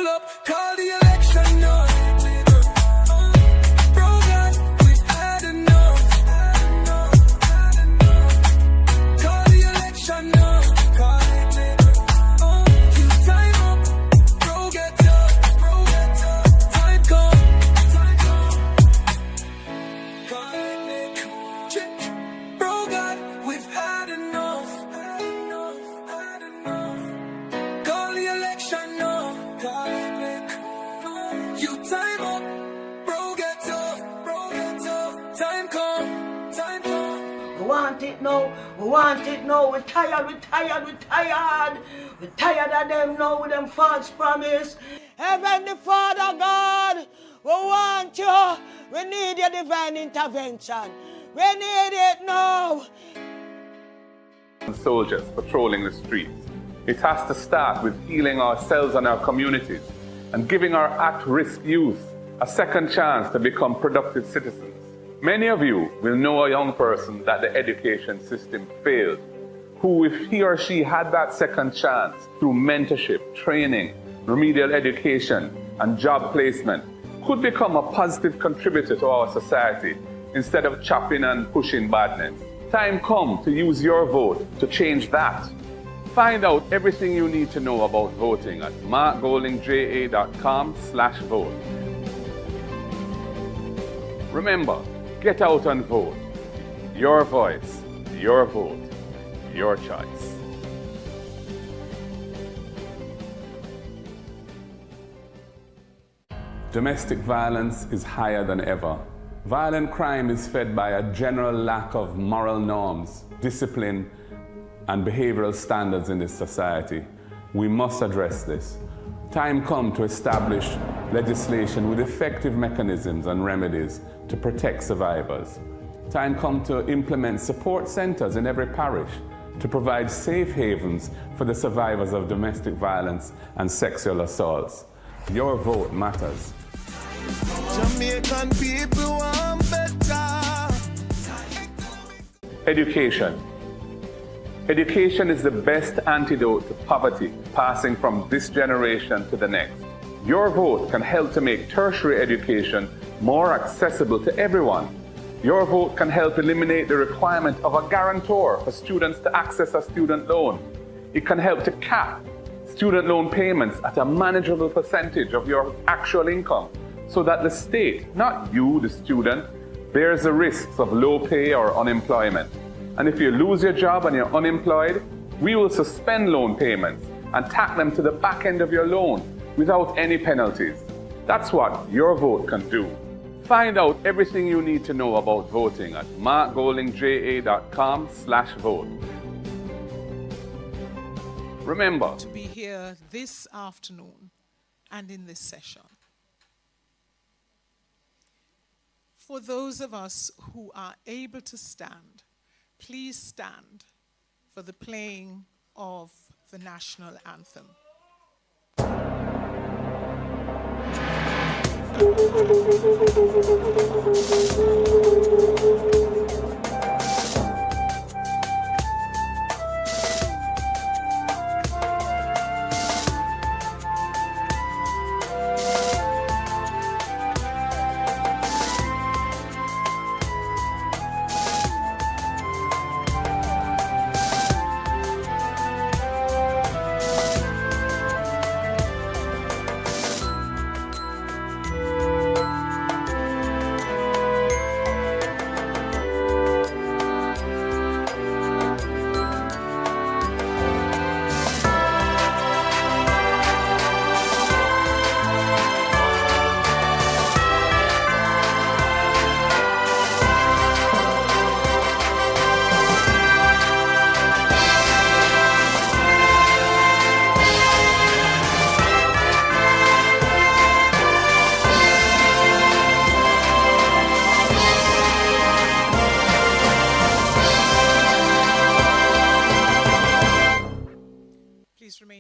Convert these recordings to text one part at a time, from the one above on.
Hold up, call the election now. Bro, God, we've had enough. Call the election now. Call it later. You time up. Bro, get up. Time come. Call it later. Bro, God, we've had enough. Call the election now. Call it later. You time up. Bro, get up. Time come. We want it now. We're tired. We're tired of them now with them false promise. Heavenly Father God, we want you. We need your divine intervention. We need it now. Soldiers patrolling the streets. It has to start with healing ourselves and our communities and giving our at-risk youth a second chance to become productive citizens. Many of you will know a young person that the education system failed, who, if he or she had that second chance through mentorship, training, remedial education, and job placement, could become a positive contributor to our society instead of chopping and pushing badness. Time come to use your vote to change that. Find out everything you need to know about voting at markgoldingja.com/vote. Remember, get out and vote. Your voice, your vote, your choice. Domestic violence is higher than ever. Violent crime is fed by a general lack of moral norms, discipline, and behavioral standards in this society. We must address this. Time come to establish legislation with effective mechanisms and remedies to protect survivors. Time come to implement support centers in every parish to provide safe havens for the survivors of domestic violence and sexual assaults. Your vote matters. Jamaican people want better. Education. Education is the best antidote to poverty, passing from this generation to the next. Your vote can help to make tertiary education more accessible to everyone. Your vote can help eliminate the requirement of a guarantor for students to access a student loan. It can help to cap student loan payments at a manageable percentage of your actual income so that the state, not you, the student, bears the risks of low pay or unemployment. And if you lose your job and you're unemployed, we will suspend loan payments and tack them to the back end of your loan without any penalties. That's what your vote can do. Find out everything you need to know about voting at markgoldingja.com/vote. Remember to be here this afternoon and in this session. For those of us who are able to stand, please stand for the playing of the national anthem.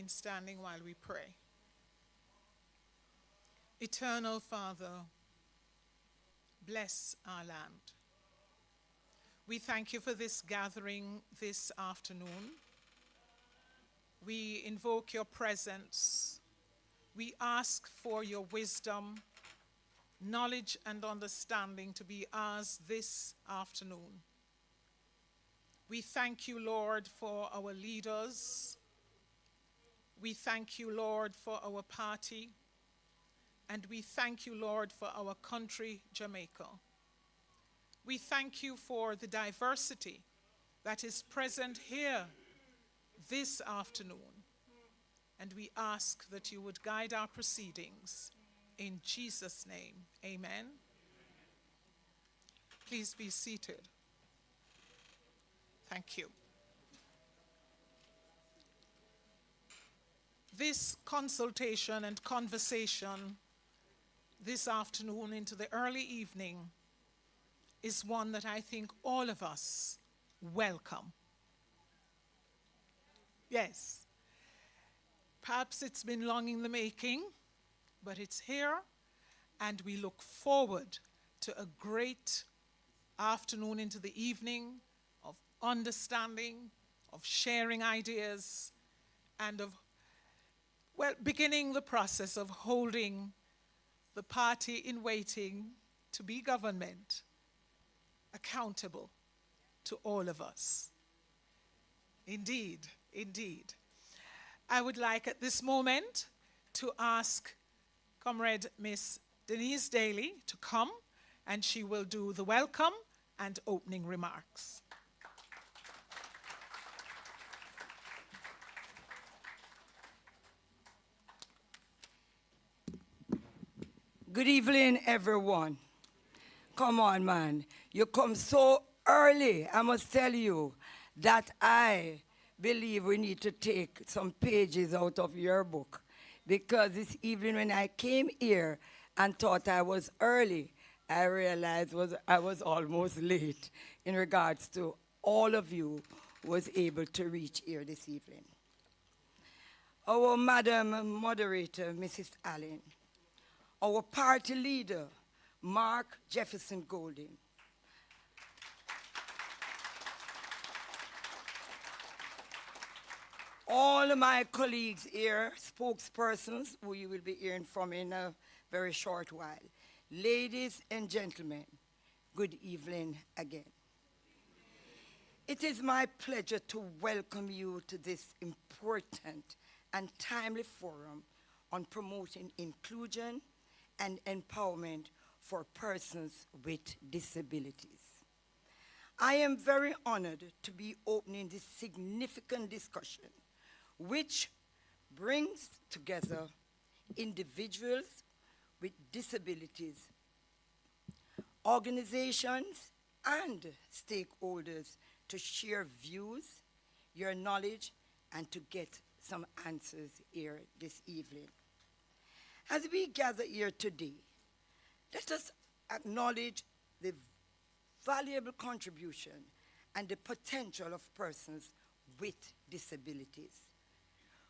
Standing while we pray. Eternal Father, bless our land. We thank you for this gathering this afternoon. We invoke your presence We ask for your wisdom, knowledge, and understanding to be ours this afternoon. We thank you, Lord, for our leaders. We thank you, Lord, for our party. And we thank you, Lord, for our country, Jamaica. We thank you for the diversity that is present here this afternoon. And we ask that you would guide our proceedings. In Jesus' name, amen. Please be seated. Thank you. This consultation and conversation this afternoon into the early evening is one that I think all of us welcome. Yes. Perhaps it's been long in the making, but it's here, and we look forward to a great afternoon into the evening of understanding, of sharing ideas, and of, well, beginning the process of holding the party in waiting to be government accountable to all of us. Indeed, indeed. I would like at this moment to ask Comrade Miss Denise Daly to come, and she will do the welcome and opening remarks. Good evening, everyone. Come on, man. You come so early. I must tell you that I believe we need to take some pages out of your book, because this evening when I came here and thought I was early, I realized I was almost late in regards to all of you who was able to reach here this evening. Our Madam Moderator, Mrs. Allen, our party leader, Mark Jefferson Golding, all of my colleagues here, spokespersons, who you will be hearing from in a very short while. Ladies and gentlemen, good evening again. It is my pleasure to welcome you to this important and timely forum on promoting inclusion and empowerment for persons with disabilities. I am very honored to be opening this significant discussion, which brings together individuals with disabilities, organizations, and stakeholders to share views, your knowledge, and to get some answers here this evening. As we gather here today, let us acknowledge the valuable contribution and the potential of persons with disabilities,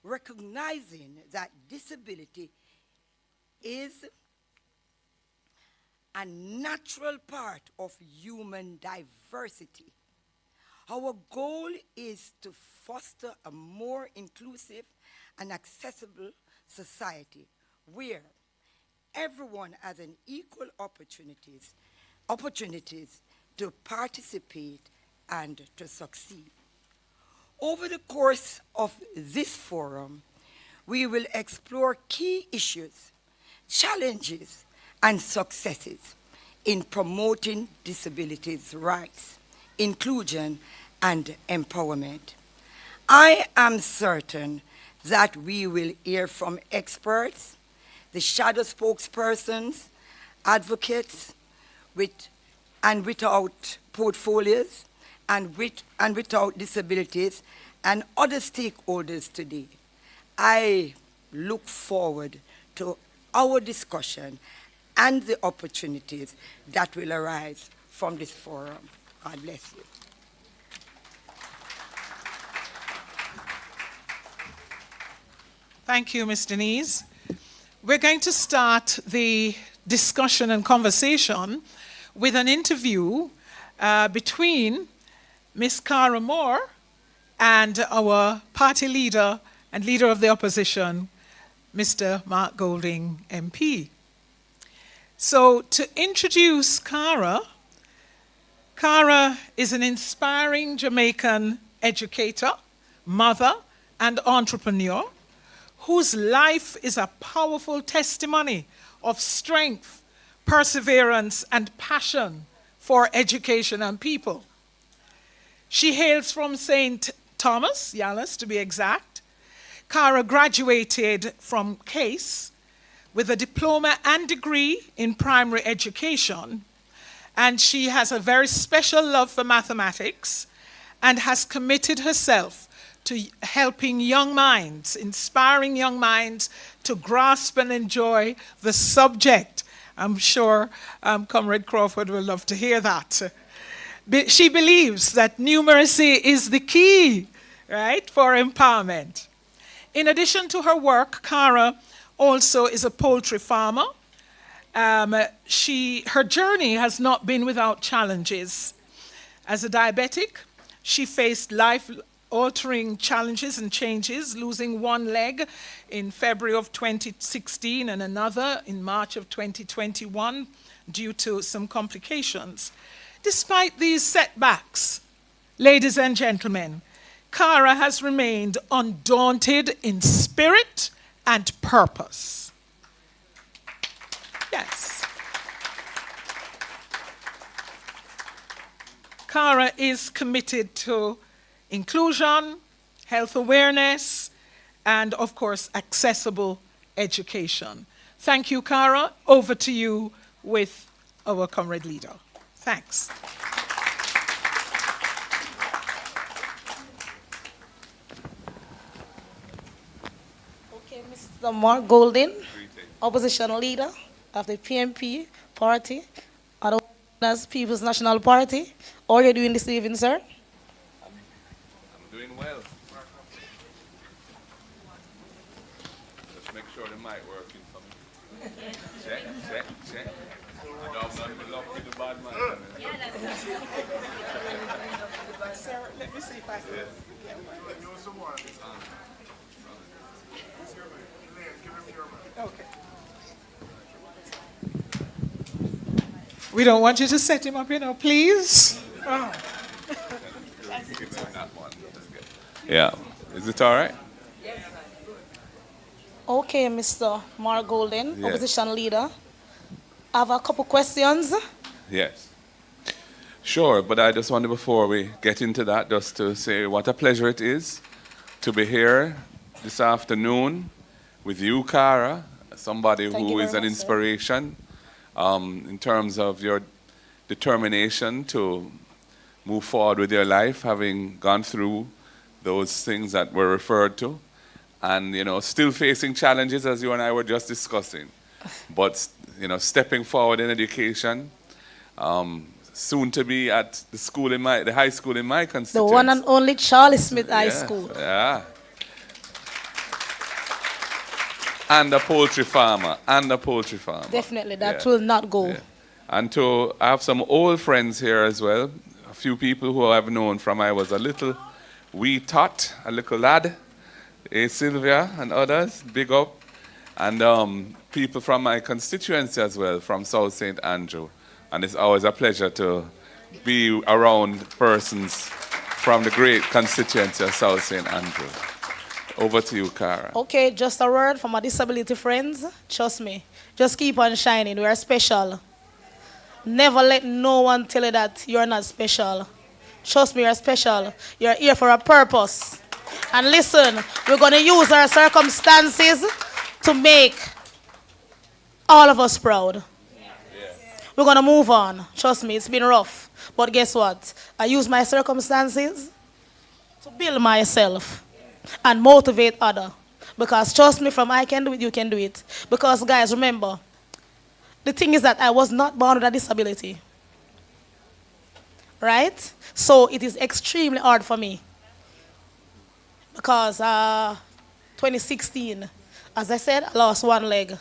recognizing that disability is a natural part of human diversity. Our goal is to foster a more inclusive and accessible society where everyone has an equal opportunities to participate and to succeed. Over the course of this forum, we will explore key issues, challenges, and successes in promoting disabilities' rights, inclusion, and empowerment. I am certain that we will hear from experts, the shadow spokespersons, advocates with and without portfolios, and without disabilities, and other stakeholders today. I look forward to our discussion and the opportunities that will arise from this forum. God bless you. Thank you, Ms. Denise. We're going to start the discussion and conversation with an interview between Ms. Cara Moore and our party leader and leader of the opposition, Mr. Mark Golding, MP. So to introduce Cara, Cara is an inspiring Jamaican educator, mother, and entrepreneur whose life is a powerful testimony of strength, perseverance, and passion for education and people. She hails from St. Thomas, Yalis to be exact. Cara graduated from CASE with a diploma and degree in primary education, and she has a very special love for mathematics and has committed herself to helping young minds, inspiring young minds to grasp and enjoy the subject. I'm sure Comrade Crawford will love to hear that. She believes that numeracy is the key, right, for empowerment. In addition to her work, Cara also is a poultry farmer. Her journey has not been without challenges. As a diabetic, she faced life-altering challenges and changes, losing one leg in February of 2016 and another in March of 2021 due to some complications. Despite these setbacks, ladies and gentlemen, Cara has remained undaunted in spirit and purpose. Yes. Cara is committed to inclusion, health awareness, and of course, accessible education. Thank you, Cara. Over to you with our comrade leader. Thanks. Okay, Mr. Mark Golding, opposition leader of the PNP party, otherwise known as People's National Party. How are you doing this evening, sir? I'm doing well. Just make sure the mic working for me. Check. I don't know if love with the bad man. Sarah, let me see if I can. Okay. We don't want you to set him up, please. Oh. Yeah. Is it all right? Okay, Mr. Mark Golding, Yes. opposition leader. I have a couple questions. Yes. Sure, but I just wanted, before we get into that, just to say what a pleasure it is to be here this afternoon with you, Cara, somebody Thank who you is very an much, sir. inspiration in terms of your determination to move forward with your life, having gone through those things that were referred to, and still facing challenges, as you and I were just discussing, but stepping forward in education. Soon to be at the high school in my The constituency. one and only Charlie Smith High School. Yeah. And a poultry farmer. Definitely, that Yeah. will not go. Yeah. And I have some old friends here as well. A few people who I've known from I was a little wee tot, a little lad. Sylvia and others, big up. And people from my constituency as well, from South St. Andrew. And it's always a pleasure to be around persons from the great constituency of South St. Andrew. Over to you, Cara. Okay, just a word from my disability friends. Trust me, just keep on shining. We are special. Never let no one tell you that you're not special. Trust me, you're special. You're here for a purpose. And listen, we're going to use our circumstances to make all of us proud. We're going to move on. Trust me, it's been rough. But guess what? I use my circumstances to build myself and motivate others. Because trust me, from I can do it, you can do it. Because guys, remember, the thing is that I was not born with a disability. Right? So it is extremely hard for me. Because 2016, as I said, I lost one leg.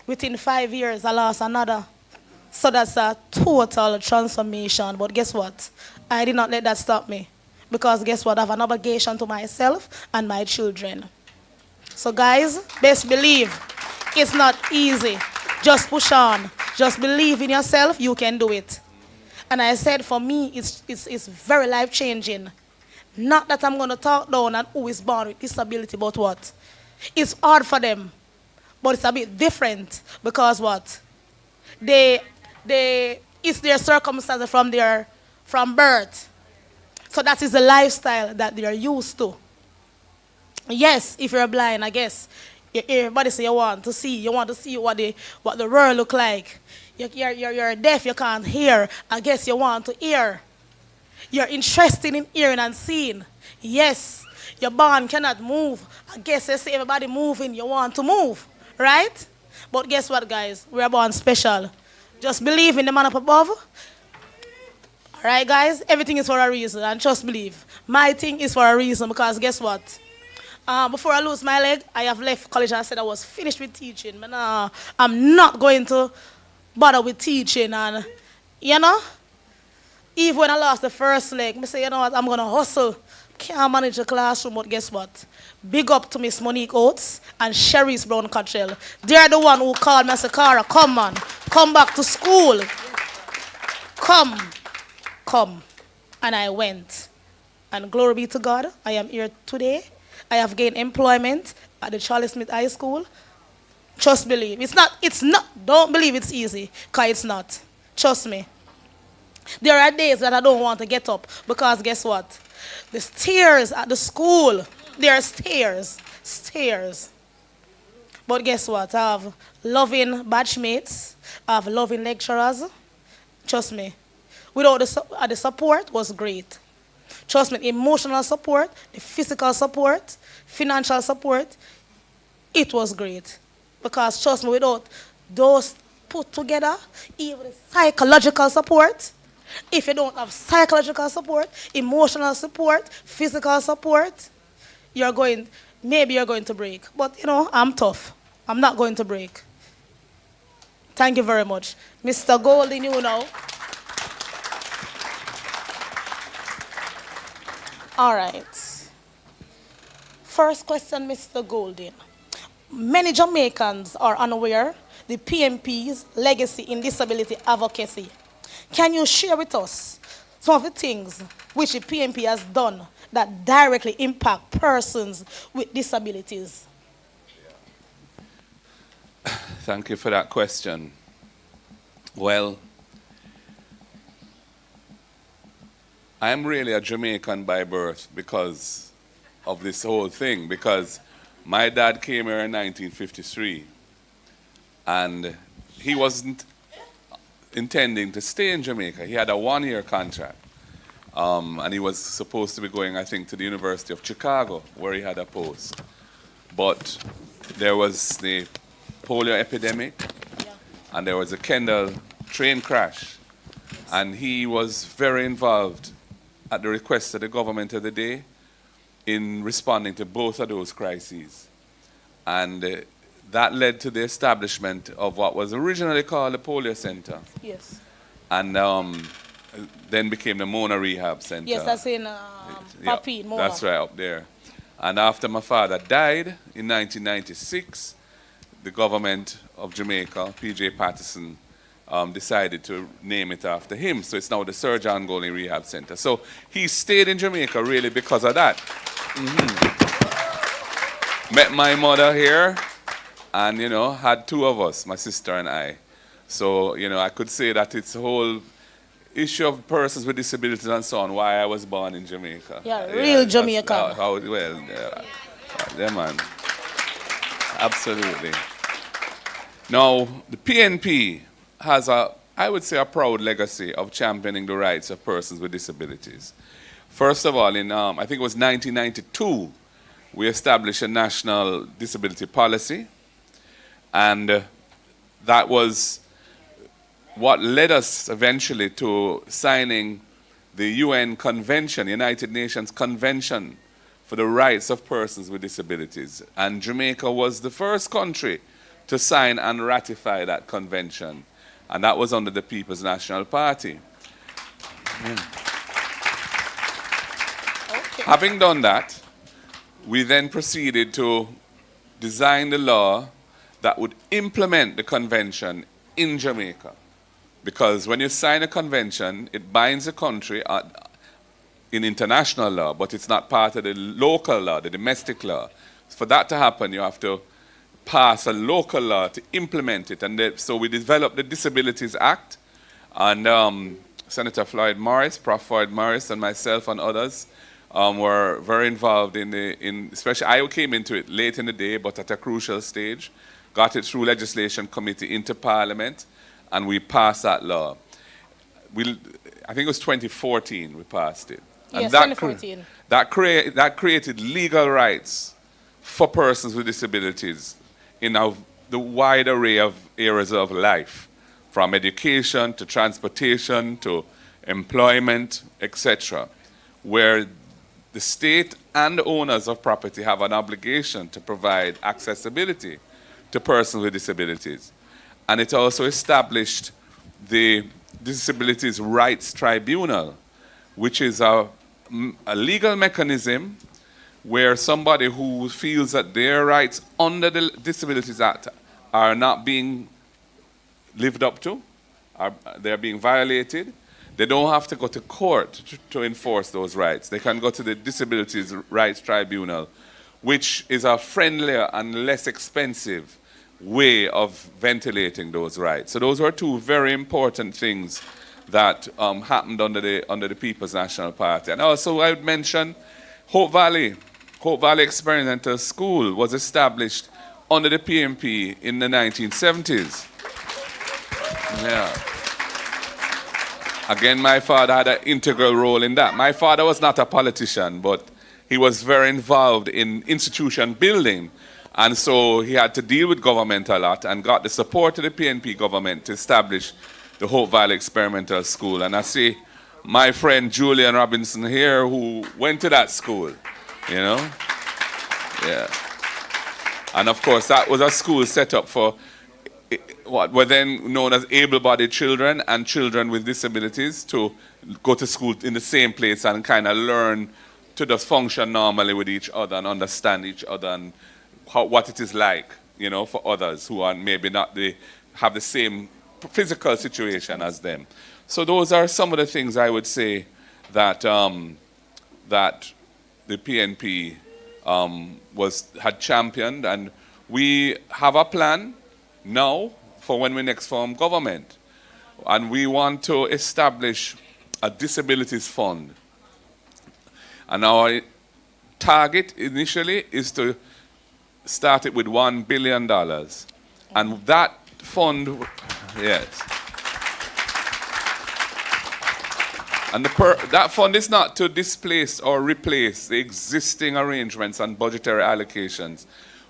Within 5 years, I lost another. So that's a total transformation. But guess what? I did not let that stop me. Because guess what? I have an obligation to myself and my children. So guys, best believe it's not easy. Just push on. Just believe in yourself, you can do it. And I said for me, it's very life-changing. Not that I'm going to talk down on who is born with disability, but what? It's hard for them, but it's a bit different because what? It's their circumstances from birth. So that is the lifestyle that they are used to. Yes, if you're blind, I guess, everybody say you want to see what the world look like. You're deaf, you can't hear. I guess you want to hear. You're interested in hearing and seeing. Yes, your born cannot move. I guess they say everybody moving, you want to move, right? But guess what, guys? We are born special. Just believe in the man up above. All right, guys? Everything is for a reason, and just believe. My thing is for a reason, because guess what? Before I lose my leg, I have left college and I said I was finished with teaching. But I'm not going to bother with teaching. And, you know, even when I lost the first leg, I say, you know what, I'm going to hustle. Can't manage the classroom, but guess what? Big up to Miss Monique Oates and Sherry's Brown Cottrell. They're the one who called me and said, Cara, come on, come back to school. Come. And I went. And glory be to God, I am here today. I have gained employment at the Charlie Smith High School. Just believe. It's not, don't believe it's easy, because it's not. Trust me. There are days that I don't want to get up, because guess what? The stairs at the school, there are stairs. But guess what? I have loving batchmates, I have loving lecturers. Trust me. Without the support was great. Trust me, emotional support, the physical support, financial support, it was great. Because trust me, without those put together, even the psychological support, if you don't have psychological support, emotional support, physical support, maybe you're going to break. But you know, I'm tough. I'm not going to break. Thank you very much. Mr. Golding, you know. All right. First question, Mr. Golding. Many Jamaicans are unaware the PNP's legacy in disability advocacy. Can you share with us some of the things which the PNP has done that directly impact persons with disabilities? Thank you for that question. Well, I am really a Jamaican by birth because of this whole thing, because my dad came here in 1953 and he wasn't intending to stay in Jamaica. He had a one-year contract and he was supposed to be going, I think, to the University of Chicago where he had a post. But there was the polio epidemic and there was a Kendall train crash, and he was very involved at the request of the government of the day in responding to both of those crises. And that led to the establishment of what was originally called the Polio Center. Yes. And then became the Mona Rehab Center. Yes, that's in Papi, Mona. That's right, up there. And after my father died in 1996, the government of Jamaica, P.J. Patterson, decided to name it after him. So it's now the Sir John Golding Rehab Center. So he stayed in Jamaica really because of that. Met my mother here and, you know, had two of us, my sister and I. So, you know, I could say that it's a whole issue of persons with disabilities and so on, why I was born in Jamaica. Yeah, real Jamaican. Yeah, man. Absolutely. Now, the PNP has I would say, a proud legacy of championing the rights of persons with disabilities. First of all, in I think it was 1992, we established a national disability policy, and that was what led us eventually to signing the UN Convention, United Nations Convention for the Rights of Persons with Disabilities. And Jamaica was the first country to sign and ratify that convention. And that was under the People's National Party. Yeah. Okay. Having done that, we then proceeded to design the law that would implement the convention in Jamaica. Because when you sign a convention, it binds the country in international law, but it's not part of the local law, the domestic law. For that to happen, you have to pass a local law to implement it. And so we developed the Disabilities Act, and Senator Floyd Morris, Prof. Floyd Morris, and myself and others were very involved especially I came into it late in the day, but at a crucial stage, got it through legislation committee into Parliament, and we passed that law. I think it was 2014 we passed it. And Yes, that 2014. That created legal rights for persons with disabilities in the wide array of areas of life, from education to transportation to employment, etc., where the state and owners of property have an obligation to provide accessibility to persons with disabilities. And it also established the Disabilities Rights Tribunal, which is a legal mechanism where somebody who feels that their rights under the Disabilities Act are not being lived up to, they're being violated, they don't have to go to court to enforce those rights. They can go to the Disabilities Rights Tribunal, which is a friendlier and less expensive way of ventilating those rights. So those were two very important things that happened under the People's National Party. And also I would mention Hope Valley Experimental School was established under the PNP in the 1970s. Yeah. Again, my father had an integral role in that. My father was not a politician, but he was very involved in institution building. And so he had to deal with government a lot and got the support of the PNP government to establish the Hope Valley Experimental School. And I see my friend Julian Robinson here who went to that school, you know? Yeah. And of course, that was a school set up for what were then known as able-bodied children and children with disabilities to go to school in the same place and kind of learn to just function normally with each other and understand each other and what it is like, you know, for others who are maybe not have the same physical situation as them. So those are some of the things I would say that that the PNP had championed, and we have a plan now for when we next form government, and we want to establish a disabilities fund. And our target initially is to start it with $1 billion. And that fund, yes. And that fund is not to displace or replace the existing arrangements and budgetary allocations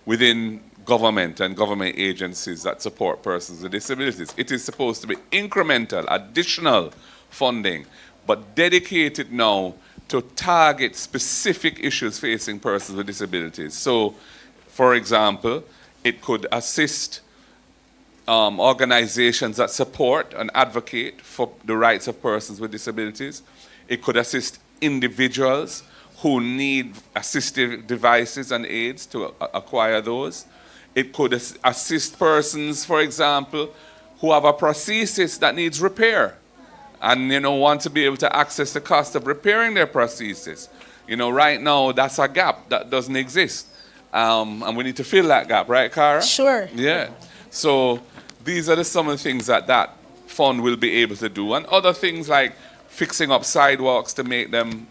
within government and government agencies that support persons with disabilities. It is supposed to be incremental, additional funding, but dedicated now to target specific issues facing persons with disabilities. So, for example, it could assist organizations that support and advocate for the rights of persons with disabilities. It could assist individuals who need assistive devices and aids to acquire those. It could assist persons, for example, who have a prosthesis that needs repair and, you know, want to be able to access the cost of repairing their prosthesis. You know, right now, that's a gap that doesn't exist. And we need to fill that gap, right, Cara? Sure. Yeah. So these are some of the things that fund will be able to do. And other things like fixing up sidewalks to make them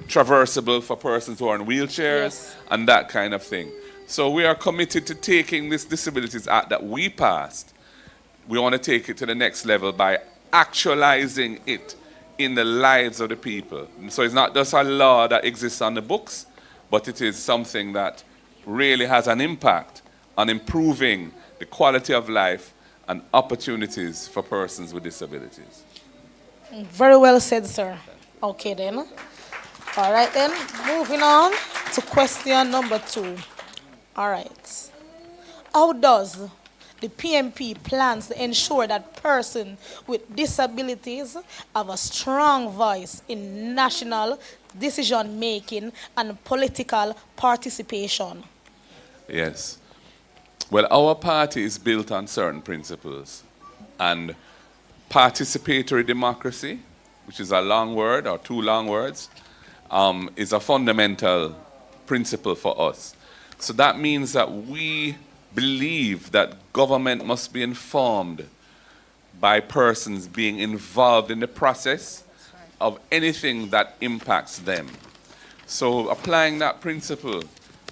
traversable for persons who are in wheelchairs, Yes. and that kind of thing. So we are committed to taking this Disabilities Act that we passed. We want to take it to the next level by actualizing it in the lives of the people. So it's not just a law that exists on the books, but it is something that really has an impact on improving the quality of life and opportunities for persons with disabilities. Very well said, sir. Okay, then. All right, then. Moving on to question number 2. All right. How does the PNP plans to ensure that persons with disabilities have a strong voice in national decision-making and political participation? Yes. Well, our party is built on certain principles. And participatory democracy, which is a long word or two long words, is a fundamental principle for us. So that means that we believe that government must be informed by persons being involved in the process of anything that impacts them. So applying that principle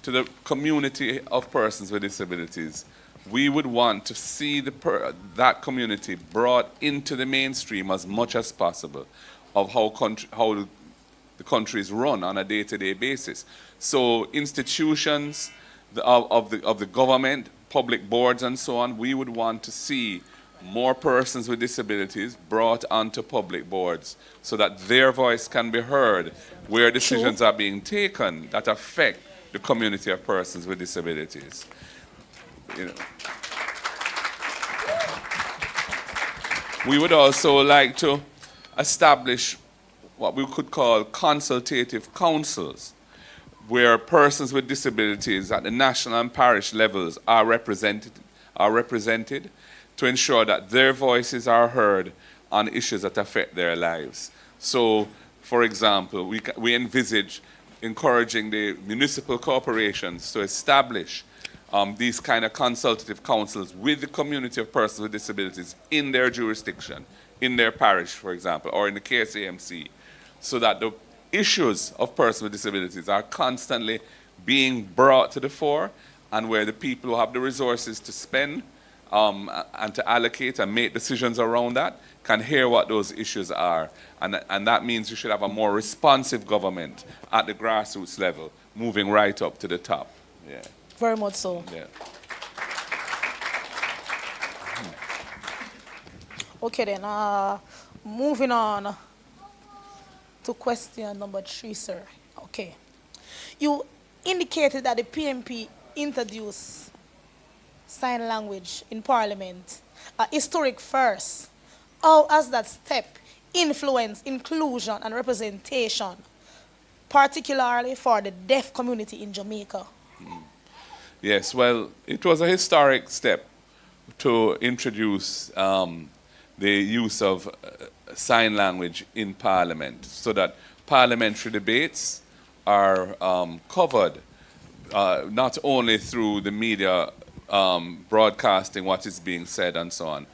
to the community of persons with disabilities, we would want to see that community brought into the mainstream as much as possible of how the country is run on a day-to-day basis. So institutions of the government, public boards and so on, we would want to see more persons with disabilities brought onto public boards so that their voice can be heard where decisions are being taken that affect the community of persons with disabilities. You know. We would also like to establish what we could call consultative councils, where persons with disabilities at the national and parish levels are represented to ensure that their voices are heard on issues that affect their lives. So, for example, we envisage encouraging the municipal corporations to establish these kind of consultative councils with the community of persons with disabilities in their jurisdiction, in their parish, for example, or in the KSAMC, so that the issues of persons with disabilities are constantly being brought to the fore, and where the people who have the resources to spend and to allocate and make decisions around that can hear what those issues are. And that means you should have a more responsive government at the grassroots level, moving right up to the top. Yeah. Very much so. Yeah. Okay then, moving on to question number 3, sir. Okay. You indicated that the PMP introduced sign language in Parliament, a historic first. How has that step influenced inclusion and representation, particularly for the deaf community in Jamaica? Yes, well, it was a historic step to introduce the use of sign language in Parliament, so that parliamentary debates are covered not only through the media broadcasting what is being said and so on,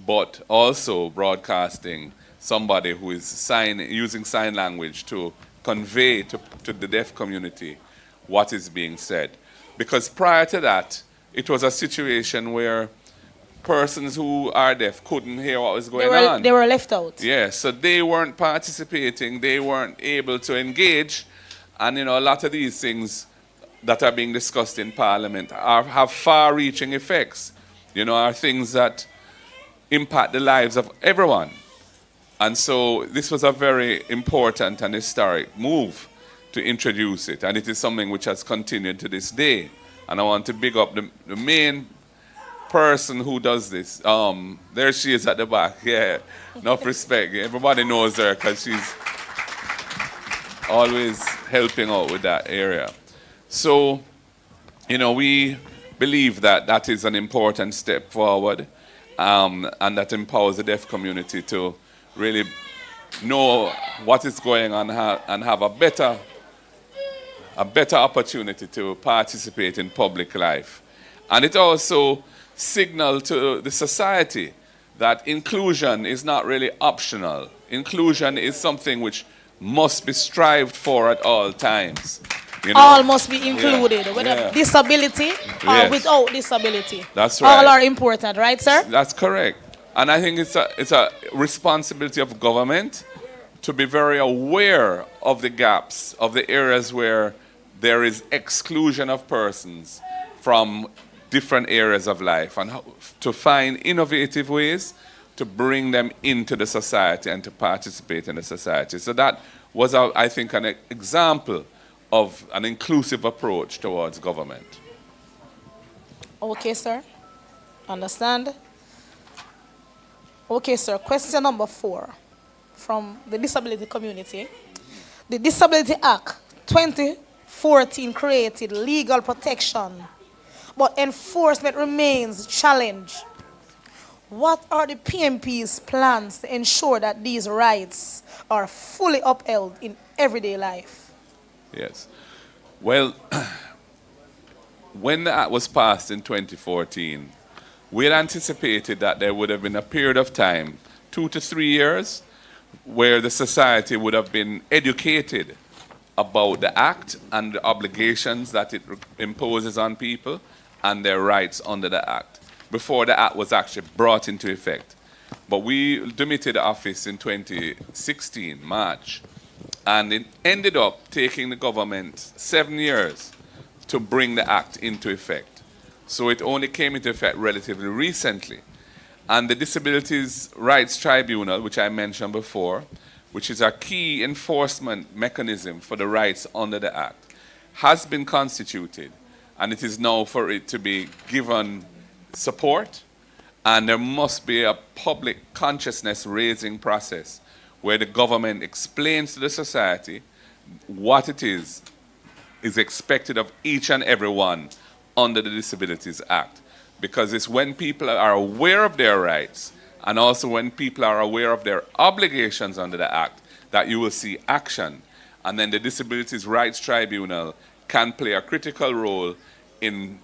but also broadcasting somebody who is using sign language to convey to the deaf community what is being said. Because prior to that, it was a situation where persons who are deaf couldn't hear what was going on. They were left out. Yeah, so they weren't participating, they weren't able to engage, and a lot of these things that are being discussed in Parliament have far-reaching effects, are things that impact the lives of everyone. And so this was a very important and historic move to introduce it, and it is something which has continued to this day. And I want to big up the main person who does this. There she is at the back. Yeah, enough respect. Everybody knows her because she's always helping out with that area. So, we believe that that is an important step forward, and that empowers the deaf community to really know what is going on and have a better opportunity to participate in public life. And it also signals to the society that inclusion is not really optional. Inclusion is something which must be strived for at all times. All must be included, whether disability or without disability. That's right. All are important, right, sir? That's correct. And I think it's a responsibility of government to be very aware of the gaps, of the areas where there is exclusion of persons from different areas of life, and to find innovative ways to bring them into the society and to participate in the society. So that was, I think, an example of an inclusive approach towards government. Okay, sir. Understand? Okay, sir. Question number 4 from the disability community. The Disability Act 2014 created legal protection but enforcement remains challenged. What are the PMP's plans to ensure that these rights are fully upheld in everyday life? Yes. Well, when the Act was passed in 2014, we had anticipated that there would have been a period of time, 2 to 3 years, where the society would have been educated about the Act and the obligations that it imposes on people and their rights under the Act before the Act was actually brought into effect. But we demitted office in 2016, March, and it ended up taking the government 7 years to bring the Act into effect. So it only came into effect relatively recently. And the Disabilities Rights Tribunal, which I mentioned before, which is a key enforcement mechanism for the rights under the Act, has been constituted, and it is now for it to be given support, and there must be a public consciousness raising process where the government explains to the society what it is expected of each and every one under the Disabilities Act. Because it's when people are aware of their rights and also when people are aware of their obligations under the Act that you will see action. And then the Disabilities Rights Tribunal can play a critical role in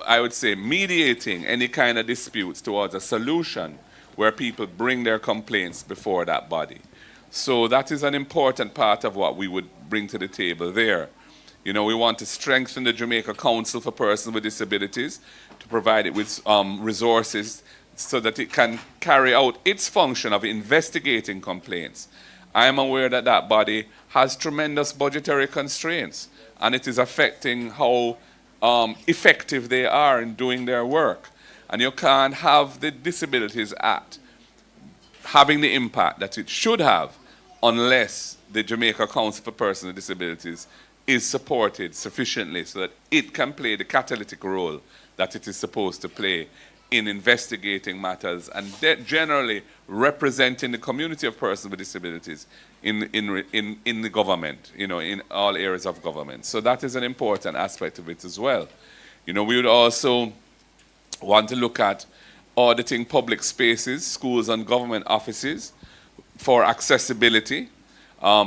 I would say, mediating any kind of disputes towards a solution where people bring their complaints before that body. So that is an important part of what we would bring to the table there. You know, we want to strengthen the Jamaica Council for Persons with Disabilities to provide it with resources so that it can carry out its function of investigating complaints. I am aware that that body has tremendous budgetary constraints, and it is affecting how effective they are in doing their work. And you can't have the Disabilities Act having the impact that it should have unless the Jamaica Council for Persons with Disabilities is supported sufficiently so that it can play the catalytic role that it is supposed to play in investigating matters and generally representing the community of persons with disabilities in the government, you know, in all areas of government. So that is an important aspect of it as well. You know, we would also want to look at auditing public spaces, schools and government offices for accessibility,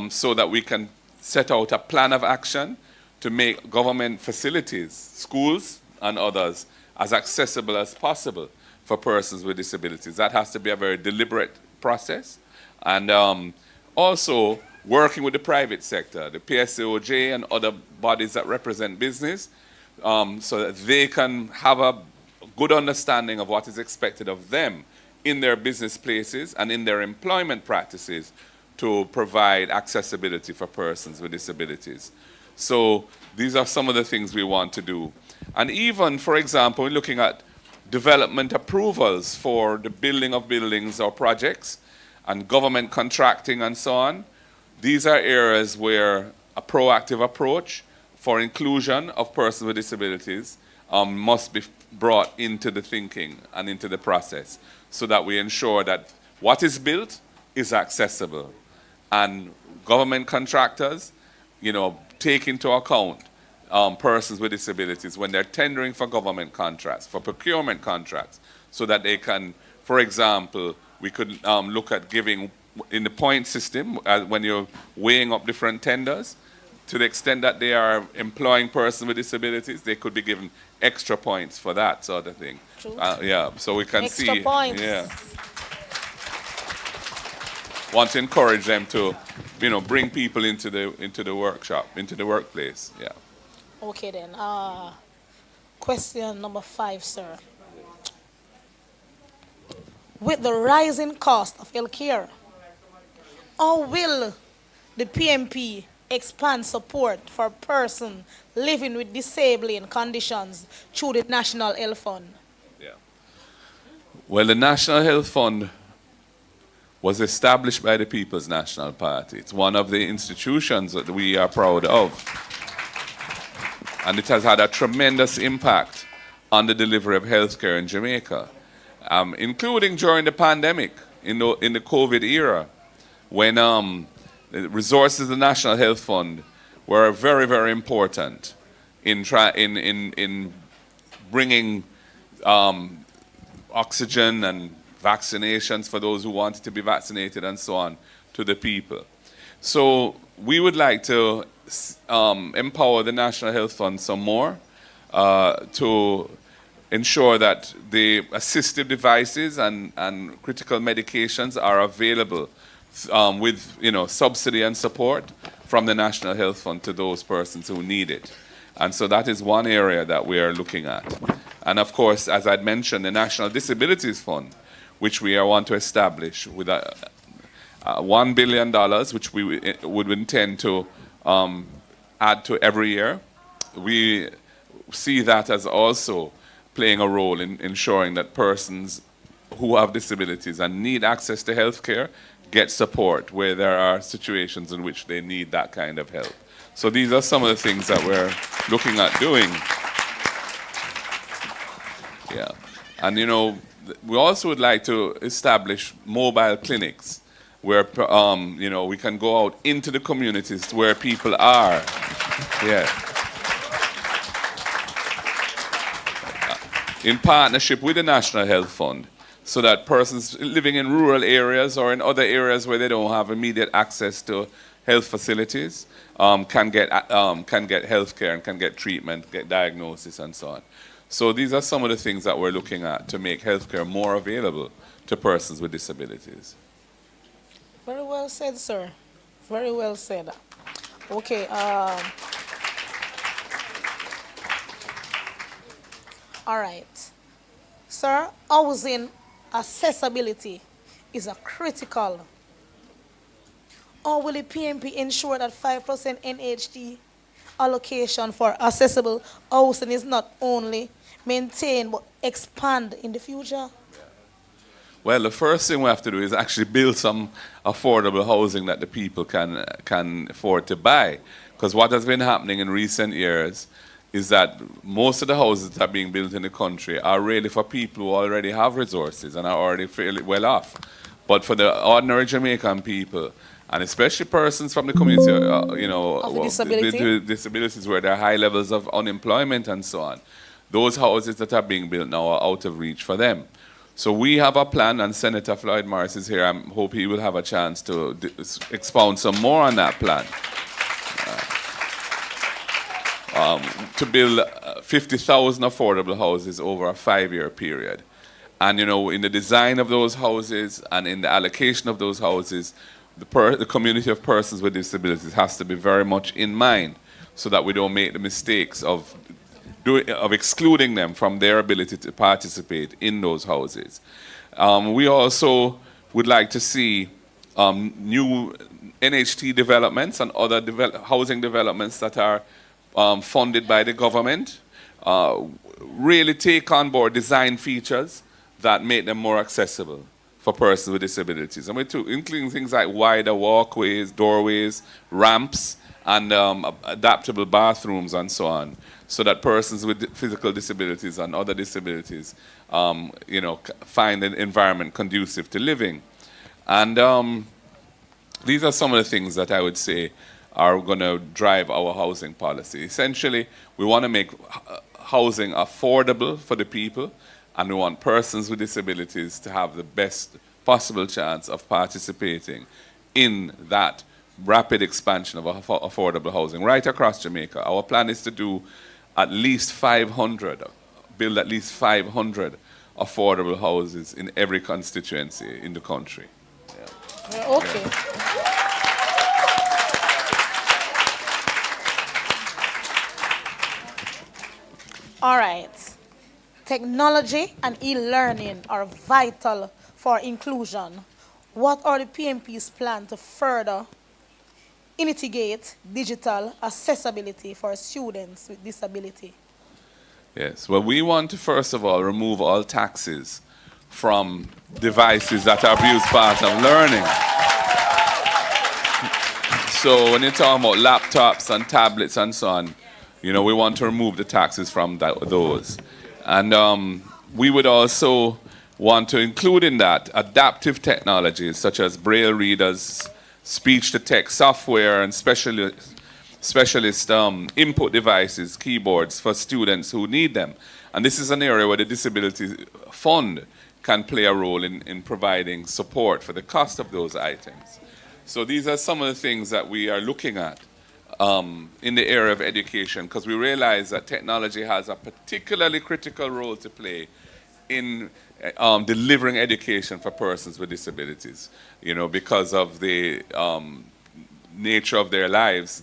so that we can set out a plan of action to make government facilities, schools and others, as accessible as possible for persons with disabilities. That has to be a very deliberate process. And also working with the private sector, the PSOJ and other bodies that represent business, so that they can have a good understanding of what is expected of them in their business places and in their employment practices to provide accessibility for persons with disabilities. So these are some of the things we want to do. And even, for example, looking at development approvals for the building of buildings or projects and government contracting and so on, these are areas where a proactive approach for inclusion of persons with disabilities must be brought into the thinking and into the process so that we ensure that what is built is accessible. And government contractors, you know, take into account persons with disabilities when they're tendering for government contracts, for procurement contracts, so that they can, for example, we could look at giving in the point system when you're weighing up different tenders, to the extent that they are employing persons with disabilities, they could be given extra points for that sort of thing. Yeah, so we can Extra see. points. Yeah. Want to encourage them to, you know, bring people into the workshop, into the workplace. Yeah. Okay then. Question number 5, sir. With the rising cost of healthcare, how will the PMP expand support for persons living with disabling conditions through the National Health Fund? Yeah. Well, the National Health Fund was established by the People's National Party. It's one of the institutions that we are proud of. And it has had a tremendous impact on the delivery of healthcare in Jamaica, including during the pandemic, in the COVID era, when the resources of the National Health Fund were very, very important in bringing oxygen and vaccinations for those who wanted to be vaccinated and so on to the people. So we would like to empower the National Health Fund some more to ensure that the assistive devices and critical medications are available with subsidy and support from the National Health Fund to those persons who need it. And so that is one area that we are looking at. And of course, as I'd mentioned, the National Disabilities Fund, which we want to establish with $1 billion, which we would intend to add to every year. We see that as also playing a role in ensuring that persons who have disabilities and need access to health care get support where there are situations in which they need that kind of help. So these are some of the things that we're looking at doing. Yeah. And we also would like to establish mobile clinics where we can go out into the communities where people are. Yeah. In partnership with the National Health Fund, so that persons living in rural areas or in other areas where they don't have immediate access to health facilities can get health care and can get treatment, get diagnosis, and so on. So these are some of the things that we're looking at to make healthcare more available to persons with disabilities. Very well said, sir. Very well said. Okay. All right. Sir, housing accessibility is a critical. Or will the PMP ensure that 5% NHD allocation for accessible housing is not only maintained but expand in the future? Well, the first thing we have to do is actually build some affordable housing that the people can afford to buy. Because what has been happening in recent years is that most of the houses that are being built in the country are really for people who already have resources and are already fairly well off. But for the ordinary Jamaican people, and especially persons from the community, with disabilities where there are high levels of unemployment and so on, those houses that are being built now are out of reach for them. So we have a plan, and Senator Floyd Morris is here. I hope he will have a chance to expound some more on that plan. To build 50,000 affordable houses over a 5-year period. And, in the design of those houses and in the allocation of those houses, the community of persons with disabilities has to be very much in mind so that we don't make the mistakes of excluding them from their ability to participate in those houses. We also would like to see new NHT developments and other housing developments that are funded by the government, really take on board design features that make them more accessible for persons with disabilities. And including things like wider walkways, doorways, ramps, and adaptable bathrooms and so on, so that persons with physical disabilities and other disabilities, find an environment conducive to living. And these are some of the things that I would say are going to drive our housing policy. Essentially, we want to make housing affordable for the people, and we want persons with disabilities to have the best possible chance of participating in that rapid expansion of affordable housing right across Jamaica. Our plan is to do build at least 500 affordable houses in every constituency in the country. Yeah. Okay. Yeah. All right. Technology and e-learning are vital for inclusion. What are the PMP's plans to further mitigate digital accessibility for students with disability? Yes, well, we want to first of all remove all taxes from devices that are abuse part of learning. So when you're talking about laptops and tablets and so on, we want to remove the taxes from those. And we would also want to include in that adaptive technologies such as braille readers, speech-to-text software, and specialist input devices, keyboards for students who need them. And this is an area where the Disability Fund can play a role in providing support for the cost of those items. So these are some of the things that we are looking at in the area of education, because we realize that technology has a particularly critical role to play in delivering education for persons with disabilities. You know, because of the nature of their lives,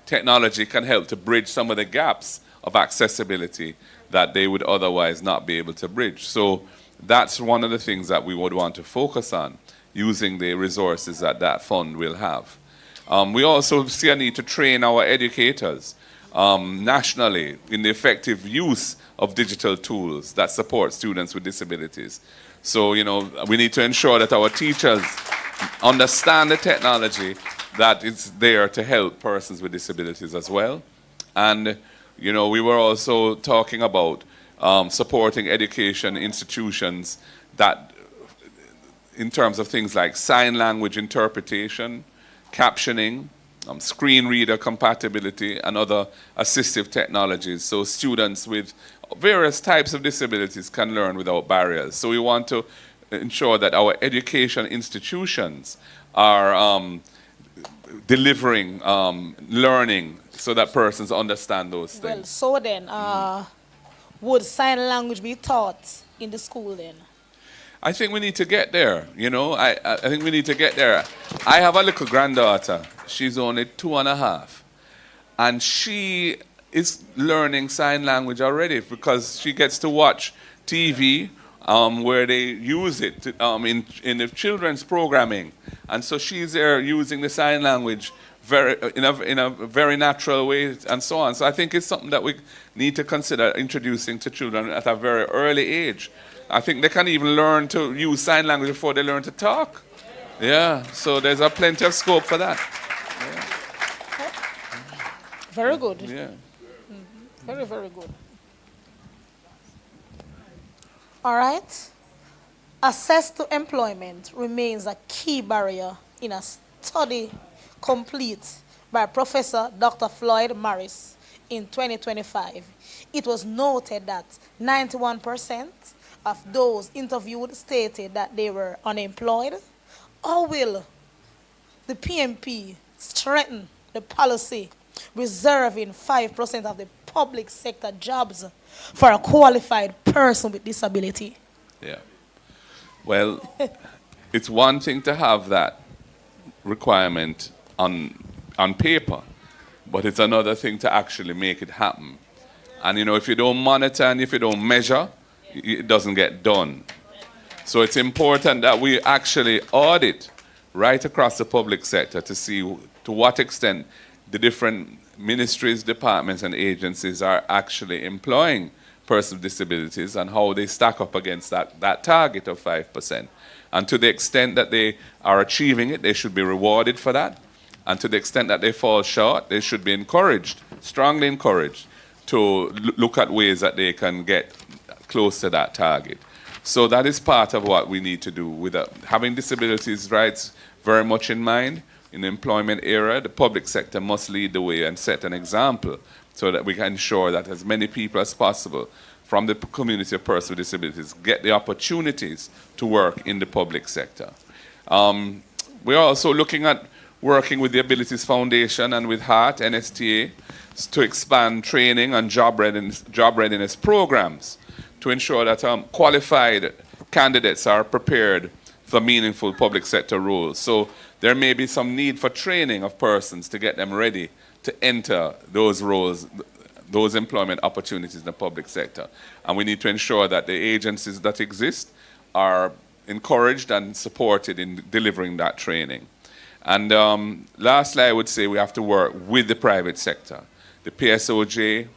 technology can help to bridge some of the gaps of accessibility that they would otherwise not be able to bridge. So that's one of the things that we would want to focus on, using the resources that that fund will have. We also see a need to train our educators nationally in the effective use of digital tools that support students with disabilities. So, you know, we need to ensure that our teachers understand the technology that is there to help persons with disabilities as well. And, you know, we were also talking about supporting education institutions that, in terms of things like sign language interpretation, captioning, screen reader compatibility, and other assistive technologies, so students with various types of disabilities can learn without barriers. So we want to ensure that our education institutions are delivering learning so that persons understand those things. Well, so then, would sign language be taught in the school then? I think we need to get there, you know. I think we need to get there. I have a little granddaughter. She's only 2.5. And she is learning sign language already because she gets to watch TV where they use it to, in the children's programming. And so she's there using the sign language in a very natural way and so on. So I think it's something that we need to consider introducing to children at a very early age. I think they can even learn to use sign language before they learn to talk. Yeah, so there's a plenty of scope for that. Yeah. Very good. Yeah. Very, very good. All right. Access to employment remains a key barrier in a study complete by Professor Dr. Floyd Morris in 2025. It was noted that 91% of those interviewed stated that they were unemployed. How will the PMP strengthen the policy reserving 5% of the public sector jobs for a qualified person with disability? Yeah. Well, it's one thing to have that requirement on paper, but it's another thing to actually make it happen. And, you know, if you don't monitor and if you don't measure, it doesn't get done. So it's important that we actually audit right across the public sector to see to what extent the different ministries, departments, and agencies are actually employing persons with disabilities and how they stack up against that target of 5%. And to the extent that they are achieving it, they should be rewarded for that. And to the extent that they fall short, they should be encouraged, strongly encouraged, to look at ways that they can get close to that target. So that is part of what we need to do with having disabilities rights very much in mind. In the employment era, the public sector must lead the way and set an example so that we can ensure that as many people as possible from the community of persons with disabilities get the opportunities to work in the public sector. We're also looking at working with the Abilities Foundation and with HEART, NSTA, to expand training and job readiness programs to ensure that qualified candidates are prepared for meaningful public sector roles. So there may be some need for training of persons to get them ready to enter those roles, those employment opportunities in the public sector. And we need to ensure that the agencies that exist are encouraged and supported in delivering that training. And lastly, I would say we have to work with the private sector, the PSOJ,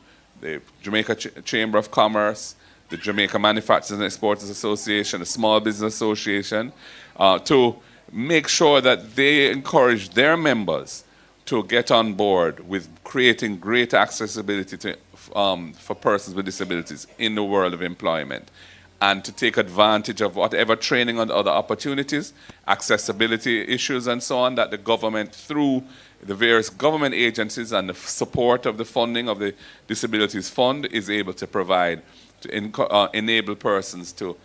the Jamaica Chamber of Commerce, the Jamaica Manufacturers and Exporters Association, the Small Business Association, to make sure that they encourage their members to get on board with creating greater accessibility to, for persons with disabilities in the world of employment. and to take advantage of whatever training and other opportunities, accessibility issues and so on, that the government, through the various government agencies and the support of the funding of the Disabilities Fund, is able to provide to enable persons to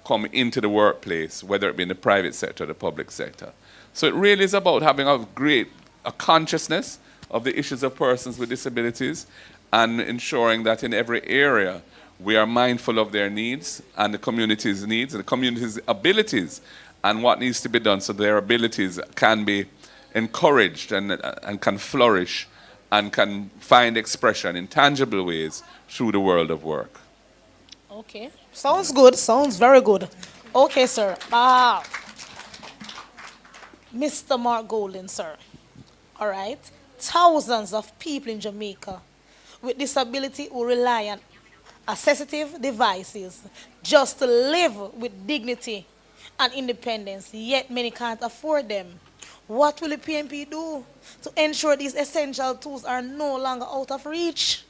come into the workplace, whether it be in the private sector or the public sector. So it really is about having a consciousness of the issues of persons with disabilities and ensuring that in every area we are mindful of their needs and the community's needs and the community's abilities and what needs to be done so their abilities can be encouraged and can flourish and can find expression in tangible ways through the world of work. Okay. Sounds good. Sounds very good. Okay, sir. Mr. Mark Golden, sir. All right. Thousands of people in Jamaica with disability who rely on assistive devices just to live with dignity and independence, yet many can't afford them. What will the PNP do to ensure these essential tools are no longer out of reach?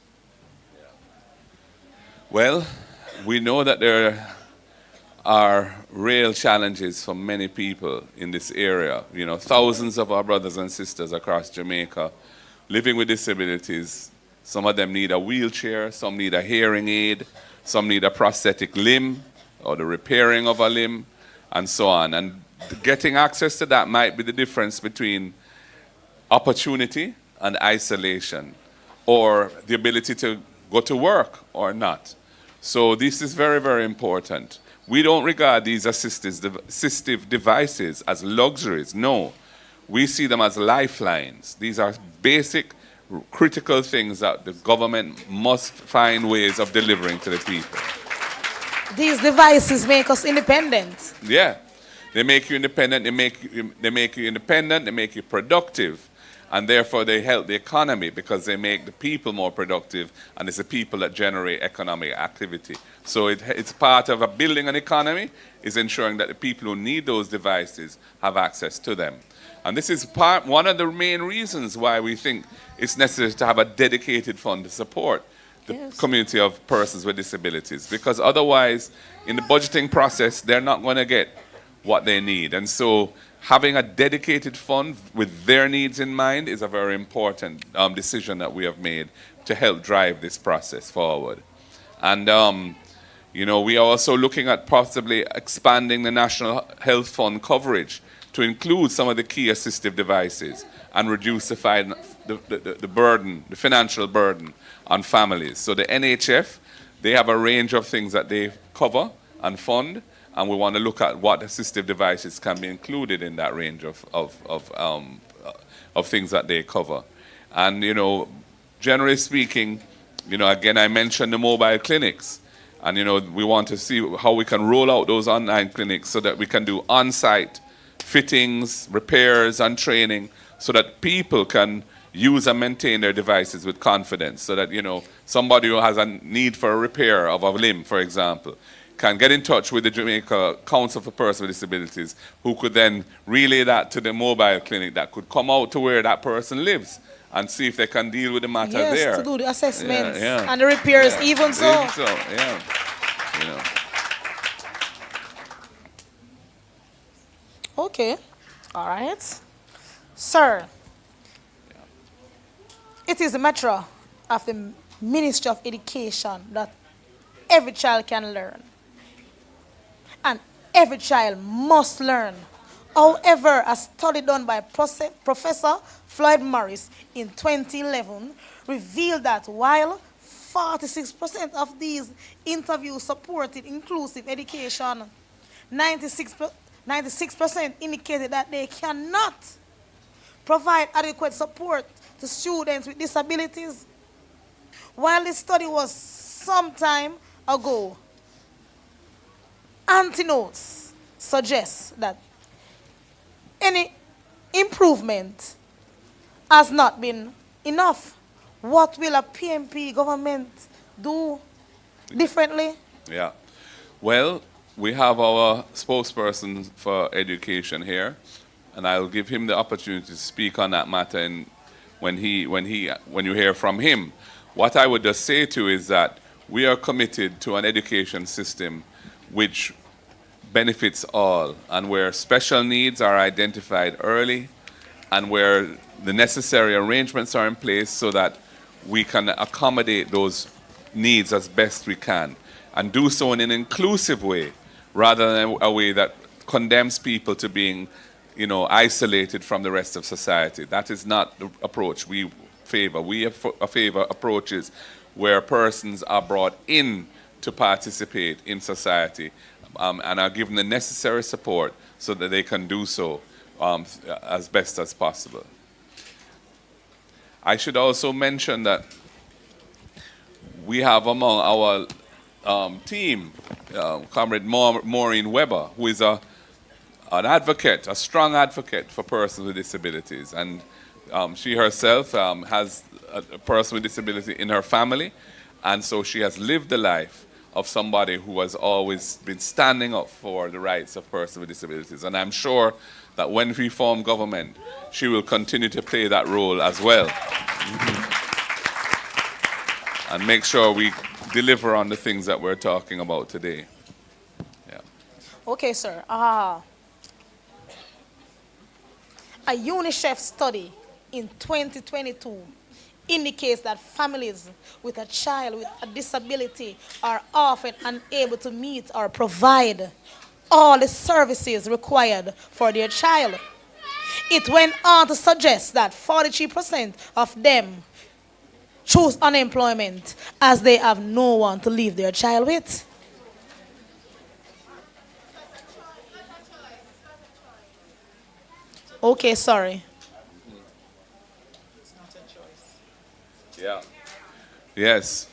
Well, we know that there are real challenges for many people in this area. You know, thousands of our brothers and sisters across Jamaica living with disabilities. Some of them need a wheelchair, some need a hearing aid, some need a prosthetic limb or the repairing of a limb, and so on. And getting access to that might be the difference between opportunity and isolation, or the ability to go to work or not. So this is very, very important. We don't regard these assistive devices as luxuries. No, we see them as lifelines. These are basic, critical things that the government must find ways of delivering to the people. These devices make us independent. Yeah, they make you independent. They make you independent. They make you productive, and therefore they help the economy because they make the people more productive, and it's the people that generate economic activity. So it's part of building an economy is ensuring that the people who need those devices have access to them. And this is one of the main reasons why we think it's necessary to have a dedicated fund to support the community of persons with disabilities, because otherwise, in the budgeting process, they're not going to get what they need. And so having a dedicated fund with their needs in mind is a very important decision that we have made to help drive this process forward. And, you know, we are also looking at possibly expanding the National Health Fund coverage to include some of the key assistive devices and reduce the burden, the financial burden on families. So the NHF, they have a range of things that they cover and fund, and we want to look at what assistive devices can be included in that range of things that they cover. And, you know, generally speaking, you know, again, I mentioned the mobile clinics. And, you know, we want to see how we can roll out those online clinics so that we can do on-site fittings, repairs, and training so that people can use and maintain their devices with confidence, so that, you know, somebody who has a need for a repair of a limb, for example, can get in touch with the Jamaica Council for Persons with Disabilities, who could then relay that to the mobile clinic that could come out to where that person lives and see if they can deal with the matter there. Yes, to do the assessments and the repairs, even so. Yeah. You know. Okay. All right. Sir, it is a matter of the Ministry of Education that every child can learn. And every child must learn. However, a study done by Professor Floyd Morris in 2011 revealed that while 46% of these interviews supported inclusive education, 96% indicated that they cannot provide adequate support to students with disabilities. While this study was some time ago, antidotes suggest that any improvement has not been enough. What will a PNP government do differently? Yeah. Well, we have our spokesperson for education here, and I'll give him the opportunity to speak on that matter. And when you hear from him, what I would just say to you is that we are committed to an education system which benefits all, and where special needs are identified early, and where the necessary arrangements are in place so that we can accommodate those needs as best we can, and do so in an inclusive way, rather than a way that condemns people to being, isolated from the rest of society. That is not the approach we favor. We favor approaches where persons are brought in to participate in society, and are given the necessary support so that they can do so as best as possible. I should also mention that we have among our team, Comrade Maureen Weber, who is an advocate, a strong advocate for persons with disabilities. And she herself has a person with disability in her family, and so she has lived the life of somebody who has always been standing up for the rights of persons with disabilities. And I'm sure that when we form government, she will continue to play that role as well. And make sure we deliver on the things that we're talking about today. Yeah. Okay, sir. A UNICEF study in 2022 indicates that families with a child with a disability are often unable to meet or provide all the services required for their child. It went on to suggest that 43% of them choose unemployment as they have no one to leave their child with. Okay, sorry. Yeah. Yes.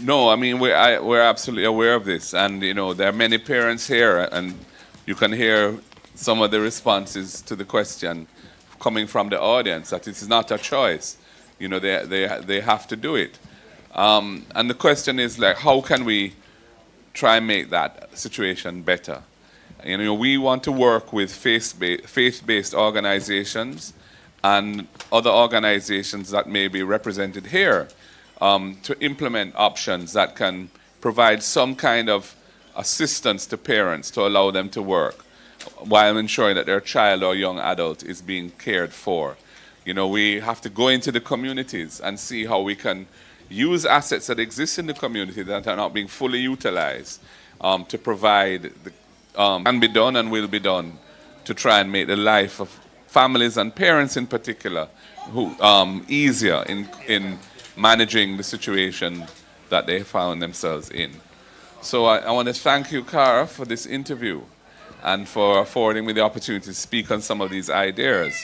No, I mean, we're absolutely aware of this. And, there are many parents here, and you can hear some of the responses to the question coming from the audience, that it is not a choice. They have to do it. And the question is, how can we try and make that situation better? We want to work with faith-based organizations and other organizations that may be represented here to implement options that can provide some kind of assistance to parents to allow them to work while ensuring that their child or young adult is being cared for. We have to go into the communities and see how we can use assets that exist in the community that are not being fully utilized to provide can be done and will be done to try and make the life of families and parents in particular easier in managing the situation that they found themselves in. So I want to thank you, Cara, for this interview and for affording me the opportunity to speak on some of these ideas.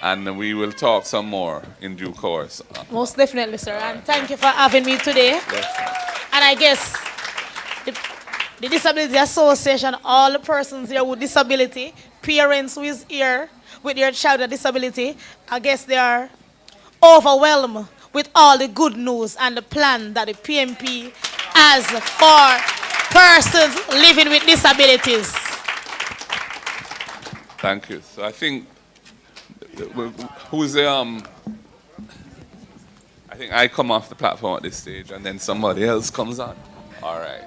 And we will talk some more in due course. Most definitely, sir. And thank you for having me today. Yes. And I guess the Disability Association, all the persons here with disability, parents who is here with their child with disability, I guess they are overwhelmed with all the good news and the plan that the PMP has for persons living with disabilities. Thank you. So I think, who's the, I think I come off the platform at this stage and then somebody else comes on. All right.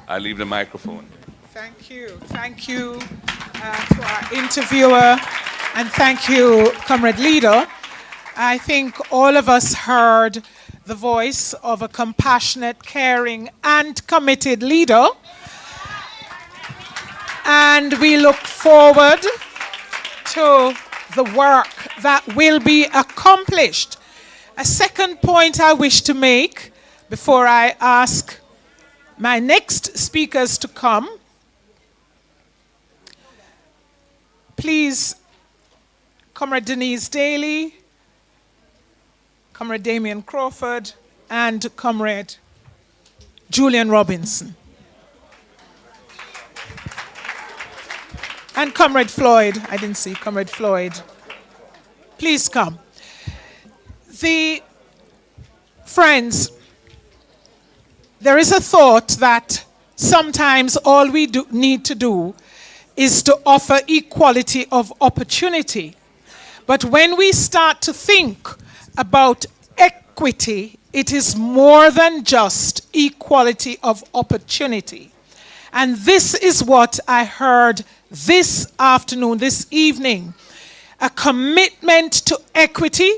I leave the microphone. Thank you. Thank you to our interviewer, and thank you, Comrade Leader. I think all of us heard the voice of a compassionate, caring, and committed leader. And we look forward to the work that will be accomplished. A second point I wish to make before I ask my next speakers to come. Please, Comrade Denise Daly, Comrade Damian Crawford, and Comrade Julian Robinson. And Comrade Floyd, I didn't see Comrade Floyd. Please come. Friends, there is a thought that sometimes all we need to do is to offer equality of opportunity. But when we start to think about equity, it is more than just equality of opportunity. And this is what I heard this afternoon, this evening. A commitment to equity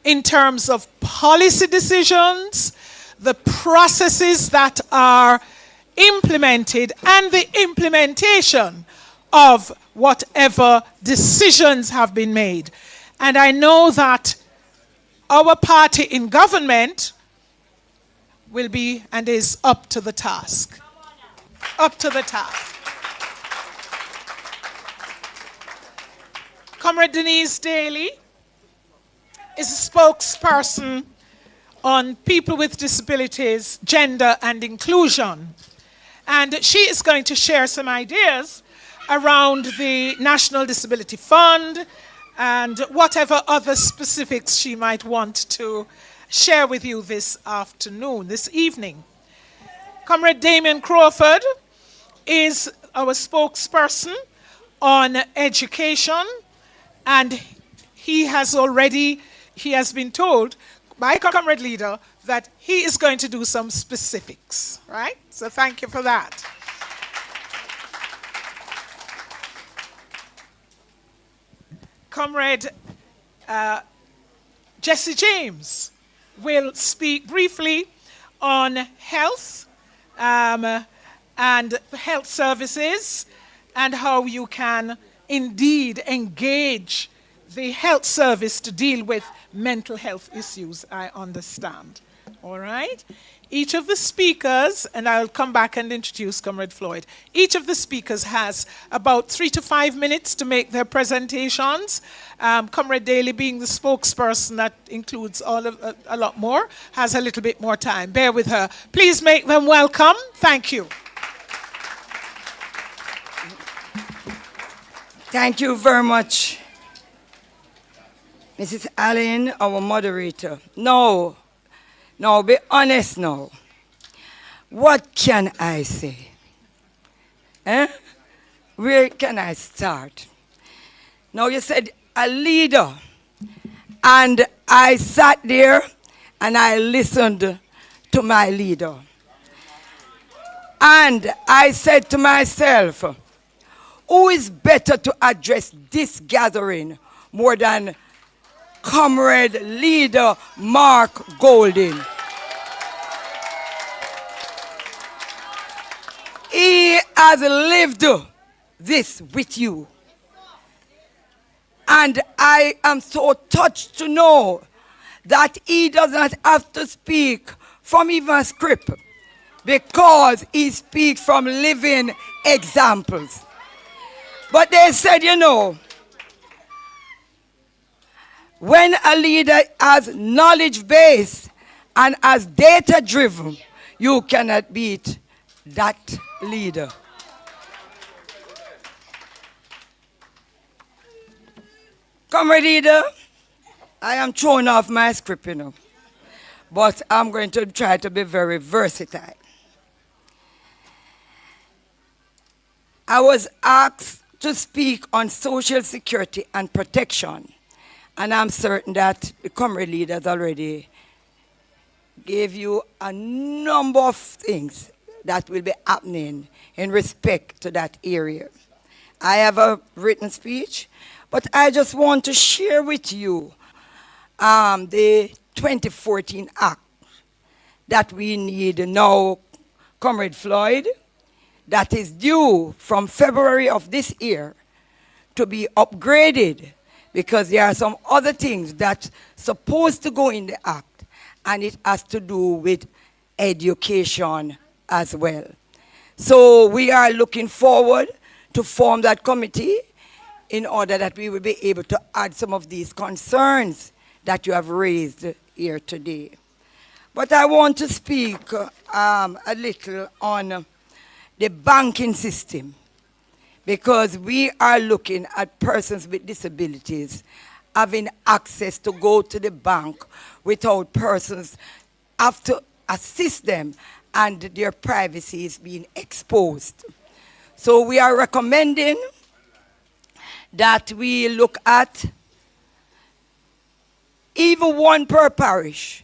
in terms of policy decisions, the processes that are implemented, and the implementation of whatever decisions have been made. And I know that our party in government will be and is up to the task. Up to the task. Comrade Denise Daly is a spokesperson on people with disabilities, gender and inclusion. And she is going to share some ideas around the National Disability Fund and whatever other specifics she might want to share with you this afternoon, this evening. Comrade Damien Crawford is our spokesperson on education, and he has been told by Comrade Leader that he is going to do some specifics, right? So thank you for that. Comrade Jesse James will speak briefly on health and health services and how you can indeed engage the health service to deal with mental health issues, I understand. All right? Each of the speakers, and I'll come back and introduce Comrade Floyd, each of the speakers has about 3 to 5 minutes to make their presentations. Comrade Daly, being the spokesperson, that includes a lot more, has a little bit more time. Bear with her. Please make them welcome. Thank you. Thank you very much, Mrs. Allen, our moderator. No, be honest now. What can I say? Where can I start? Now, you said a leader, and I sat there and I listened to my leader. And I said to myself, who is better to address this gathering more than Comrade Leader Mark Golding? He has lived this with you. And I am so touched to know that he does not have to speak from even a script, because he speaks from living examples. But they said, you know, when a leader has knowledge-based and as data-driven, you cannot beat that leader. Comrade Leader, I am throwing off my script, you know, but I'm going to try to be very versatile. I was asked to speak on social security and protection, and I'm certain that the Comrade Leaders already gave you a number of things that will be happening in respect to that area. I have a written speech, but I just want to share with you the 2014 Act that we need now, Comrade Floyd, that is due from February of this year to be upgraded, because there are some other things that's supposed to go in the Act, and it has to do with education as well. So we are looking forward to form that committee in order that we will be able to add some of these concerns that you have raised here today. But I want to speak a little on the banking system, because we are looking at persons with disabilities having access to go to the bank without persons have to assist them and their privacy is being exposed. So we are recommending that we look at even one per parish,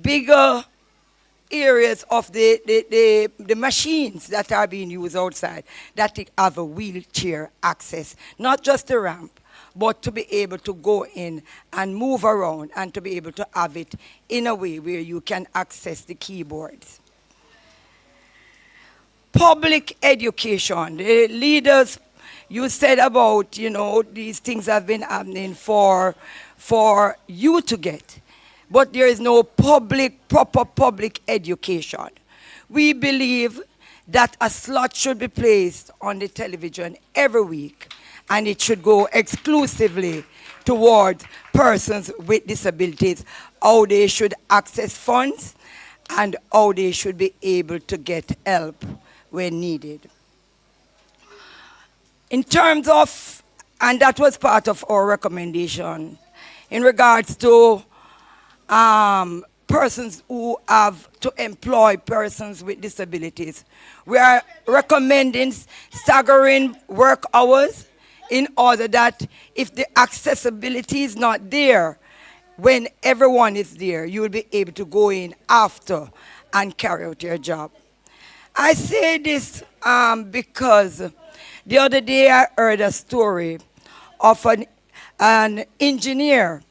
bigger areas of the machines that are being used outside that it have a wheelchair access, not just a ramp, but to be able to go in and move around and to be able to have it in a way where you can access the keyboards. Public education. The leaders, you said about, these things have been happening for you to get. But there is no proper public education. We believe that a slot should be placed on the television every week, and it should go exclusively towards persons with disabilities, how they should access funds, and how they should be able to get help when needed. In terms of, and that was part of our recommendation, in regards to persons who have to employ persons with disabilities. We are recommending staggering work hours in order that if the accessibility is not there, when everyone is there, you will be able to go in after and carry out your job. I say this because the other day I heard a story of an engineer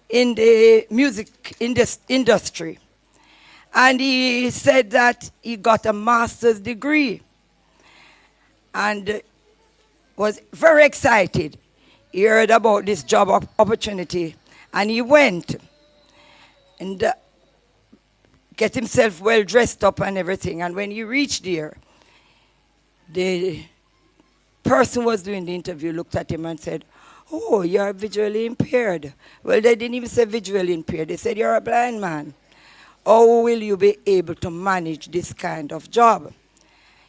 in the music industry. And he said that he got a master's degree and was very excited. He heard about this job opportunity and he went and get himself well dressed up and everything. And when he reached there, the person who was doing the interview looked at him and said, "Oh, you're visually impaired." Well, they didn't even say visually impaired. They said, "You're a blind man. How will you be able to manage this kind of job?"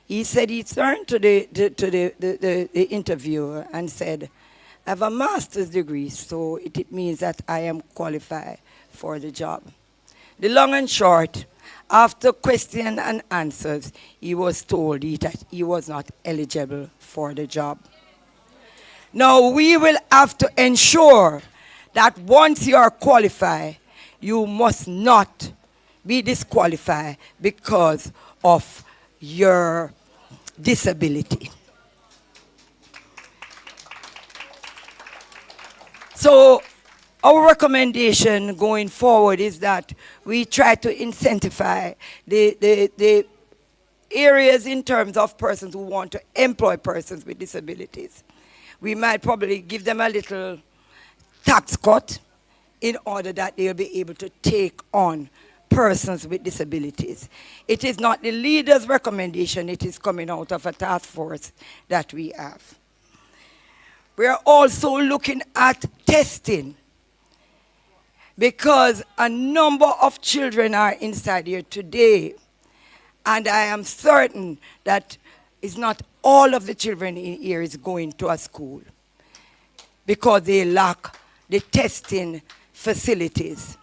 He said he turned to the interviewer and said, "I have a master's degree, so it means that I am qualified for the job." The long and short, after question and answers, he was told that he was not eligible for the job. Now, we will have to ensure that once you are qualified, you must not be disqualified because of your disability. So, our recommendation going forward is that we try to incentivize the areas in terms of persons who want to employ persons with disabilities. We might probably give them a little tax cut in order that they'll be able to take on persons with disabilities. It is not the leader's recommendation, it is coming out of a task force that we have. We are also looking at testing because a number of children are inside here today, and I am certain that it's not all of the children in here is going to a school because they lack the testing facilities.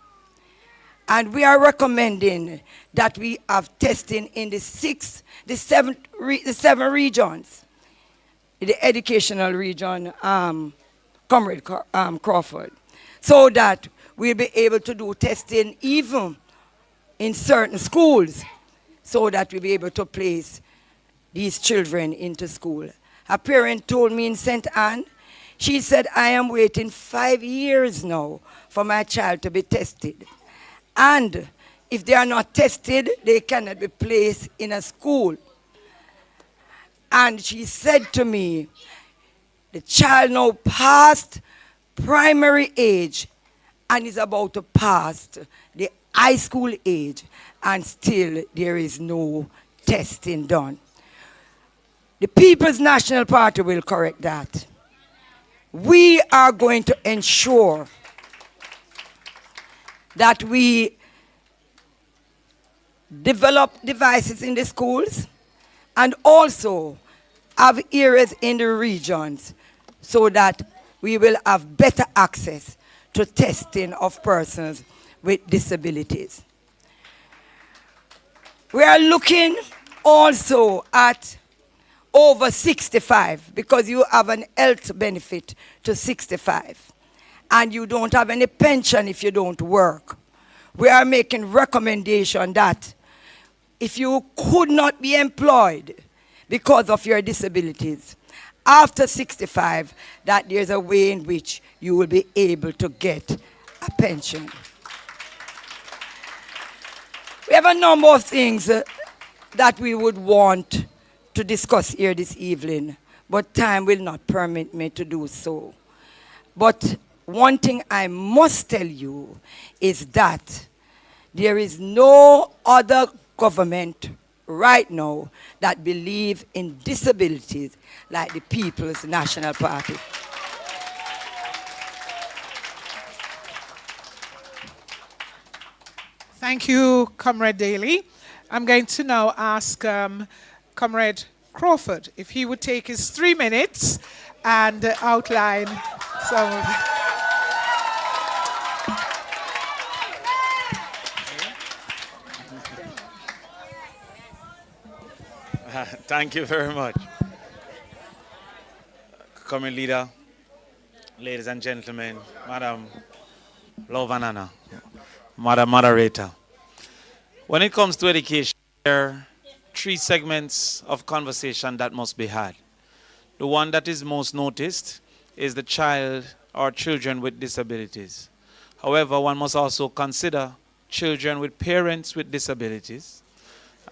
And we are recommending that we have testing in the seven regions. The educational region, Comrade Crawford, so that we'll be able to do testing even in certain schools, so that we'll be able to place these children into school. A parent told me in St. Anne, she said, "I am waiting 5 years now for my child to be tested. And if they are not tested, they cannot be placed in a school." And she said to me, the child now passed primary age and is about to pass the high school age, and still there is no testing done. The People's National Party will correct that. We are going to ensure that we develop devices in the schools and also have areas in the regions so that we will have better access to testing of persons with disabilities. We are looking also at over 65 because you have an health benefit to 65 and you don't have any pension if you don't work. we are making recommendation that if you could not be employed because of your disabilities, after 65, that there's a way in which you will be able to get a pension. We have a number of things that we would want to discuss here this evening, but time will not permit me to do so. But one thing I must tell you is that there is no other government right now that believes in disabilities like the People's National Party. Thank you, Comrade Daly. I'm going to now ask Comrade Crawford if he would take his 3 minutes and outline some of the... Thank you very much. Comrade Leader, ladies and gentlemen, Madam Lovanana, Madam Moderator. When it comes to education, there are 3 segments of conversation that must be had. The one that is most noticed is the child or children with disabilities. However, one must also consider children with parents with disabilities,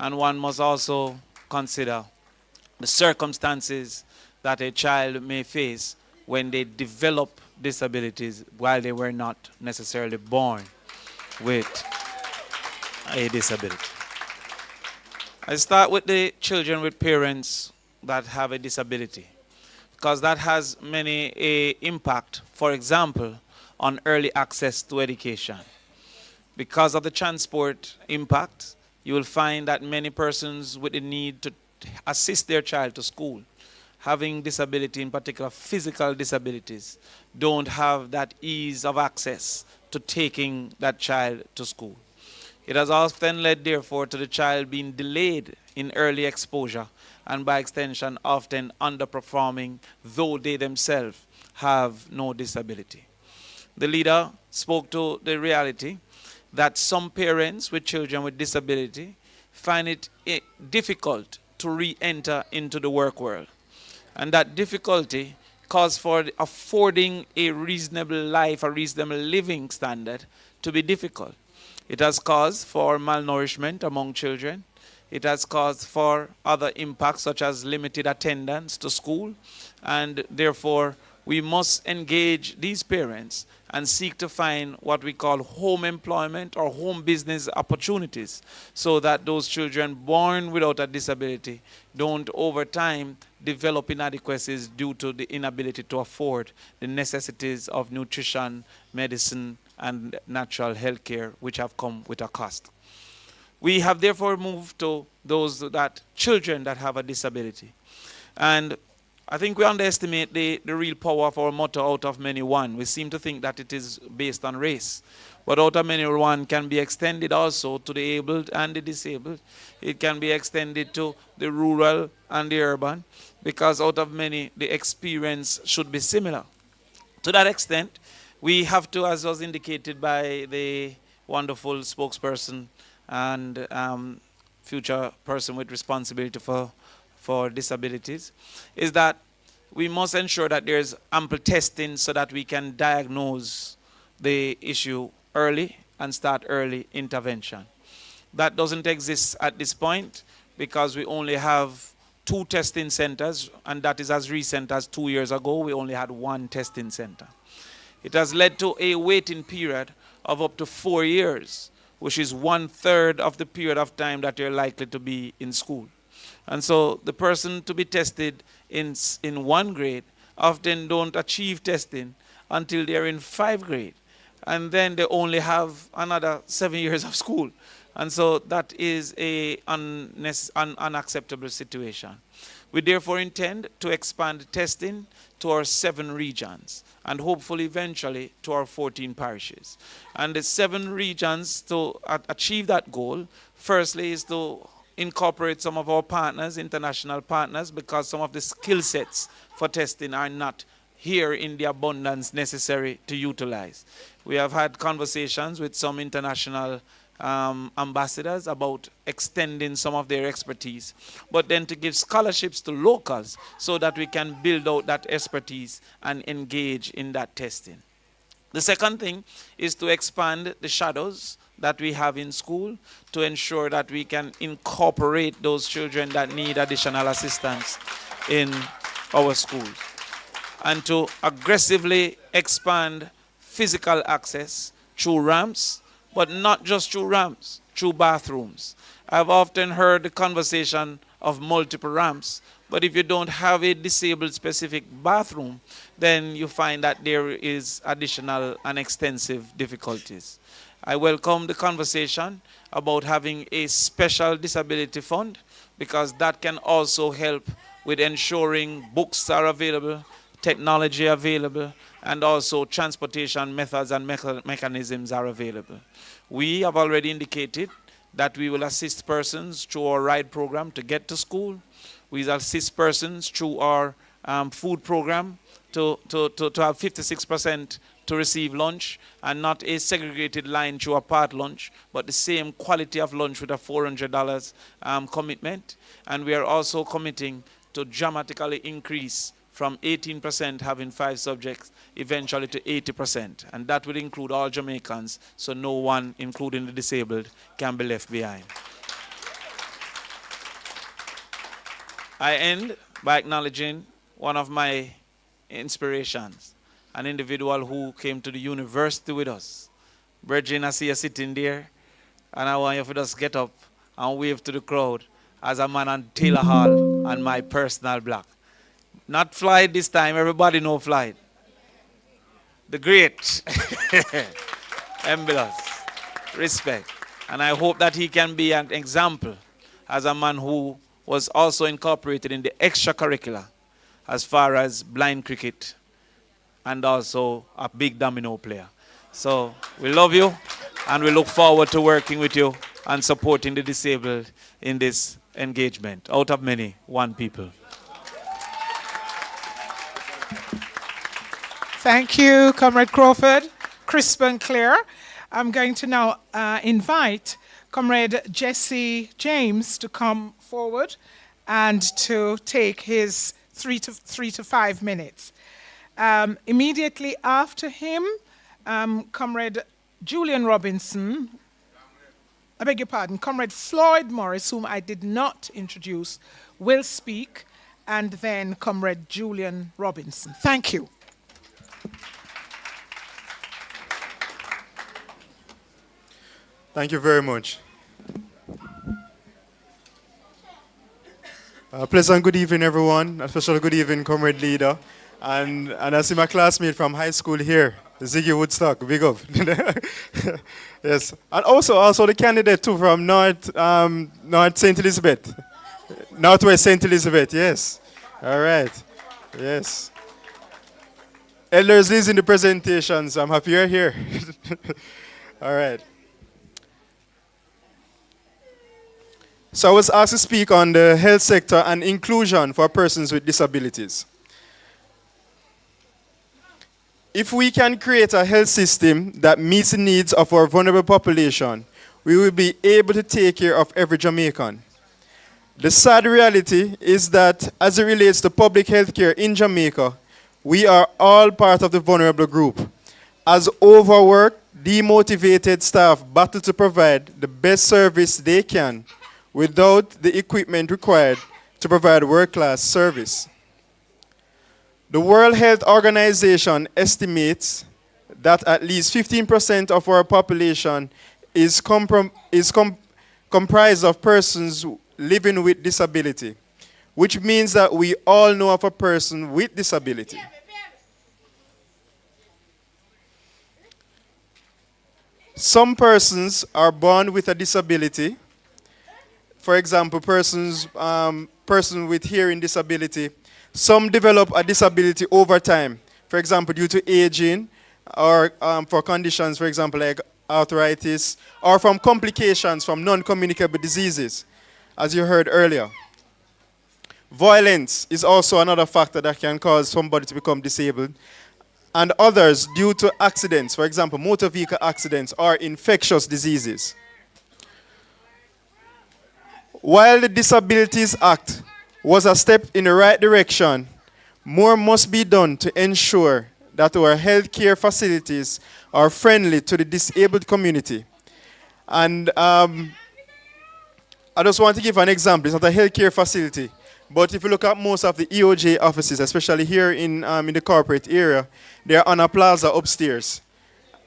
and one must also consider the circumstances that a child may face when they develop disabilities while they were not necessarily born with a disability. I start with the children with parents that have a disability, because that has many impact, for example, on early access to education. Because of the transport impact, you will find that many persons with the need to assist their child to school, having disability, in particular physical disabilities, don't have that ease of access to taking that child to school. It has often led, therefore, to the child being delayed in early exposure and by extension often underperforming, though they themselves have no disability. The leader spoke to the reality that some parents with children with disability find it difficult to re-enter into the work world. And that difficulty calls for affording a reasonable life, a reasonable living standard to be difficult. It has caused for malnourishment among children. It has caused for other impacts such as limited attendance to school. And therefore, we must engage these parents and seek to find what we call home employment or home business opportunities, so that those children born without a disability don't over time develop inadequacies due to the inability to afford the necessities of nutrition, medicine, and natural health care, which have come with a cost. We have therefore moved to those children that have a disability. And I think we underestimate the real power of our motto, out of many one. We seem to think that it is based on race. But out of many one can be extended also to the abled and the disabled. It can be extended to the rural and the urban, because out of many, the experience should be similar. To that extent, we have to, as was indicated by the wonderful spokesperson and future person with responsibility for disabilities, is that we must ensure that there's ample testing so that we can diagnose the issue early and start early intervention. That doesn't exist at this point because we only have 2 testing centers, and that is as recent as 2 years ago. We only had 1 testing center. It has led to a waiting period of up to 4 years, which is 1/3 of the period of time that you're likely to be in school. And so the person to be tested in 1 grade often don't achieve testing until they're in 5th grade. And then they only have another 7 years of school. And so that is an unacceptable situation. We therefore intend to expand testing to our 7 regions and hopefully eventually to our 14 parishes. And the 7 regions to achieve that goal, firstly, is to incorporate some of our partners, international partners, because some of the skill sets for testing are not here in the abundance necessary to utilize. We have had conversations with some international ambassadors about extending some of their expertise, but then to give scholarships to locals so that we can build out that expertise and engage in that testing. The second thing is to expand the shadows that we have in school to ensure that we can incorporate those children that need additional assistance in our schools, and to aggressively expand physical access through ramps, but not just through ramps, through bathrooms. I've often heard the conversation of multiple ramps, but if you don't have a disabled specific bathroom, then you find that there is additional and extensive difficulties. I welcome the conversation about having a special disability fund, because that can also help with ensuring books are available, technology available, and also transportation methods and mechanisms are available. We have already indicated that we will assist persons through our ride program to get to school. We will assist persons through our food program to have 56% to receive lunch, and not a segregated line through a part lunch, but the same quality of lunch with a $400 commitment. And we are also committing to dramatically increase from 18% having 5 subjects eventually to 80%. And that would include all Jamaicans, so no one, including the disabled, can be left behind. I end by acknowledging one of my inspirations, an individual who came to the university with us. Bridging, I see you sitting there, and I want you to just get up and wave to the crowd as a man on Taylor Hall and my personal block. Not Flight this time, everybody know Flight. The great Ambulance. Respect. And I hope that he can be an example as a man who was also incorporated in the extracurricular as far as blind cricket, and also a big domino player. So we love you, and we look forward to working with you and supporting the disabled in this engagement. Out of many, one people. Thank you, Comrade Crawford. Crisp and clear. I'm going to now invite Comrade Jesse James to come forward and to take his 3 to 5 minutes. Immediately after him, Comrade Julian Robinson, I beg your pardon, Comrade Floyd Morris, whom I did not introduce, will speak, and then Comrade Julian Robinson. Thank you. Thank you very much. Pleasant good evening, everyone. A special good evening, Comrade Leader. And I see my classmate from high school here, Ziggy Woodstock. Big up. Yes. And also the candidate too from North St. Elizabeth. Northwest St. Elizabeth, yes. All right. Yes. Elders leading the presentations. I'm happy you're here. All right. So I was asked to speak on the health sector and inclusion for persons with disabilities. If we can create a health system that meets the needs of our vulnerable population, we will be able to take care of every Jamaican. The sad reality is that as it relates to public health care in Jamaica, we are all part of the vulnerable group. As overworked, demotivated staff battle to provide the best service they can without the equipment required to provide world-class service. The World Health Organization estimates that at least 15% of our population is comprised of persons living with disability, which means that we all know of a person with disability. Some persons are born with a disability. For example, person with hearing disability. Some develop a disability over time. For example, due to aging, or for conditions, for example, like arthritis, or from complications from non-communicable diseases, as you heard earlier. Violence is also another factor that can cause somebody to become disabled. And others due to accidents, for example, motor vehicle accidents or infectious diseases. While the Disabilities Act was a step in the right direction, more must be done to ensure that our healthcare facilities are friendly to the disabled community. And I just want to give an example. It's not a healthcare facility, but if you look at most of the EOJ offices, especially here in the corporate area, they're on a plaza upstairs.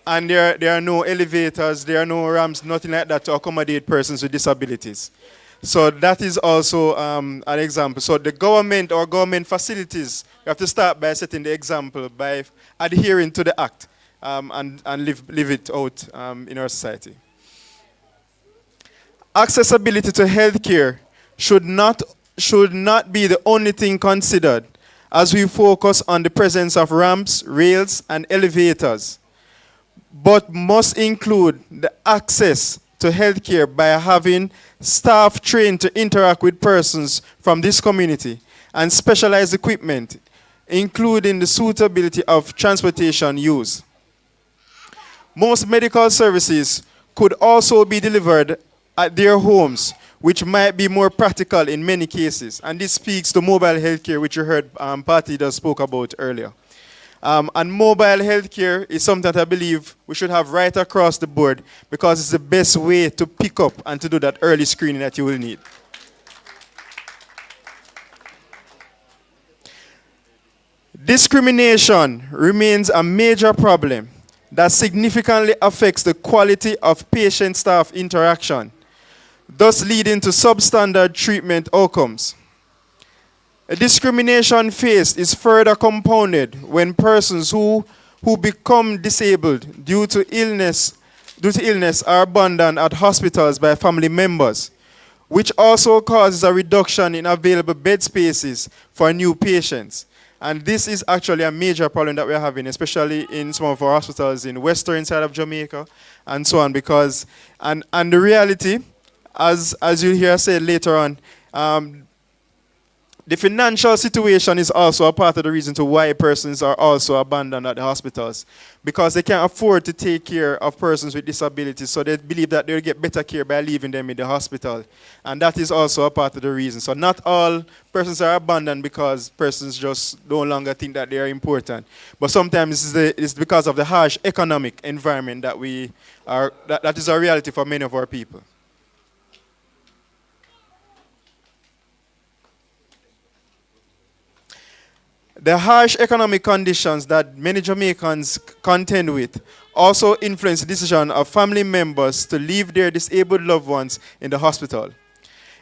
And there are no elevators, there are no ramps, nothing like that to accommodate persons with disabilities. So that is also an example. So the government or government facilities, you have to start by setting the example, by adhering to the act and live it out in our society. Accessibility to healthcare should not be the only thing considered as we focus on the presence of ramps, rails, and elevators, but must include the access to healthcare by having staff trained to interact with persons from this community and specialized equipment, including the suitability of transportation use. Most medical services could also be delivered at their homes, which might be more practical in many cases. And this speaks to mobile healthcare, which you heard Patty just spoke about earlier. And mobile healthcare is something that I believe we should have right across the board because it's the best way to pick up and to do that early screening that you will need. Discrimination remains a major problem that significantly affects the quality of patient-staff interaction, thus leading to substandard treatment outcomes. A discrimination faced is further compounded when persons who become disabled due to illness are abandoned at hospitals by family members, which also causes a reduction in available bed spaces for new patients. And this is actually a major problem that we're having, especially in some of our hospitals in western side of Jamaica and so on, because, and the reality, as you'll hear said later on, the financial situation is also a part of the reason to why persons are also abandoned at the hospitals, because they can't afford to take care of persons with disabilities, so they believe that they'll get better care by leaving them in the hospital. And that is also a part of the reason. So not all persons are abandoned because persons just no longer think that they are important. But sometimes it's because of the harsh economic environment that that is a reality for many of our people. The harsh economic conditions that many Jamaicans contend with also influence the decision of family members to leave their disabled loved ones in the hospital.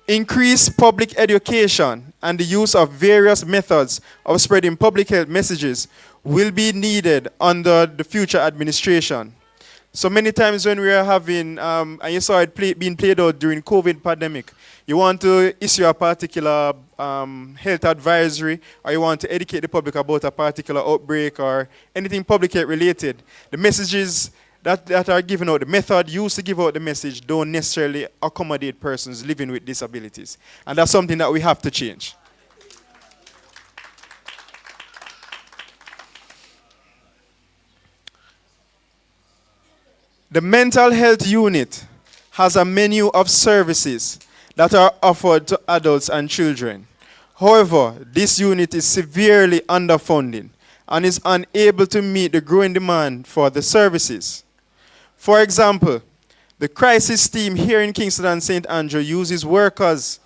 Increased public education and the use of various methods of spreading public health messages will be needed under the future administration. So many times when we are having, and you saw it being played out during COVID pandemic, you want to issue a particular health advisory, or you want to educate the public about a particular outbreak or anything public health related. The messages that are given out, the method used to give out the message don't necessarily accommodate persons living with disabilities. And that's something that we have to change. The mental health unit has a menu of services that are offered to adults and children. However, this unit is severely underfunded and is unable to meet the growing demand for the services. For example, the crisis team here in Kingston and St. Andrew uses workers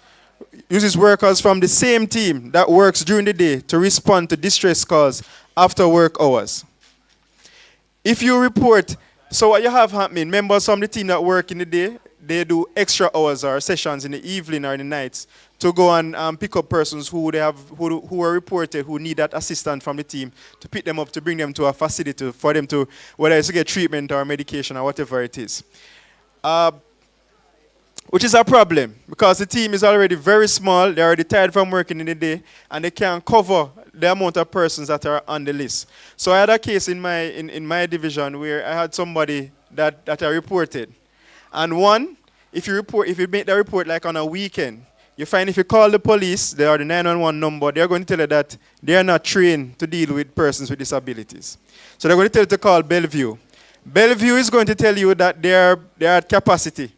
from the same team that works during the day to respond to distress calls after work hours. If you report, so what you have happening, members from the team that work in the day, they do extra hours or sessions in the evening or in the nights to go and pick up persons who are reported who need that assistance from the team to pick them up, to bring them to a facility for them to, whether it's to get treatment or medication or whatever it is. Which is a problem because the team is already very small, they're already tired from working in the day, and they can't cover the amount of persons that are on the list. So I had a case in my division where I had somebody that I reported. And one, if you make the report like on a weekend, you find if you call the police, they are the 911 number, they're going to tell you that they are not trained to deal with persons with disabilities. So they're going to tell you to call Bellevue. Bellevue is going to tell you that they're at capacity.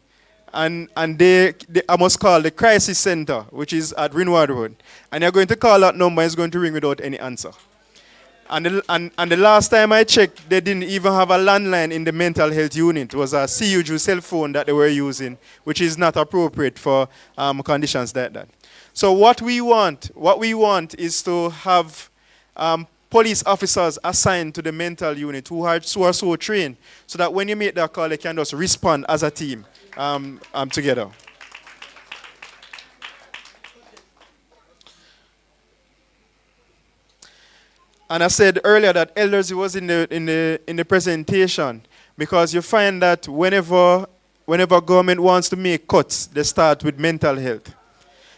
And they I must call the crisis center, which is at Rinward Road. And you're going to call that number, and it's going to ring without any answer. And the last time I checked, they didn't even have a landline in the mental health unit. It was a CUG cell phone that they were using, which is not appropriate for conditions like that. So what we want is to have police officers assigned to the mental unit who are so trained, so that when you make that call, they can just respond as a team together. And I said earlier that elders was in the presentation, because you find that whenever government wants to make cuts, they start with mental health.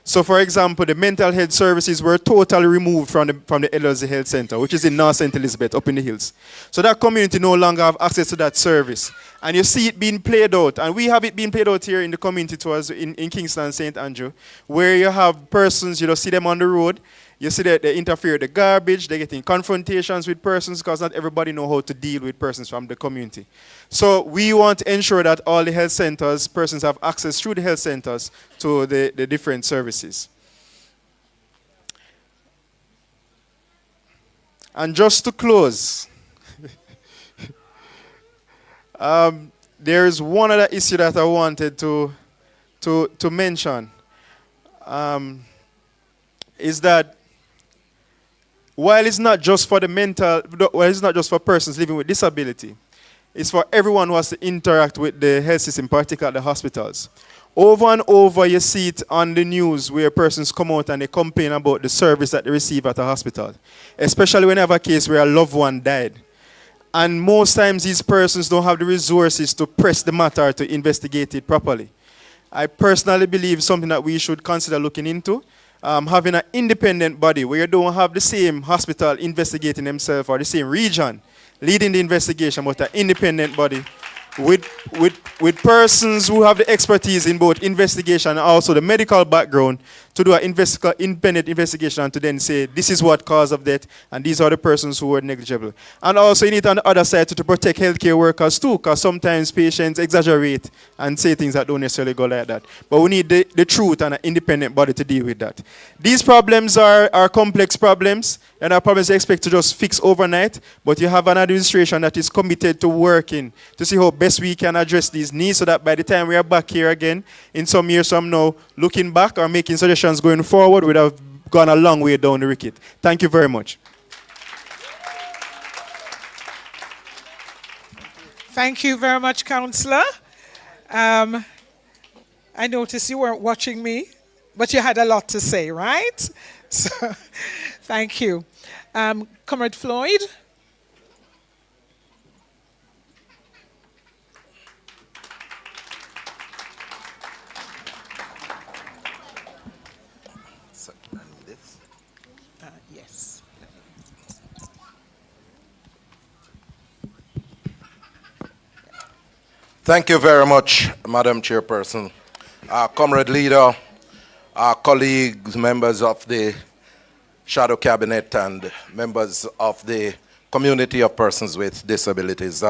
So, for example, the mental health services were totally removed from the Ellerslie Health Center, which is in North St. Elizabeth, up in the hills. So that community no longer have access to that service. And you see it being played out. And we have it being played out here in the community towards in Kingston and St. Andrew, where you have persons, you see them on the road, you see that they interfere with the garbage, they get in confrontations with persons, because not everybody know how to deal with persons from the community. So we want to ensure that all the health centers, persons have access through the health centers to the different services. And just to close, there is one other issue that I wanted to mention, is that while it's not just for it's not just for persons living with disability, it's for everyone who has to interact with the health system, particularly at the hospitals. Over and over, you see it on the news where persons come out and they complain about the service that they receive at a hospital, especially when they have a case where a loved one died. And most times, these persons don't have the resources to press the matter to investigate it properly. I personally believe something that we should consider looking into. Having an independent body where you don't have the same hospital investigating themselves or the same region leading the investigation, but an independent body with persons who have the expertise in both investigation and also the medical background to do an independent investigation and to then say, this is what cause of death, and these are the persons who were negligible. And also you need on the other side to protect healthcare workers too, because sometimes patients exaggerate and say things that don't necessarily go like that. But we need the truth and an independent body to deal with that. These problems are complex problems, and are problems you expect to just fix overnight, but you have an administration that is committed to working to see how best we can address these needs, so that by the time we are back here again, in some years from now, looking back or making suggestions going forward, we have gone a long way down the wicket. Thank you very much. Thank you very much, Councillor. I noticed you weren't watching me, but you had a lot to say, right? So, thank you. Comrade Floyd. Yes. Thank you very much, Madam Chairperson. Comrade Leader, colleagues, members of the Shadow Cabinet, and members of the community of persons with disabilities.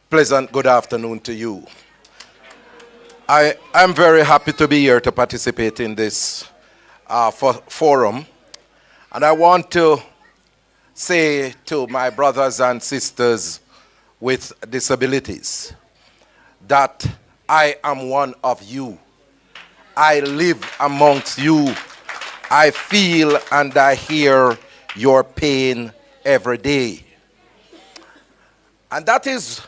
Pleasant good afternoon to you. I'm very happy to be here to participate in this forum. And I want to say to my brothers and sisters with disabilities that I am one of you. I live amongst you. I feel and I hear your pain every day. And that is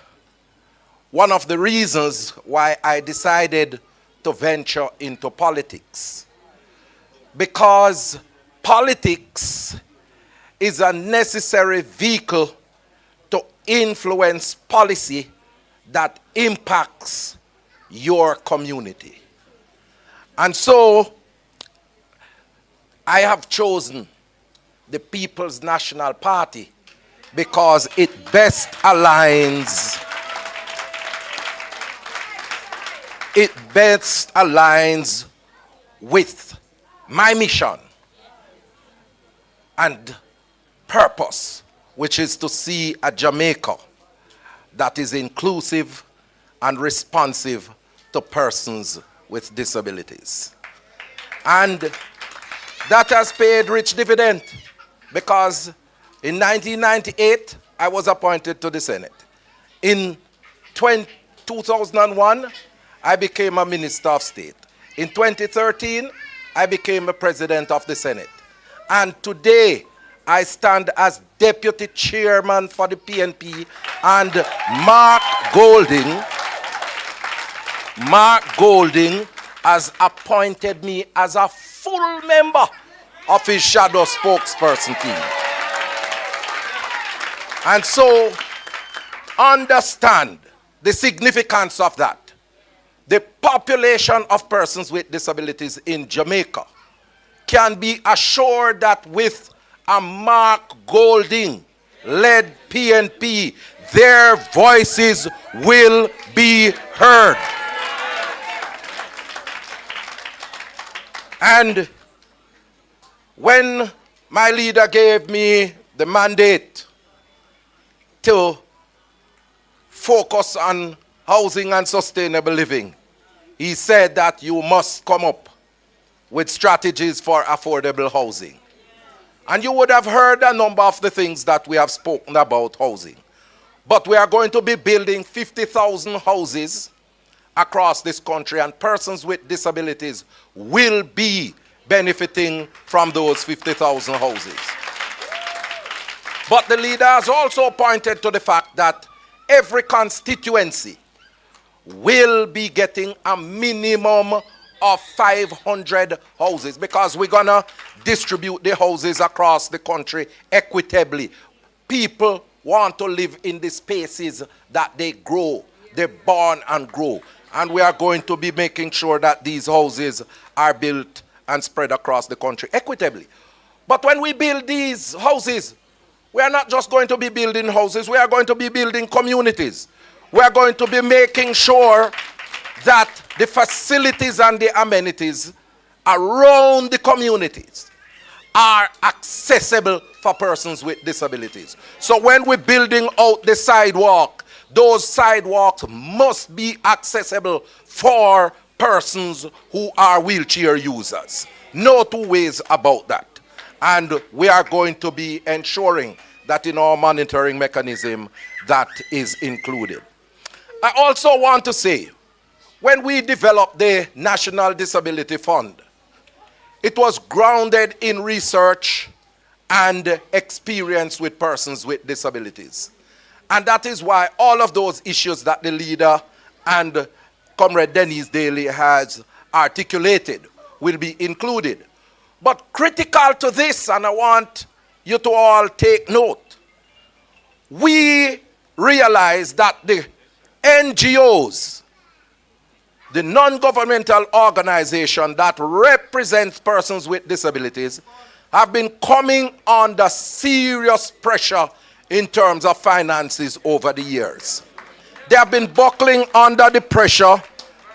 one of the reasons why I decided to venture into politics. Because politics is a necessary vehicle to influence policy that impacts your community. And so I have chosen the People's National Party because it best aligns with my mission and purpose, which is to see a Jamaica that is inclusive and responsive to persons with disabilities. And that has paid rich dividend, because in 1998, I was appointed to the Senate. In 2001, I became a Minister of State. In 2013, I became a President of the Senate. And today, I stand as Deputy Chairman for the PNP, and Mark Golding has appointed me as a full member of his shadow spokesperson team. And so, understand the significance of that. The population of persons with disabilities in Jamaica can be assured that with a Mark Golding-led PNP, their voices will be heard. And when my leader gave me the mandate to focus on housing and sustainable living, he said that you must come up with strategies for affordable housing. And you would have heard a number of the things that we have spoken about housing. But we are going to be building 50,000 houses across this country, and persons with disabilities will be benefiting from those 50,000 houses. But the leader has also pointed to the fact that every constituency will be getting a minimum of 500 houses, because we're going to distribute the houses across the country equitably. People want to live in the spaces that they grow, they born and grow. And we are going to be making sure that these houses are built and spread across the country equitably. But when we build these houses, we are not just going to be building houses, we are going to be building communities. We are going to be making sure that the facilities and the amenities around the communities are accessible for persons with disabilities. So when we're building out the sidewalk, those sidewalks must be accessible for persons who are wheelchair users. No two ways about that. And we are going to be ensuring that in our monitoring mechanism that is included. I also want to say, when we developed the National Disability Fund, it was grounded in research and experience with persons with disabilities. And that is why all of those issues that the leader and Comrade Denise Daly has articulated will be included. But critical to this, and I want you to all take note, we realize that the NGOs, the non-governmental organization that represents persons with disabilities, have been coming under serious pressure in terms of finances over the years. They have been buckling under the pressure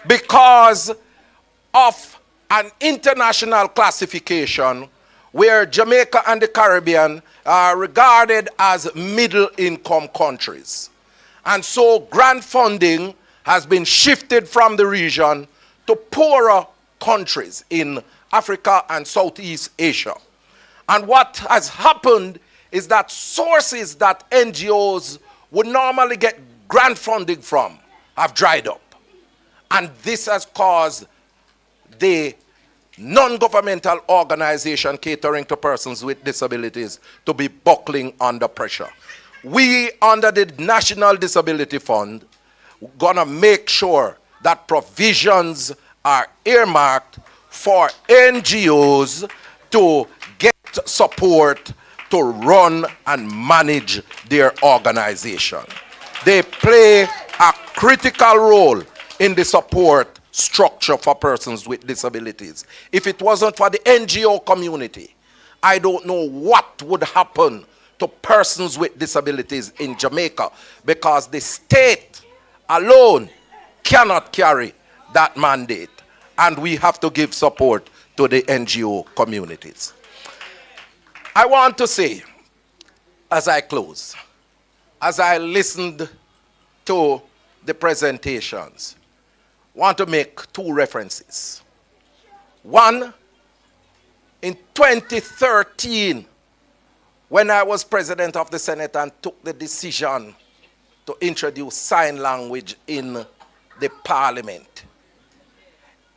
because of an international classification where Jamaica and the Caribbean are regarded as middle-income countries. And so grant funding has been shifted from the region to poorer countries in Africa and Southeast Asia. And what has happened is that sources that NGOs would normally get grant funding from have dried up. And this has caused the non-governmental organization catering to persons with disabilities to be buckling under pressure. We, under the National Disability Fund, gonna make sure that provisions are earmarked for NGOs to get support to run and manage their organization. They play a critical role in the support structure for persons with disabilities. If it wasn't for the NGO community, I don't know what would happen to persons with disabilities in Jamaica, because the state alone cannot carry that mandate. And we have to give support to the NGO communities. I want to say, as I close, as I listened to the presentations, I want to make two references. One, in 2013, when I was president of the Senate and took the decision to introduce sign language in the parliament,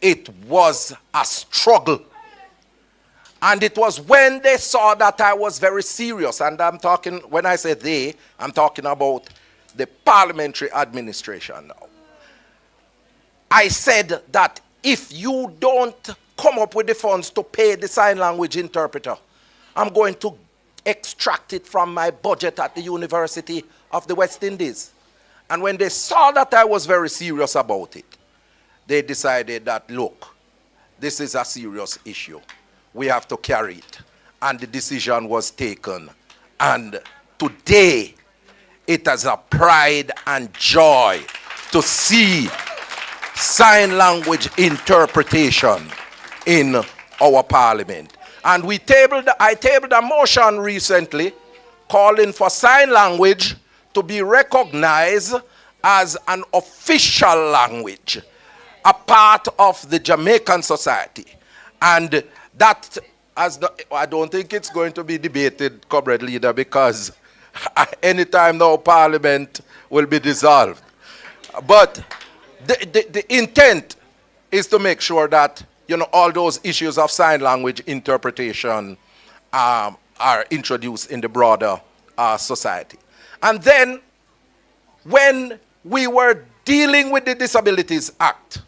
it was a struggle. And it was when they saw that I was very serious, and I'm talking, when I say they, I'm talking about the parliamentary administration now. I said that if you don't come up with the funds to pay the sign language interpreter, I'm going to extract it from my budget at the University of the West Indies. And when they saw that I was very serious about it, they decided that, look, this is a serious issue. We have to carry it. And the decision was taken. And today, it is a pride and joy to see sign language interpretation in our parliament. And I tabled a motion recently calling for sign language to be recognized as an official language, a part of the Jamaican society. And that, I don't think it's going to be debated, Comrade Leader, because anytime now Parliament will be dissolved. But the intent is to make sure that, you know, all those issues of sign language interpretation are introduced in the broader society. And then, when we were dealing with the Disabilities Act,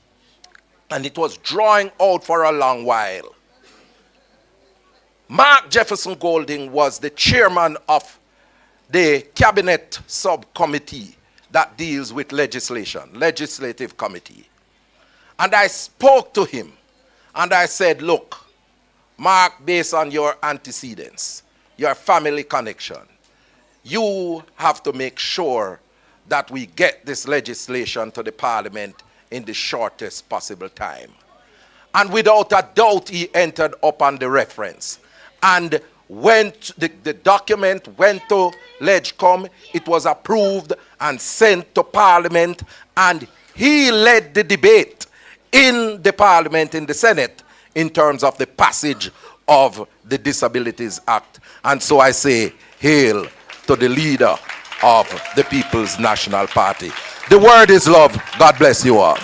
and it was drawing out for a long while, Mark Jefferson Golding was the chairman of the cabinet subcommittee that deals with legislation, legislative committee. And I spoke to him and I said, look, Mark, based on your antecedents, your family connection, you have to make sure that we get this legislation to the parliament in the shortest possible time. And without a doubt, he entered upon the reference. And when the document went to LegCom, it was approved and sent to Parliament, and he led the debate in the Parliament, in the Senate, in terms of the passage of the Disabilities Act. And so I say, hail to the leader of the People's National Party. The word is love. God bless you all.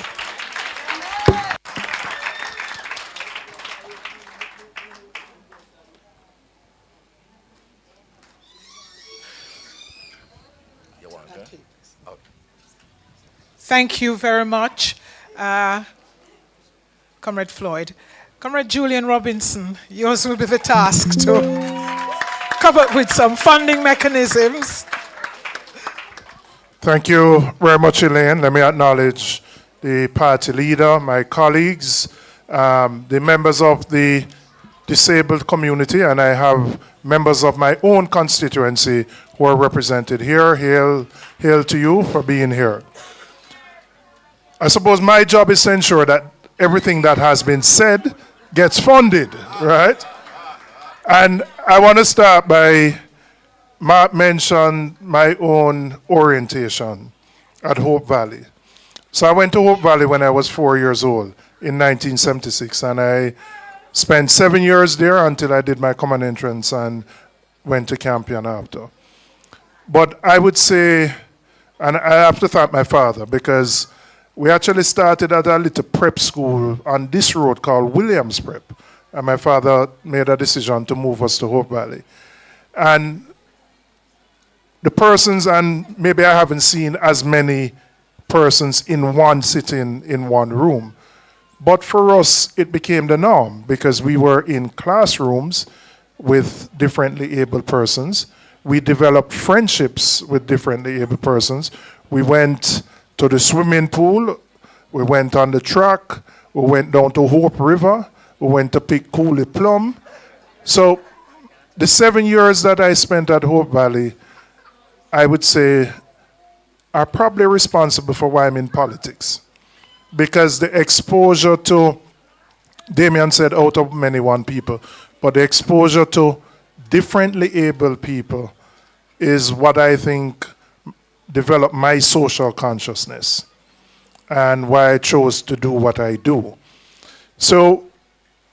Thank you very much, Comrade Floyd. Comrade Julian Robinson, yours will be the task to come up with some funding mechanisms. Thank you very much, Elaine. Let me acknowledge the party leader, my colleagues, the members of the disabled community, and I have members of my own constituency who are represented here. Hail to you for being here. I suppose my job is to ensure that everything that has been said gets funded, right? And I want to start by Mark mentioned my own orientation at Hope Valley. So I went to Hope Valley when I was 4 years old in 1976, and I spent 7 years there until I did my common entrance and went to Campion after. But I would say, and I have to thank my father, because we actually started at a little prep school on this road called Williams Prep. And my father made a decision to move us to Hope Valley. And the persons, and maybe I haven't seen as many persons in one sitting in one room, but for us, it became the norm because we were in classrooms with differently abled persons. We developed friendships with differently abled persons. We went to the swimming pool, we went on the track, we went down to Hope River, we went to pick Cooley Plum. So the 7 years that I spent at Hope Valley, I would say, are probably responsible for why I'm in politics. Because the exposure to Damien said out of many one people, but the exposure to differently able people is what I think developed my social consciousness and why I chose to do what I do. So,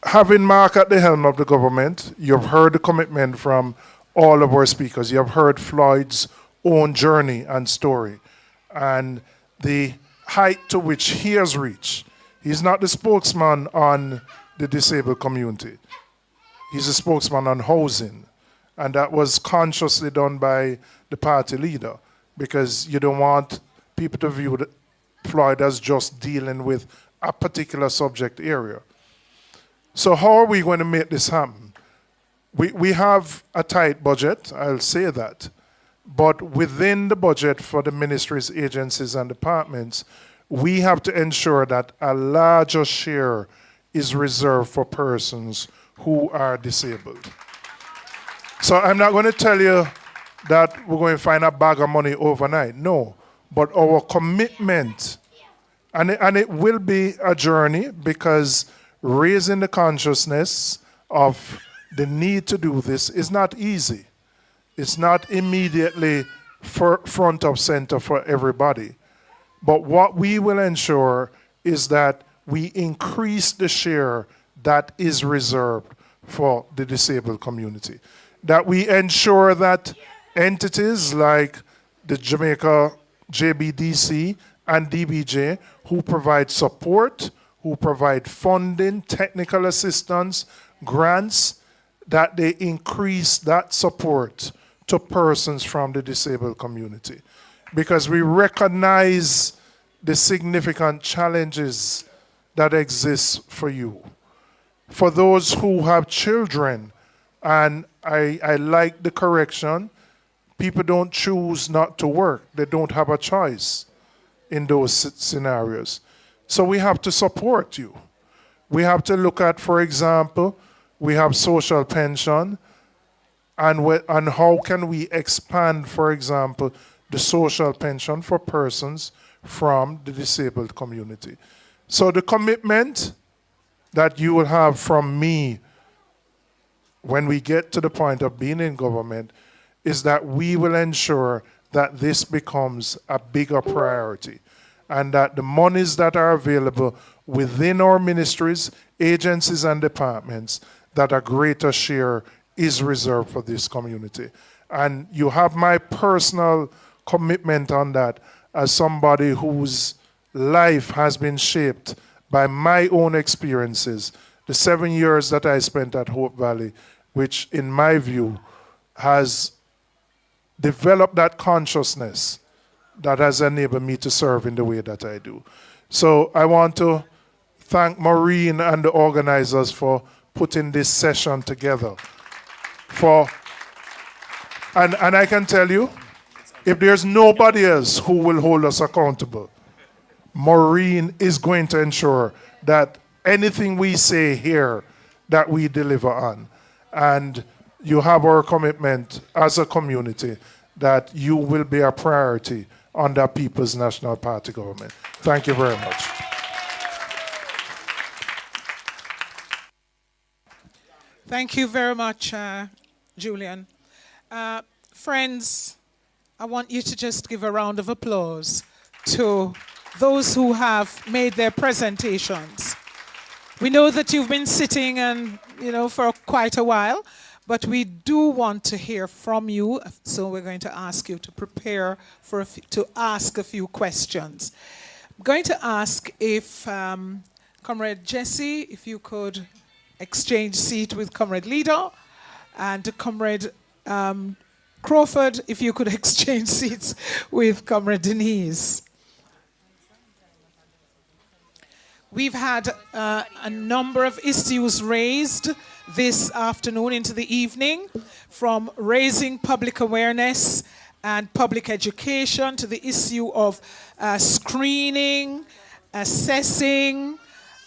having Mark at the helm of the government, you've heard the commitment from all of our speakers. You have heard Floyd's own journey and story and the height to which he has reached. He's not the spokesman on the disabled community. He's a spokesman on housing. And that was consciously done by the party leader because you don't want people to view Floyd as just dealing with a particular subject area. So how are we going to make this happen? We have a tight budget, I'll say that. But within the budget for the ministries, agencies, and departments, we have to ensure that a larger share is reserved for persons who are disabled. So I'm not going to tell you that we're going to find a bag of money overnight. No. But our commitment, and it will be a journey because raising the consciousness of the need to do this is not easy. It's not immediately front of center for everybody. But what we will ensure is that we increase the share that is reserved for the disabled community. That we ensure that entities like the Jamaica JBDC and DBJ, who provide support, who provide funding, technical assistance, grants, that they increase that support to persons from the disabled community. Because we recognize the significant challenges that exist for you. For those who have children, and I like the correction, people don't choose not to work. They don't have a choice in those scenarios. So we have to support you. We have to look at, for example, we have social pension, and how can we expand, for example, the social pension for persons from the disabled community. So the commitment that you will have from me when we get to the point of being in government is that we will ensure that this becomes a bigger priority and that the monies that are available within our ministries, agencies, and departments, that a greater share is reserved for this community. And you have my personal commitment on that as somebody whose life has been shaped by my own experiences. The 7 years that I spent at Hope Valley, which in my view has developed that consciousness that has enabled me to serve in the way that I do. So I want to thank Maureen and the organizers for putting this session together. And I can tell you, if there's nobody else who will hold us accountable, Maureen is going to ensure that anything we say here, that we deliver on. And you have our commitment as a community that you will be a priority under People's National Party government. Thank you very much. Thank you very much, Julian. Friends, I want you to just give a round of applause to those who have made their presentations. We know that you've been sitting and, for quite a while, but we do want to hear from you, so we're going to ask you to prepare to ask a few questions. I'm going to ask if Comrade Jesse, if you could exchange seat with Comrade Leader, and Comrade Crawford, if you could exchange seats with Comrade Denise. We've had a number of issues raised this afternoon into the evening, from raising public awareness and public education to the issue of screening, assessing,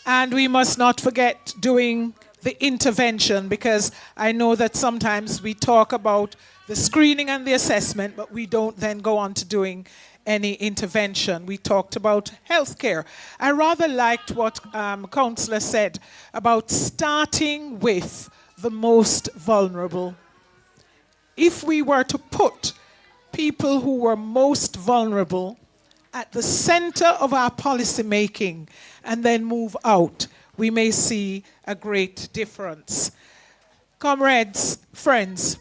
and we must not forget doing the intervention, because I know that sometimes we talk about the screening and the assessment, but we don't then go on to doing any intervention. We talked about healthcare. I rather liked what Councillor said about starting with the most vulnerable. If we were to put people who were most vulnerable at the center of our policy making and then move out, we may see a great difference. Comrades, friends,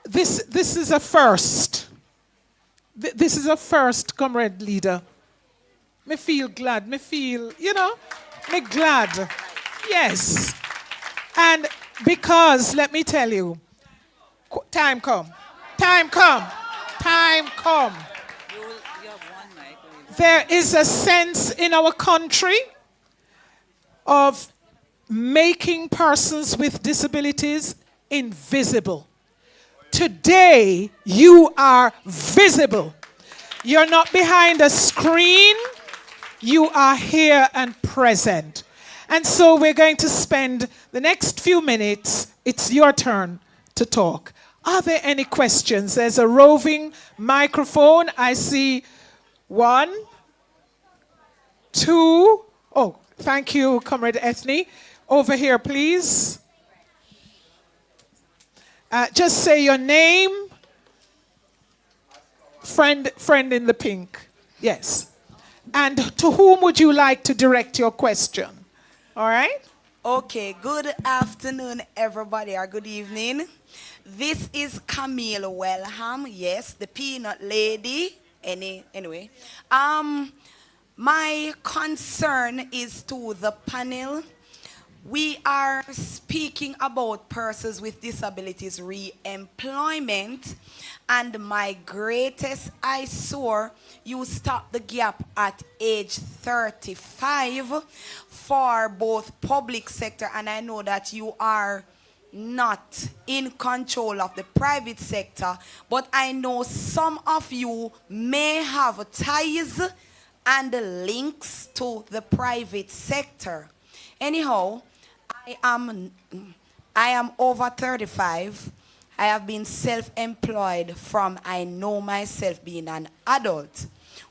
this is a first. This is a first, comrade leader. Me feel glad, me feel, me glad. Yes. And because, let me tell you, time come. There is a sense in our country of making persons with disabilities invisible. Today, you are visible. You're not behind a screen. You are here and present. And so we're going to spend the next few minutes. It's your turn to talk. Are there any questions? There's a roving microphone. I see 1, 2. Oh, thank you, Comrade Ethne. Over here, please. Just say your name. Friend in the pink. Yes. And to whom would you like to direct your question? All right? Okay, good afternoon, everybody, or good evening. This is Camille Wellham, yes, the peanut lady. Anyway. My concern is to the panel. We are speaking about persons with disabilities re-employment, and my greatest eyesore, you stop the gap at age 35 for both public sector, and I know that you are not in control of the private sector, but I know some of you may have ties and links to the private sector. Anyhow, I am over 35. I have been self-employed from I know myself being an adult.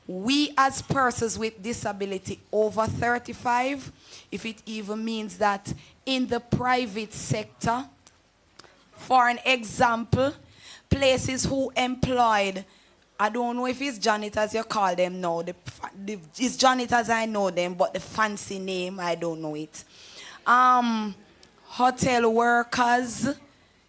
We as persons with disability over 35, if it even means that in the private sector, for an example, places who employed, I don't know if it's janitors you call them now. It's janitors, I know them, but the fancy name, I don't know it. Hotel workers,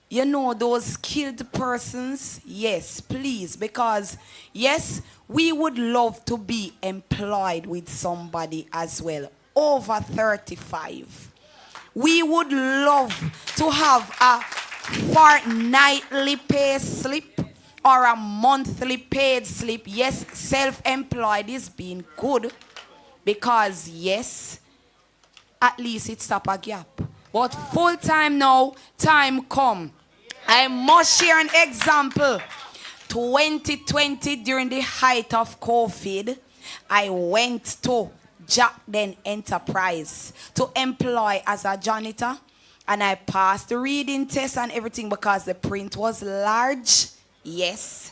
you know, those skilled persons, yes, please, because yes, we would love to be employed with somebody as well, over 35. We would love to have a fortnightly pay slip or a monthly paid slip. Yes, self-employed is being good because yes, at least it stop a gap. But full time now, time come. I must share an example. 2020, during the height of COVID, I went to Jack Den Enterprise to employ as a janitor, and I passed the reading test and everything because the print was large. Yes.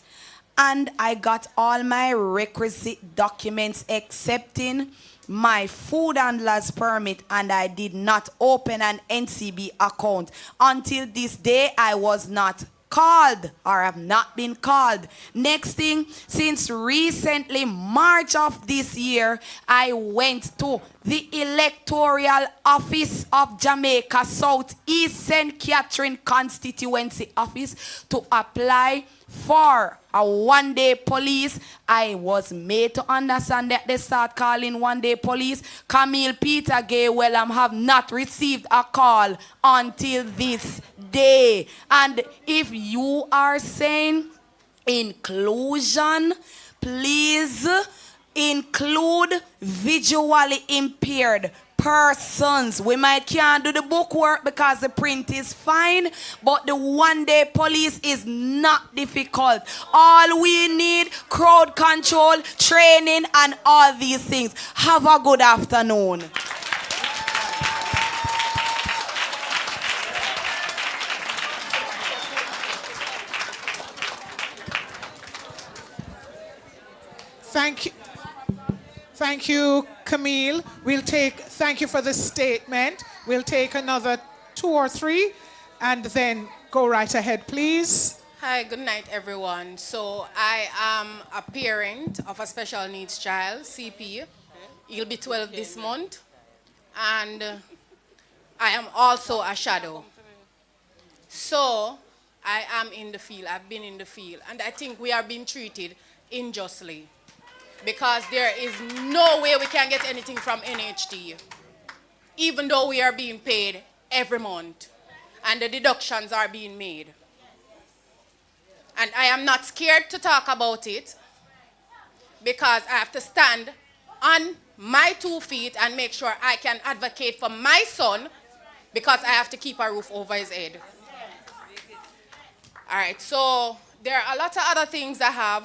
And I got all my requisite documents excepting my food handler's permit, and I did not open an NCB account. Until this day, I was not called or have not been called. Next thing, since recently, March of this year, I went to the electoral office of Jamaica South East St. Catherine constituency office to apply for a one-day police. I was made to understand that they start calling one-day police. Camille Peter Gay Wellham have not received a call until this day. And if you are saying inclusion, please include visually impaired persons. We might can't do the book work because the print is fine, but the one-day police is not difficult. All we need, crowd control, training, and all these things. Have a good afternoon. Thank you. Thank you, Camille. Thank you for the statement. We'll take another 2 or 3 and then go right ahead, please. Hi, good night, everyone. So I am a parent of a special needs child, CP. He'll be 12 this month. And I am also a shadow. So I am in the field. I've been in the field. And I think we are being treated unjustly, because there is no way we can get anything from NHT, even though we are being paid every month and the deductions are being made. And I am not scared to talk about it, because I have to stand on my 2 feet and make sure I can advocate for my son, because I have to keep a roof over his head. All right, so there are a lot of other things I have.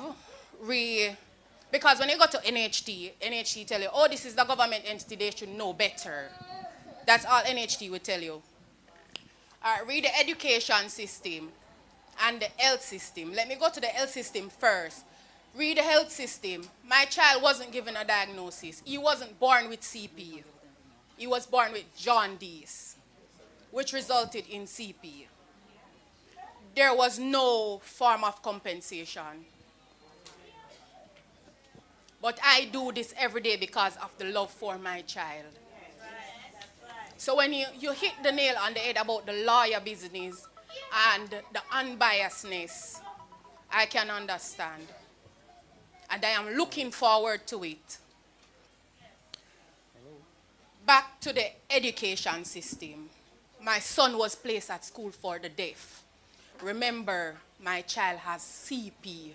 Because when you go to NHT tell you, oh, this is the government entity, they should know better. That's all NHT will tell you. All right, read the education system and the health system. Let me go to the health system first. Read the health system. My child wasn't given a diagnosis. He wasn't born with CP. He was born with jaundice, which resulted in CP. There was no form of compensation. But I do this every day because of the love for my child. So when you hit the nail on the head about the lawyer business and the unbiasedness, I can understand. And I am looking forward to it. Back to the education system. My son was placed at school for the deaf. Remember, my child has CP.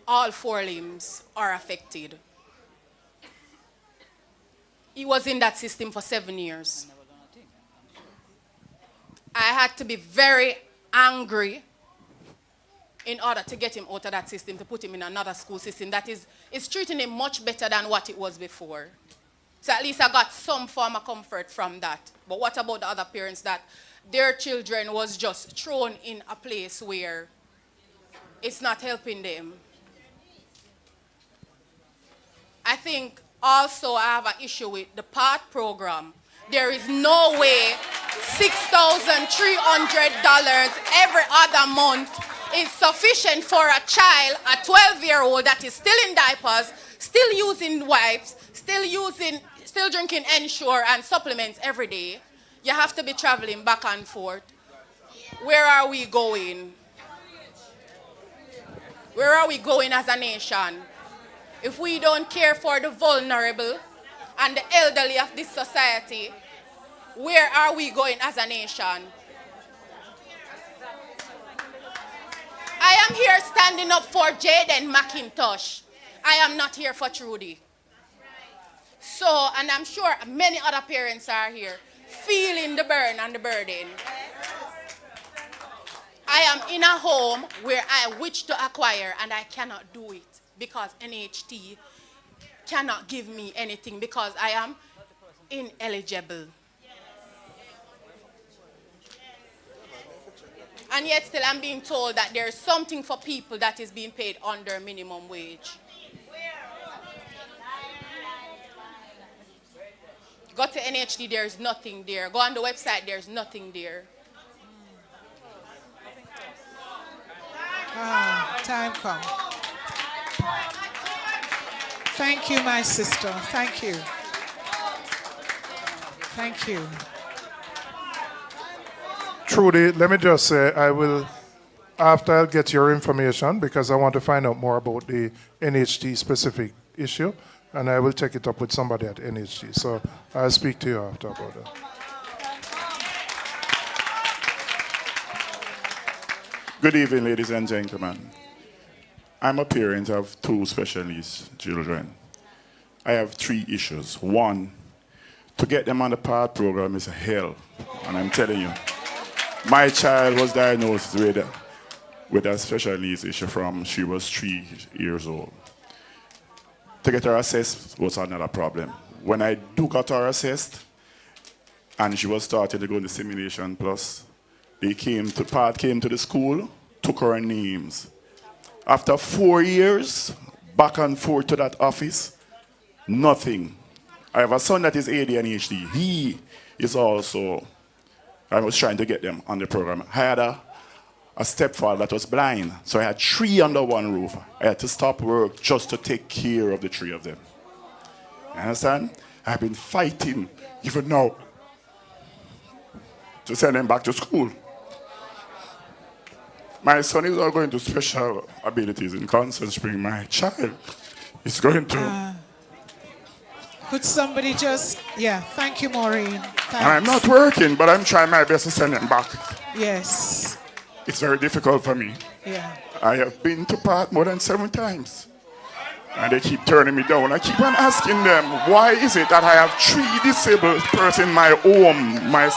All 4 limbs are affected. He was in that system for 7 years. I had to be very angry in order to get him out of that system, to put him in another school system that is treating him much better than what it was before. So at least I got some form of comfort from that. But what about the other parents that their children was just thrown in a place where it's not helping them? I think also I have an issue with the PATH program. There is no way $6,300 every other month is sufficient for a child, a 12-year-old that is still in diapers, still using wipes, still drinking Ensure and supplements every day. You have to be traveling back and forth. Where are we going? Where are we going as a nation? If we don't care for the vulnerable and the elderly of this society, where are we going as a nation? I am here standing up for Jaden McIntosh. I am not here for Trudy. So, and I'm sure many other parents are here feeling the burn and the burden. I am in a home where I wish to acquire and I cannot do it because NHT cannot give me anything because I am ineligible. And yet still I'm being told that there is something for people that is being paid under minimum wage. Go to NHT, there's nothing there. Go on the website, there's nothing there. Time come. Thank you, my sister. Thank you. Thank you. Trudy, let me just say, I will, after I'll get your information, because I want to find out more about the NHT specific issue, and I will take it up with somebody at NHT. So I'll speak to you after about that. Good evening, ladies and gentlemen. I'm a parent of 2 special needs children. I have 3 issues. 1, to get them on the PATH program is hell, and I'm telling you. My child was diagnosed with a special needs issue from she was 3 years old. To get her assessed was another problem. When I got her assessed, and she was starting to go into Simulation Plus, PATH came to the school, took her names, After 4 years, back and forth to that office, nothing. I have a son that is ADHD. He is also, I was trying to get them on the program. I had a stepfather that was blind, so I had 3 under one roof. I had to stop work just to take care of the 3 of them. You understand? I've been fighting, even now, to send them back to school. My son is not going to special abilities in Constant Spring. My child is going to... Could somebody just... Yeah, thank you, Maureen. Thanks. And I'm not working, but I'm trying my best to send them back. Yes. It's very difficult for me. Yeah. I have been to Park more than 7 times. And they keep turning me down. I keep on asking them, why is it that I have 3 disabled persons in my home? My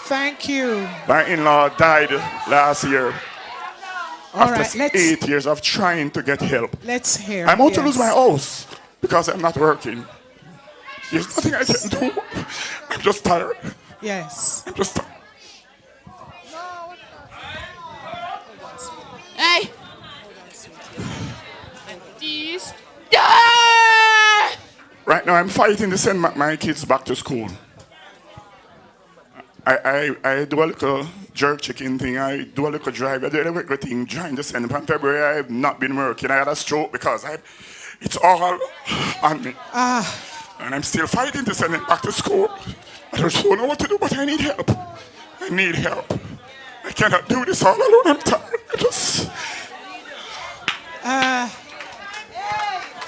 Thank you. My in-law died last year. All after right, 8 years of trying to get help. Let's hear. I'm about to lose my house because I'm not working. There's nothing I can do. I'm just tired. Yes. I'm just tired. Hey! These. Right now, I'm fighting to send my kids back to school. I do a little jerk chicken thing. I do a little drive. I do everything trying to send them. In February, I have not been working. I had a stroke because it's all on me. And I'm still fighting to send them back to school. I just don't know what to do, but I need help. I need help. I cannot do this all alone. I'm tired.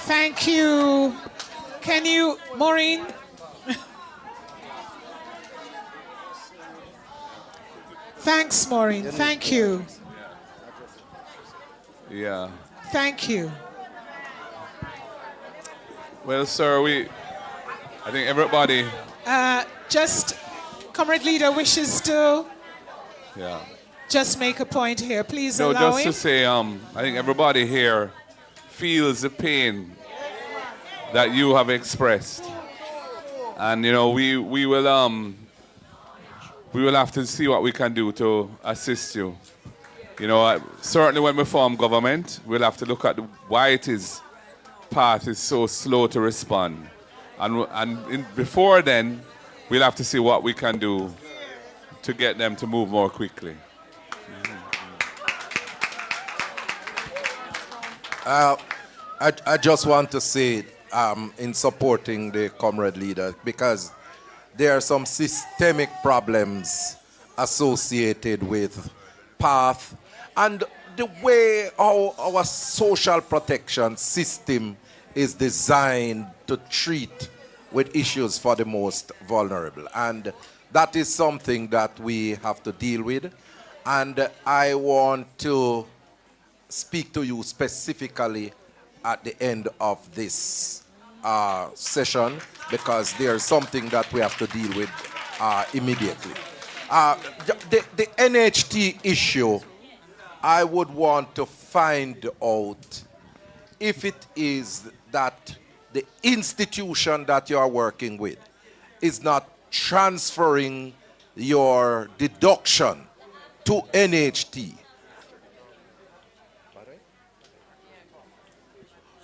Thank you. Can you, Maureen? Thanks, Maureen. Thank you. Yeah. Thank you. Well, sir, I think everybody... Just, Comrade Leader wishes to Yeah. just make a point here. Please No, allow just him. to say, I think everybody here feels the pain that you have expressed. And, you know, we will have to see what we can do to assist you. You know, certainly when we form government, we'll have to look at why it is path is so slow to respond. And before then, we'll have to see what we can do to get them to move more quickly. I just want to say in supporting the comrade leader, because there are some systemic problems associated with path and the way our social protection system is designed to treat with issues for the most vulnerable. And that is something that we have to deal with. And I want to speak to you specifically at the end of this session, because there's something that we have to deal with immediately. The NHT issue, I would want to find out if it is that the institution that you are working with is not transferring your deduction to NHT.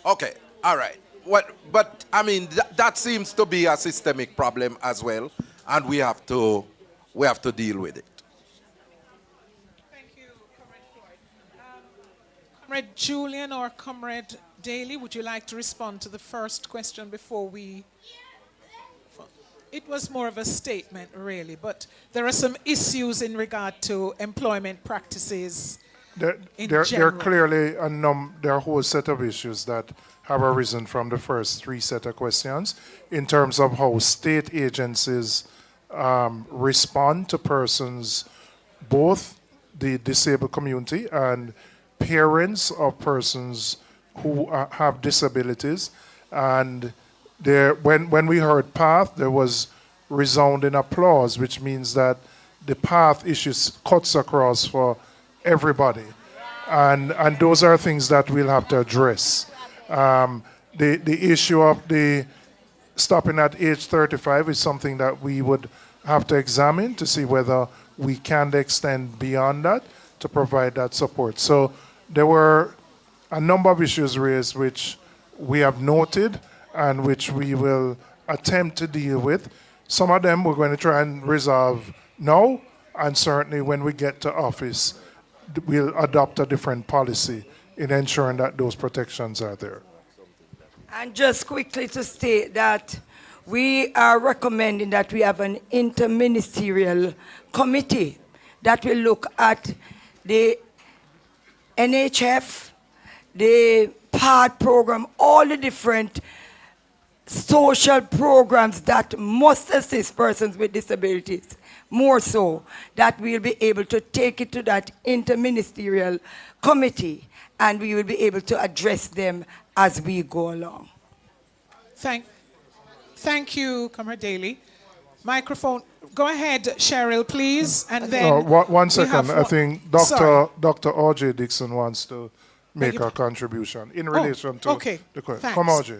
Okay, all right. But I mean, that seems to be a systemic problem as well, and we have to deal with it. Thank you, Comrade Floyd. Comrade Julian or Comrade Daly, would you like to respond to the first question before we... It was more of a statement, really, but there are some issues in regard to employment practices in There are general. clearly there are a whole set of issues that have arisen from the first 3 set of questions in terms of how state agencies respond to persons, both the disabled community and parents of persons who have disabilities. And when we heard path, there was resounding applause, which means that the path issues cuts across for everybody. And those are things that we'll have to address. The issue of the stopping at age 35 is something that we would have to examine to see whether we can extend beyond that to provide that support. So there were a number of issues raised which we have noted and which we will attempt to deal with. Some of them we're going to try and resolve now, and certainly when we get to office, we'll adopt a different policy in ensuring that those protections are there. And just quickly to state that we are recommending that we have an interministerial committee that will look at the NHF, the PAD program, all the different social programs that must assist persons with disabilities. More so, that we'll be able to take it to that interministerial committee and we will be able to address them as we go along. Thank you, Comrade Daly. Microphone. Go ahead, Cheryl, please. And then one second. I think Dr. O.J. Dixon wants to make a contribution in relation to the question. Come, O.J.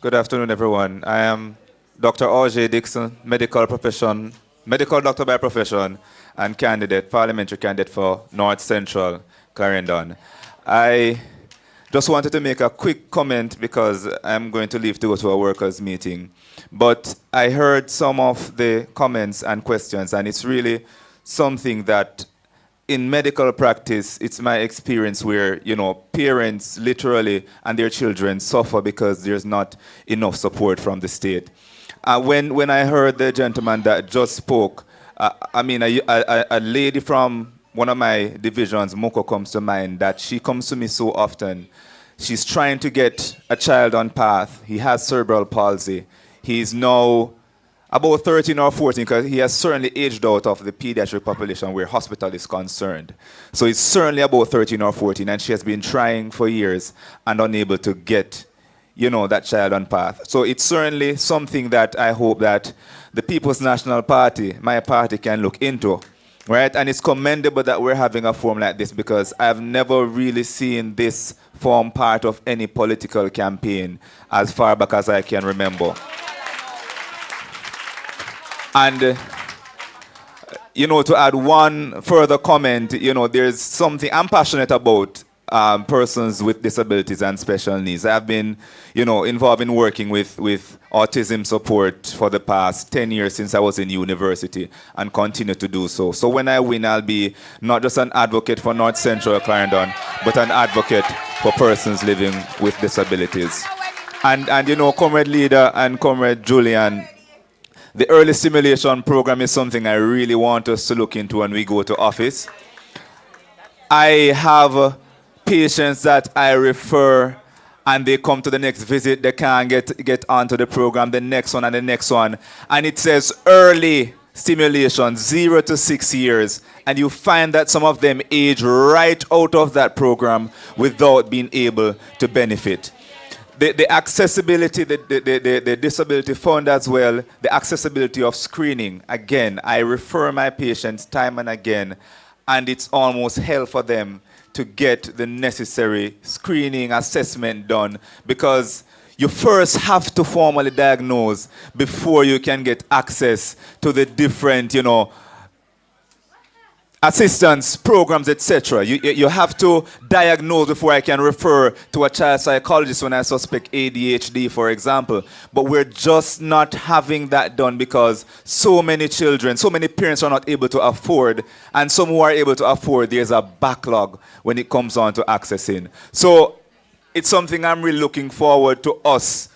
Good afternoon, everyone. I am Dr. O.J. Dixon, medical doctor by profession, and parliamentary candidate for North Central Clarendon. I just wanted to make a quick comment because I'm going to leave to go to a workers' meeting. But I heard some of the comments and questions, and it's really something that in medical practice, it's my experience where, parents literally and their children suffer because there's not enough support from the state. When I heard the gentleman that just spoke, a lady from one of my divisions, Moko, comes to mind, that she comes to me so often. She's trying to get a child on path. He has cerebral palsy. He's now about 13 or 14 because he has certainly aged out of the pediatric population where hospital is concerned. So he's certainly about 13 or 14, and she has been trying for years and unable to get, that child on path. So it's certainly something that I hope that the People's National Party, my party, can look into. Right? And it's commendable that we're having a forum like this because I've never really seen this form part of any political campaign as far back as I can remember. And, to add one further comment, there's something I'm passionate about persons with disabilities and special needs. I've been, involved in working with autism support for the past 10 years since I was in university and continue to do so. So when I win, I'll be not just an advocate for North Central Clarendon, but an advocate for persons living with disabilities. And Comrade Leader and Comrade Julian, the early stimulation program is something I really want us to look into when we go to office. I have patients that I refer and they come to the next visit, they can't get onto the program, the next one and the next one. And it says early stimulation, 0 to 6 years. And you find that some of them age right out of that program without being able to benefit. The accessibility, the disability fund as well, the accessibility of screening. Again, I refer my patients time and again, and it's almost hell for them to get the necessary screening assessment done because you first have to formally diagnose before you can get access to the different, assistance programs, etc. You have to diagnose before I can refer to a child psychologist when I suspect ADHD, for example. But we're just not having that done because so many children, so many parents are not able to afford, and some who are able to afford, there's a backlog when it comes on to accessing. So it's something I'm really looking forward to us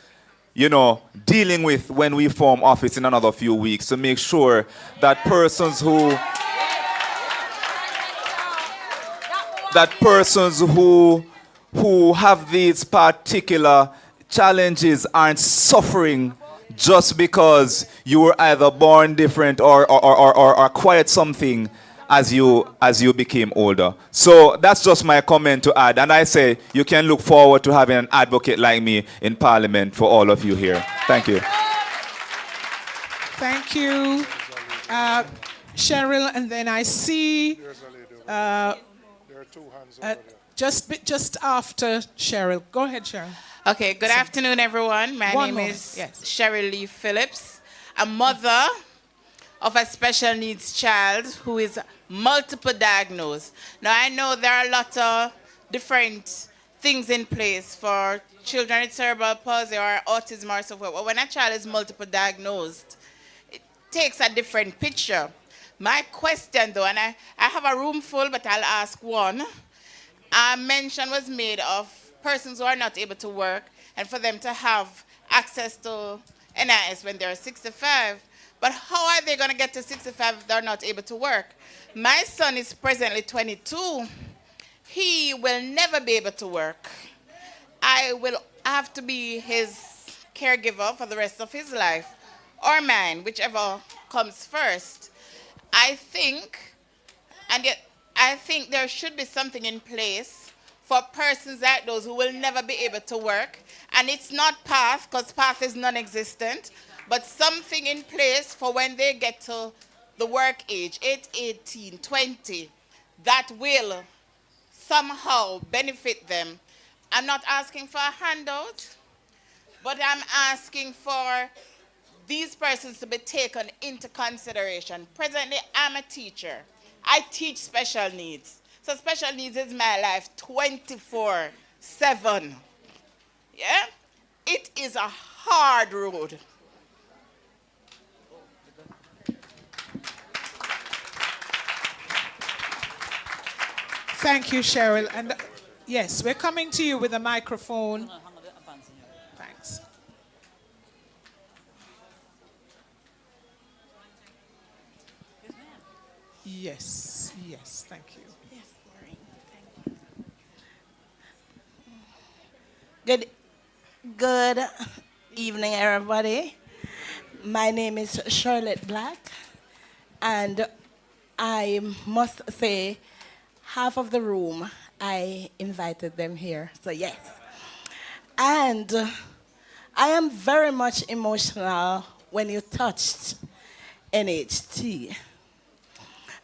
dealing with when we form office in another few weeks to make sure that persons who have these particular challenges aren't suffering just because you were either born different or acquired something as you became older. So that's just my comment to add. And I say you can look forward to having an advocate like me in Parliament for all of you here. Thank you. Thank you. Cheryl, and then I see... just after Cheryl. Go ahead, Cheryl. Okay, good afternoon, everyone. My name is Cheryl Lee Phillips, a mother of a special needs child who is multiple diagnosed. Now, I know there are a lot of different things in place for children with cerebral palsy or autism or so forth. But when a child is multiple diagnosed, it takes a different picture. My question, though, and I have a room full, but I'll ask one. A mention was made of persons who are not able to work and for them to have access to NIS when they're 65. But how are they going to get to 65 if they're not able to work? My son is presently 22. He will never be able to work. I will have to be his caregiver for the rest of his life, or mine, whichever comes first. I think there should be something in place for persons like those who will never be able to work. And it's not PATH, because PATH is non-existent, but something in place for when they get to the work age, 18, 20, that will somehow benefit them. I'm not asking for a handout, but I'm asking for these persons to be taken into consideration. Presently, I'm a teacher. I teach special needs. So special needs is my life 24/7. Yeah? It is a hard road. Thank you, Cheryl. And yes, we're coming to you with a microphone. Thanks. Yes, thank you. Yes, Thank you. Good evening, everybody. My name is Charlotte Black, and I must say, half of the room, I invited them here, so yes. And I am very much emotional when you touched NHT.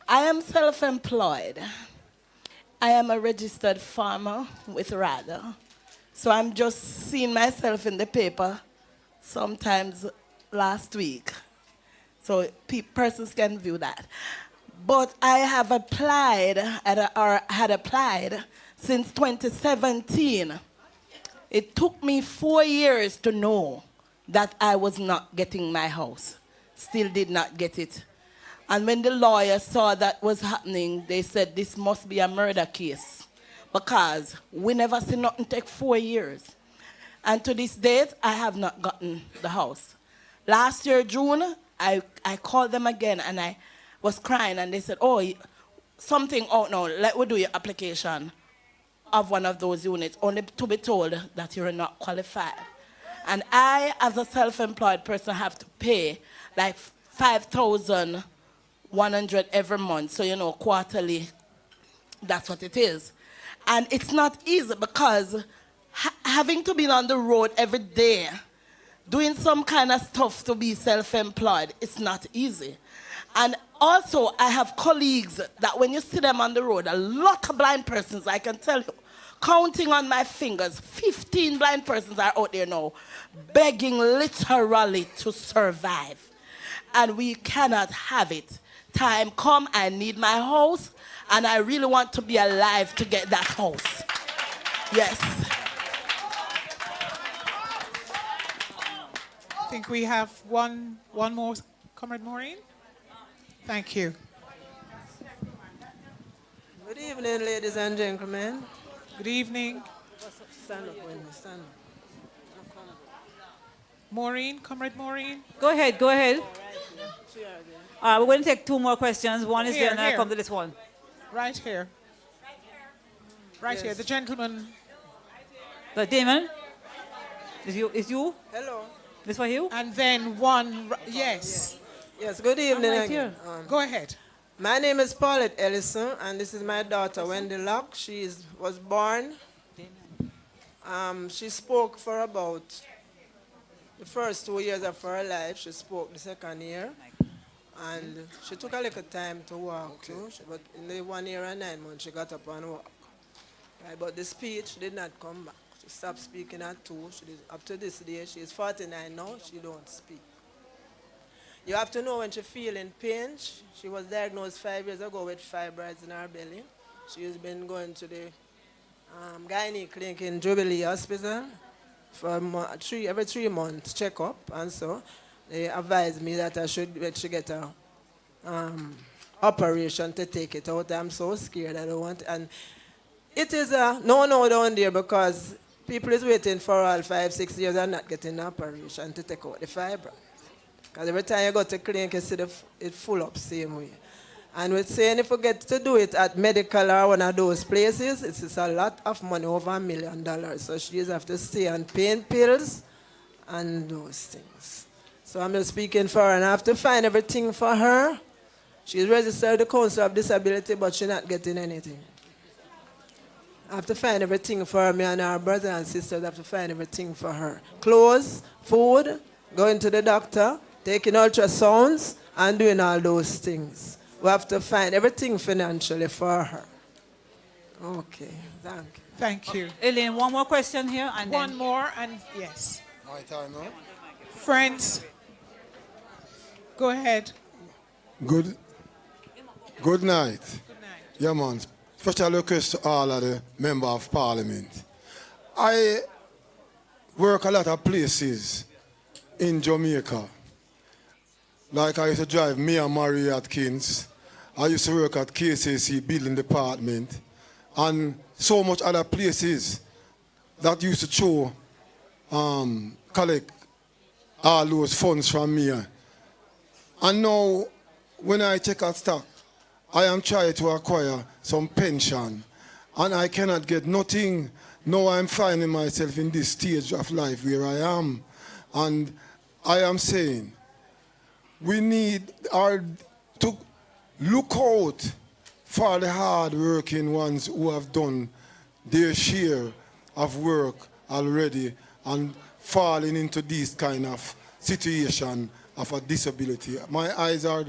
I am self-employed. I am a registered farmer with RADA. So I'm just seeing myself in the paper sometimes last week. So persons can view that. But I have applied, or had applied since 2017. It took me 4 years to know that I was not getting my house. Still did not get it. And when the lawyer saw that was happening, they said this must be a murder case because we never see nothing take 4 years. And to this date, I have not gotten the house. Last year, June, I called them again and I was crying and they said, oh, something out now, let me do your application of one of those units, only to be told that you're not qualified. And I, as a self-employed person, have to pay like $5,100 every month. So, you know, quarterly, that's what it is. And it's not easy because having to be on the road every day, doing some kind of stuff to be self-employed, it's not easy. And also, I have colleagues that when you see them on the road, a lot of blind persons, I can tell you, counting on my fingers, 15 blind persons are out there now, begging literally to survive. And we cannot have it. Time come, I need my house, and I really want to be alive to get that house. Yes. I think we have one more. Comrade Maureen? Thank you. Good evening, ladies and gentlemen. Good evening. Stand up, Wendy, stand up. Maureen, Comrade Maureen? Go ahead. We're going to take 2 more questions. One is Here, there, and I here. come to this one. Right here. Right here, the gentleman. The Damon? Is you? Hello. This for you? And then one, yes. Yes, good evening right again. Go ahead. My name is Paulette Ellison, and this is my daughter, Wendy Locke. She was born. She spoke for about the first 2 years of her life. She spoke the second year. And she took a little time to walk too, but in the 1 year and 9 months, she got up and walked. Right, but the speech did not come back. She stopped speaking at 2. Up to this day, she is 49 now, she don't speak. You have to know when she feeling pain. She was diagnosed 5 years ago with fibroids in her belly. She's been going to the gynae clinic in Jubilee Hospital for every 3 months checkup, and so they advised me that I should get a operation to take it out. I'm so scared. I don't want, and it is a no down there because people is waiting for all 5, 6 years and not getting an operation to take out the fibroid. Because every time you go to clinic, you see it full up same way. And we're saying if we get to do it at medical or one of those places, it's a lot of money, over $1 million. So she just have to stay on pain pills and those things. So I'm just speaking for her, and I have to find everything for her. She's registered with the Council of Disability, but she's not getting anything. I have to find everything for her. Me and our brothers and sisters have to find everything for her. Clothes, food, going to the doctor, taking ultrasounds, and doing all those things. We have to find everything financially for her. Okay, thank you. Thank you. Elaine, one more question here, and One then more, and yes. My time now. Friends, go ahead. Good night. Good night. Yeah, man. Special request to all of the Member of Parliament. I work a lot of places in Jamaica. Like I used to drive me and Mary Atkins. I used to work at KCC Building Department. And so much other places that used to show, collect all those funds from me. And now, when I check out stock, I am trying to acquire some pension. And I cannot get nothing. Now I'm finding myself in this stage of life where I am. And I am saying, we need to look out for the hard-working ones who have done their share of work already and falling into this kind of situation of a disability. My eyes are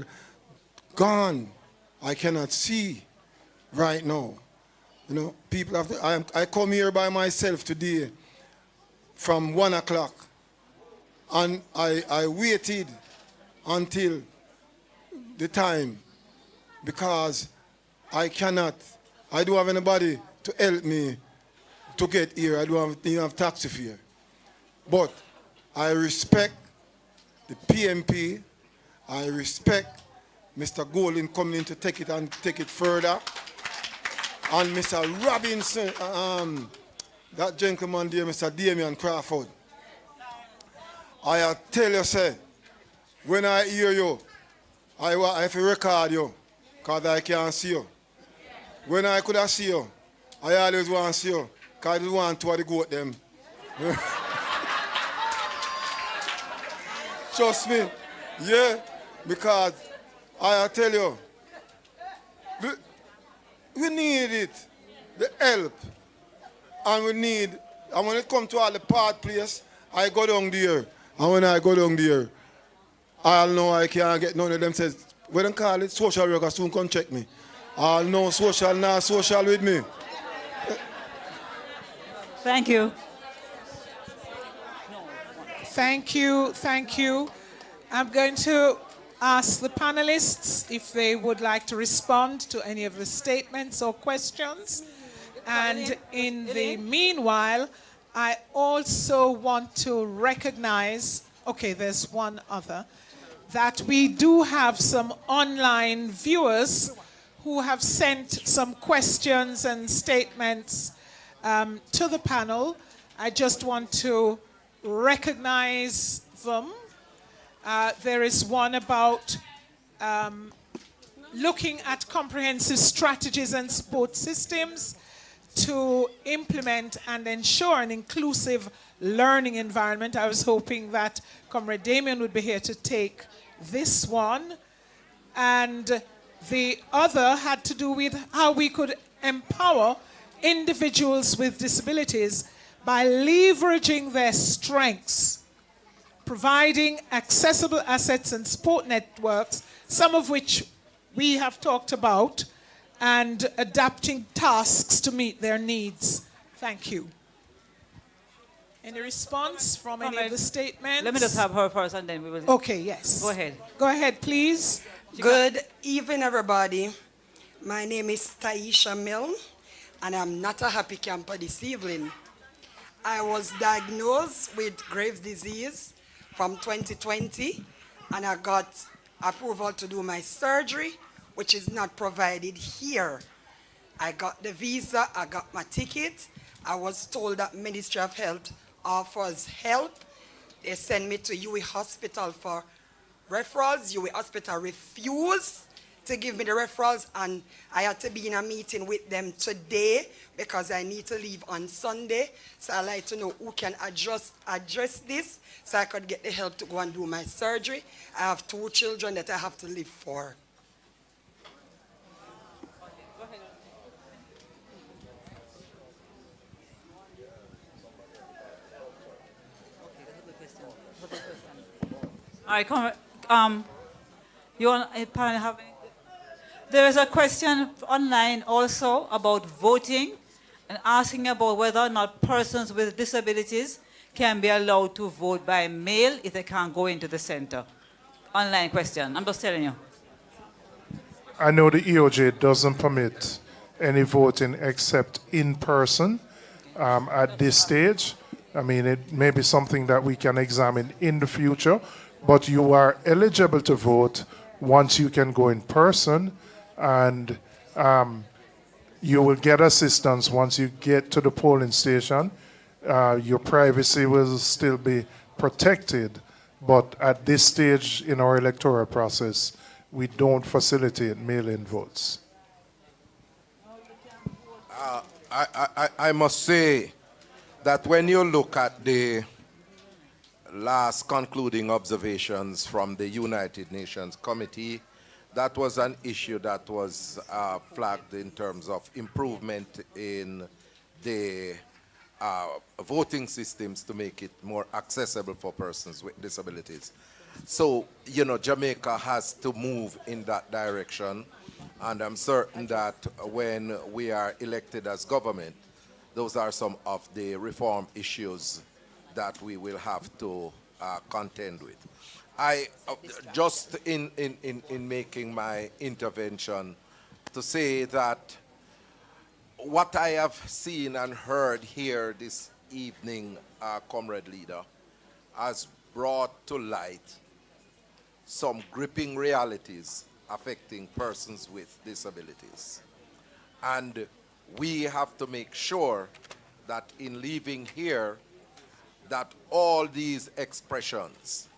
gone. I cannot see right now. You know, people have to, I come here by myself today from 1 o'clock, and I waited until the time because I don't have anybody to help me to get here. I don't even have taxi fare. But I respect the PMP. I respect Mr. Golden coming in to take it and take it further. And Mr. Robinson, that gentleman there, Mr. Damian Crawford. I tell you, sir, when I hear you, I have to record you, because I can't see you. When I could have see you, I always want to see you, because I want to go them. Trust me, yeah, because I tell you, we need it, the help, and when it comes to all the part place, I go down there, and when I go down there, I'll know I can't get none of them says, when they call it, social worker soon come check me. I'll know social with me. thank you. Thank you, thank you. I'm going to ask the panelists if they would like to respond to any of the statements or questions. And in the meanwhile, I also want to recognize, okay, there's one other, that we do have some online viewers who have sent some questions and statements to the panel. I just want to recognize them. There is one about looking at comprehensive strategies and support systems to implement and ensure an inclusive learning environment. I was hoping that Comrade Damien would be here to take this one. And the other had to do with how we could empower individuals with disabilities by leveraging their strengths, providing accessible assets and support networks, some of which we have talked about, and adapting tasks to meet their needs. Thank you. Any response from any of the statements? Let me just have her first and then we will. Okay, yes. Go ahead. Go ahead, please. Good evening, everybody. My name is Taisha Milne, and I'm not a happy camper this evening. I was diagnosed with Graves' disease from 2020, and I got approval to do my surgery, which is not provided here. I got the visa, I got my ticket. I was told that Ministry of Health offers help. They sent me to UWI Hospital for referrals. UWI Hospital refused to give me the referrals, and I had to be in a meeting with them today because I need to leave on Sunday. So I'd like to know who can address this so I could get the help to go and do my surgery. I have 2 children that I have to live for. All right, you want apparently have any? There is a question online also about voting and asking about whether or not persons with disabilities can be allowed to vote by mail if they can't go into the center. Online question. I'm just telling you. I know the EOJ doesn't permit any voting except in person at this stage. I mean, it may be something that we can examine in the future, but you are eligible to vote once you can go in person, and you will get assistance once you get to the polling station. Your privacy will still be protected, but at this stage in our electoral process, we don't facilitate mail-in votes. I must say that when you look at the last concluding observations from the United Nations Committee, that was an issue that was flagged in terms of improvement in the voting systems to make it more accessible for persons with disabilities. So, you know, Jamaica has to move in that direction, and I'm certain that when we are elected as government, those are some of the reform issues that we will have to contend with. I just in making my intervention to say that what I have seen and heard here this evening, Comrade Leader, has brought to light some gripping realities affecting persons with disabilities. And we have to make sure that in leaving here, that all these expressions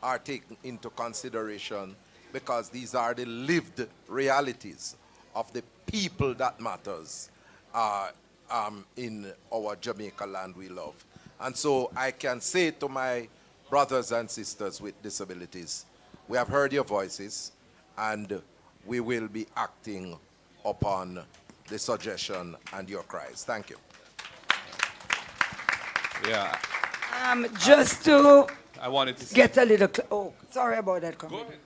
are taken into consideration, because these are the lived realities of the people that matters in our Jamaica land we love. And so I can say to my brothers and sisters with disabilities, we have heard your voices, and we will be acting upon the suggestion and your cries. Thank you. Yeah. Just to I wanted to get a little, oh, sorry about that. Go ahead.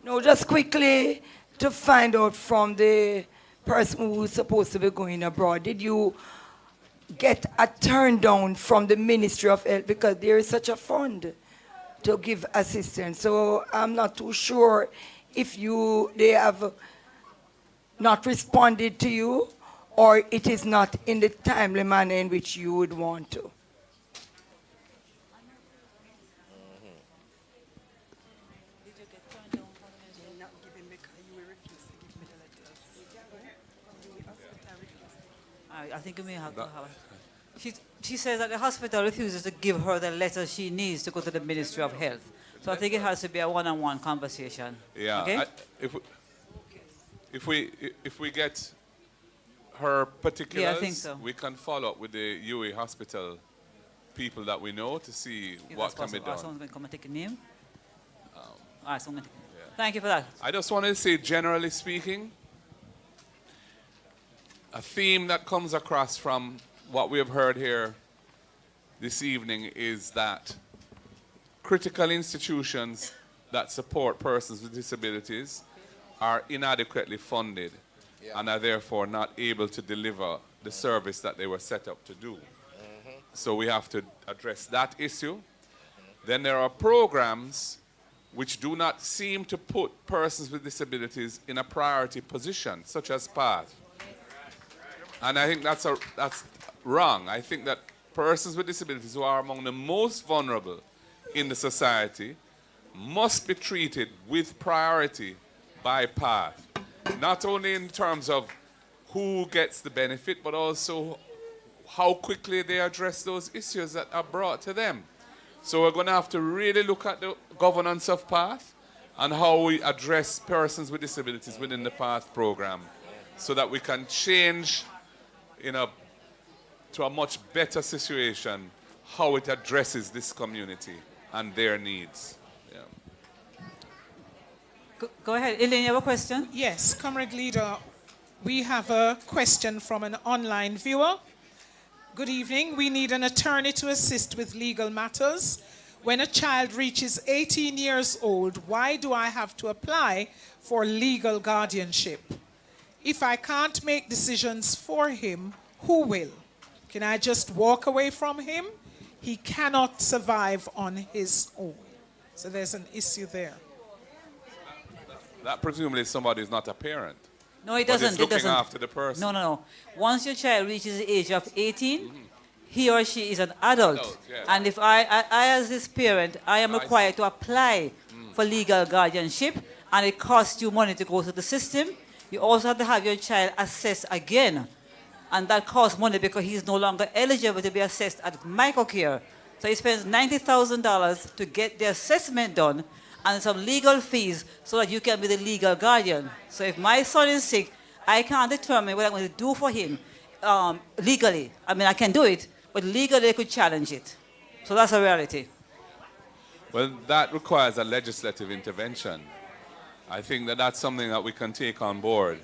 No, just quickly to find out from the person who was supposed to be going abroad, did you get a turn down from the Ministry of Health, because there is such a fund to give assistance? So I'm not too sure if they have not responded to you, or it is not in the timely manner in which you would want to. I think you may have to have. She says that the hospital refuses to give her the letter she needs to go to the Ministry of Health. So I think it has to be a one-on-one conversation. Yeah. Okay? If we get her particulars, Yeah, I think so. we can follow up with the UWI Hospital people that we know to see If what that's can be possible. done. Someone's going to come and take a name. All right, someone. Thank you for that. I just wanted to say, generally speaking, a theme that comes across from what we have heard here this evening is that critical institutions that support persons with disabilities are inadequately funded and are therefore not able to deliver the service that they were set up to do. So we have to address that issue. Then there are programs which do not seem to put persons with disabilities in a priority position, such as PATH. And I think that's wrong. I think that persons with disabilities who are among the most vulnerable in the society must be treated with priority by PATH. Not only in terms of who gets the benefit, but also how quickly they address those issues that are brought to them. So we're going to have to really look at the governance of PATH and how we address persons with disabilities within the PATH program so that we can change to a much better situation how it addresses this community and their needs. Yeah. Go ahead. Elaine, you have a question? Yes, Comrade Leader, we have a question from an online viewer. Good evening. We need an attorney to assist with legal matters. When a child reaches 18 years old, why do I have to apply for legal guardianship? If I can't make decisions for him, who will? Can I just walk away from him? He cannot survive on his own. So there's an issue there. That presumably somebody is not a parent. No, it doesn't. But is looking after the person. No. Once your child reaches the age of 18, he or she is an adult. Yes. And if I as his parent, I am required to apply for legal guardianship, and it costs you money to go through the system. You also have to have your child assessed again. And that costs money because he is no longer eligible to be assessed at microcare. So he spends $90,000 to get the assessment done and some legal fees so that you can be the legal guardian. So if my son is sick, I can't determine what I'm going to do for him legally. I mean, I can do it, but legally I could challenge it. So that's a reality. Well, that requires a legislative intervention. I think that that's something that we can take on board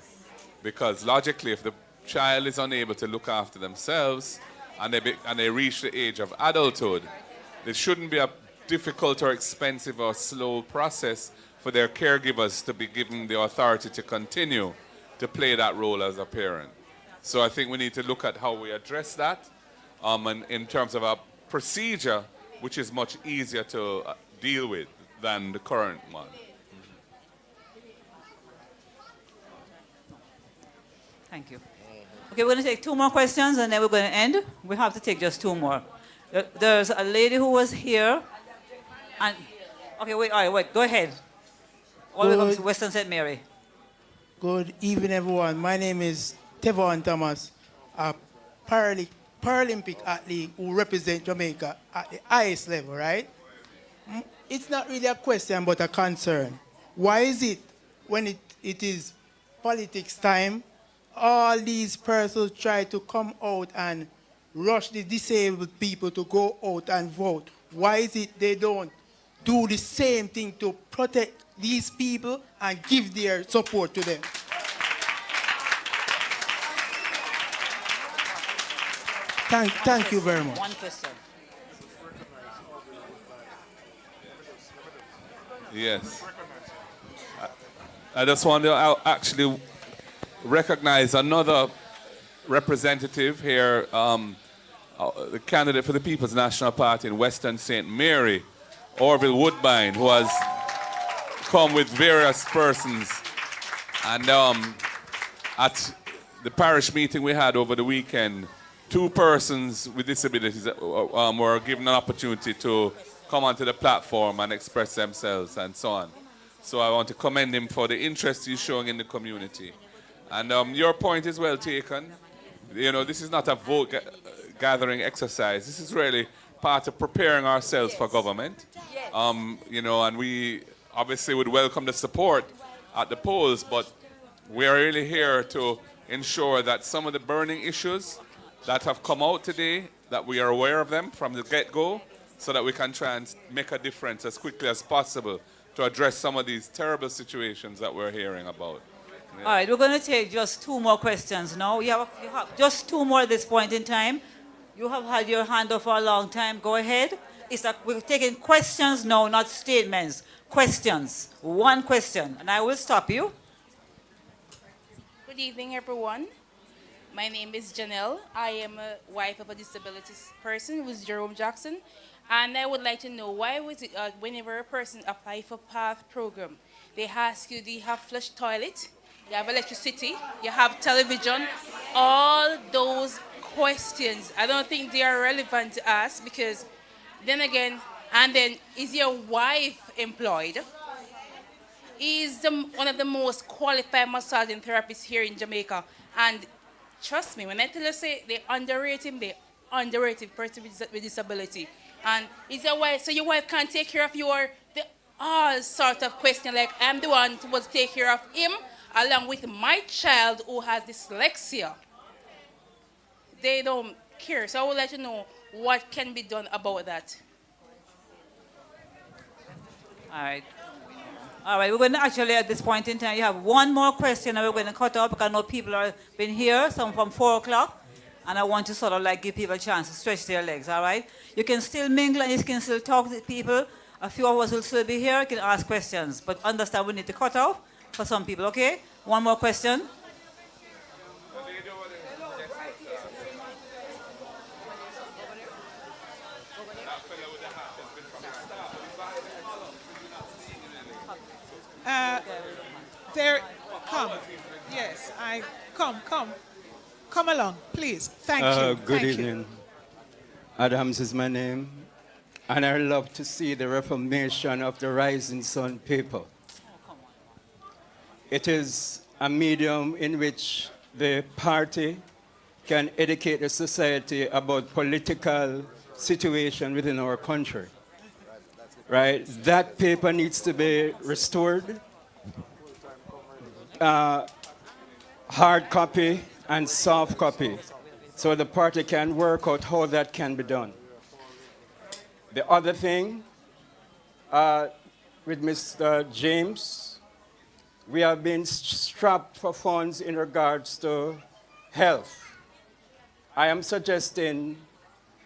because logically, if the child is unable to look after themselves and they reach the age of adulthood, it shouldn't be a difficult or expensive or slow process for their caregivers to be given the authority to continue to play that role as a parent. So I think we need to look at how we address that and in terms of a procedure which is much easier to deal with than the current one. Thank you. Okay, we're going to take 2 more questions and then we're going to end. We have to take just 2 more. There's a lady who was here. And okay, wait, all right, wait, go ahead. All the way from Western St. Mary. Good evening, everyone. My name is Tevon Thomas, a Paralympic athlete who represents Jamaica at the highest level, right? It's not really a question, but a concern. Why is it when it is politics time, all these persons try to come out and rush the disabled people to go out and vote? Why is it they don't do the same thing to protect these people and give their support to them? Thank you very much. One question. Yes. I just want to actually recognize another representative here, the candidate for the People's National Party in Western St. Mary, Orville Woodbine, who has come with various persons. And at the parish meeting we had over the weekend, 2 persons with disabilities were given an opportunity to come onto the platform and express themselves and so on. So I want to commend him for the interest he's showing in the community. And your point is well taken. You know, this is not a vote gathering exercise. This is really part of preparing ourselves for government. You know, and we obviously would welcome the support at the polls, but we are really here to ensure that some of the burning issues that have come out today, that we are aware of them from the get-go, so that we can try and make a difference as quickly as possible to address some of these terrible situations that we're hearing about. Yeah. All right, we're going to take just 2 more questions now. You have just 2 more at this point in time. You have had your hand up for a long time. Go ahead. We're taking questions now, not statements. Questions. 1 question. And I will stop you. Good evening, everyone. My name is Janelle. I am a wife of a disabilities person who's Jerome Jackson. And I would like to know why was it whenever a person apply for PATH program, they ask you, do you have flush toilet? You have electricity? You have television? All those questions, I don't think they are relevant to us because then again, and then is your wife employed? Is one of the most qualified massaging therapists here in Jamaica. And trust me, when I tell you, say they underrate him, they underrate him, person with disability. And is your wife, so your wife can't take care of all sort of question, like I'm the one who was take care of him, along with my child who has dyslexia. They don't care. So I would like to know what can be done about that. All right. All right, we're going to actually, at this point in time, you have one more question and we're going to cut off because I know people have been here, some from 4 o'clock, and I want to sort of like give people a chance to stretch their legs, all right? You can still mingle and you can still talk to people. A few of us will still be here, you can ask questions, but understand we need to cut off for some people, okay? One more question. Come. Yes, come along, please. Thank you. Good evening. Adams is my name, and I love to see the reformation of the Rising Sun people. It is a medium in which the party can educate the society about political situation within our country. Right? That paper needs to be restored. Hard copy and soft copy, so the party can work out how that can be done. The other thing, with Mr. James, we have been strapped for funds in regards to health. I am suggesting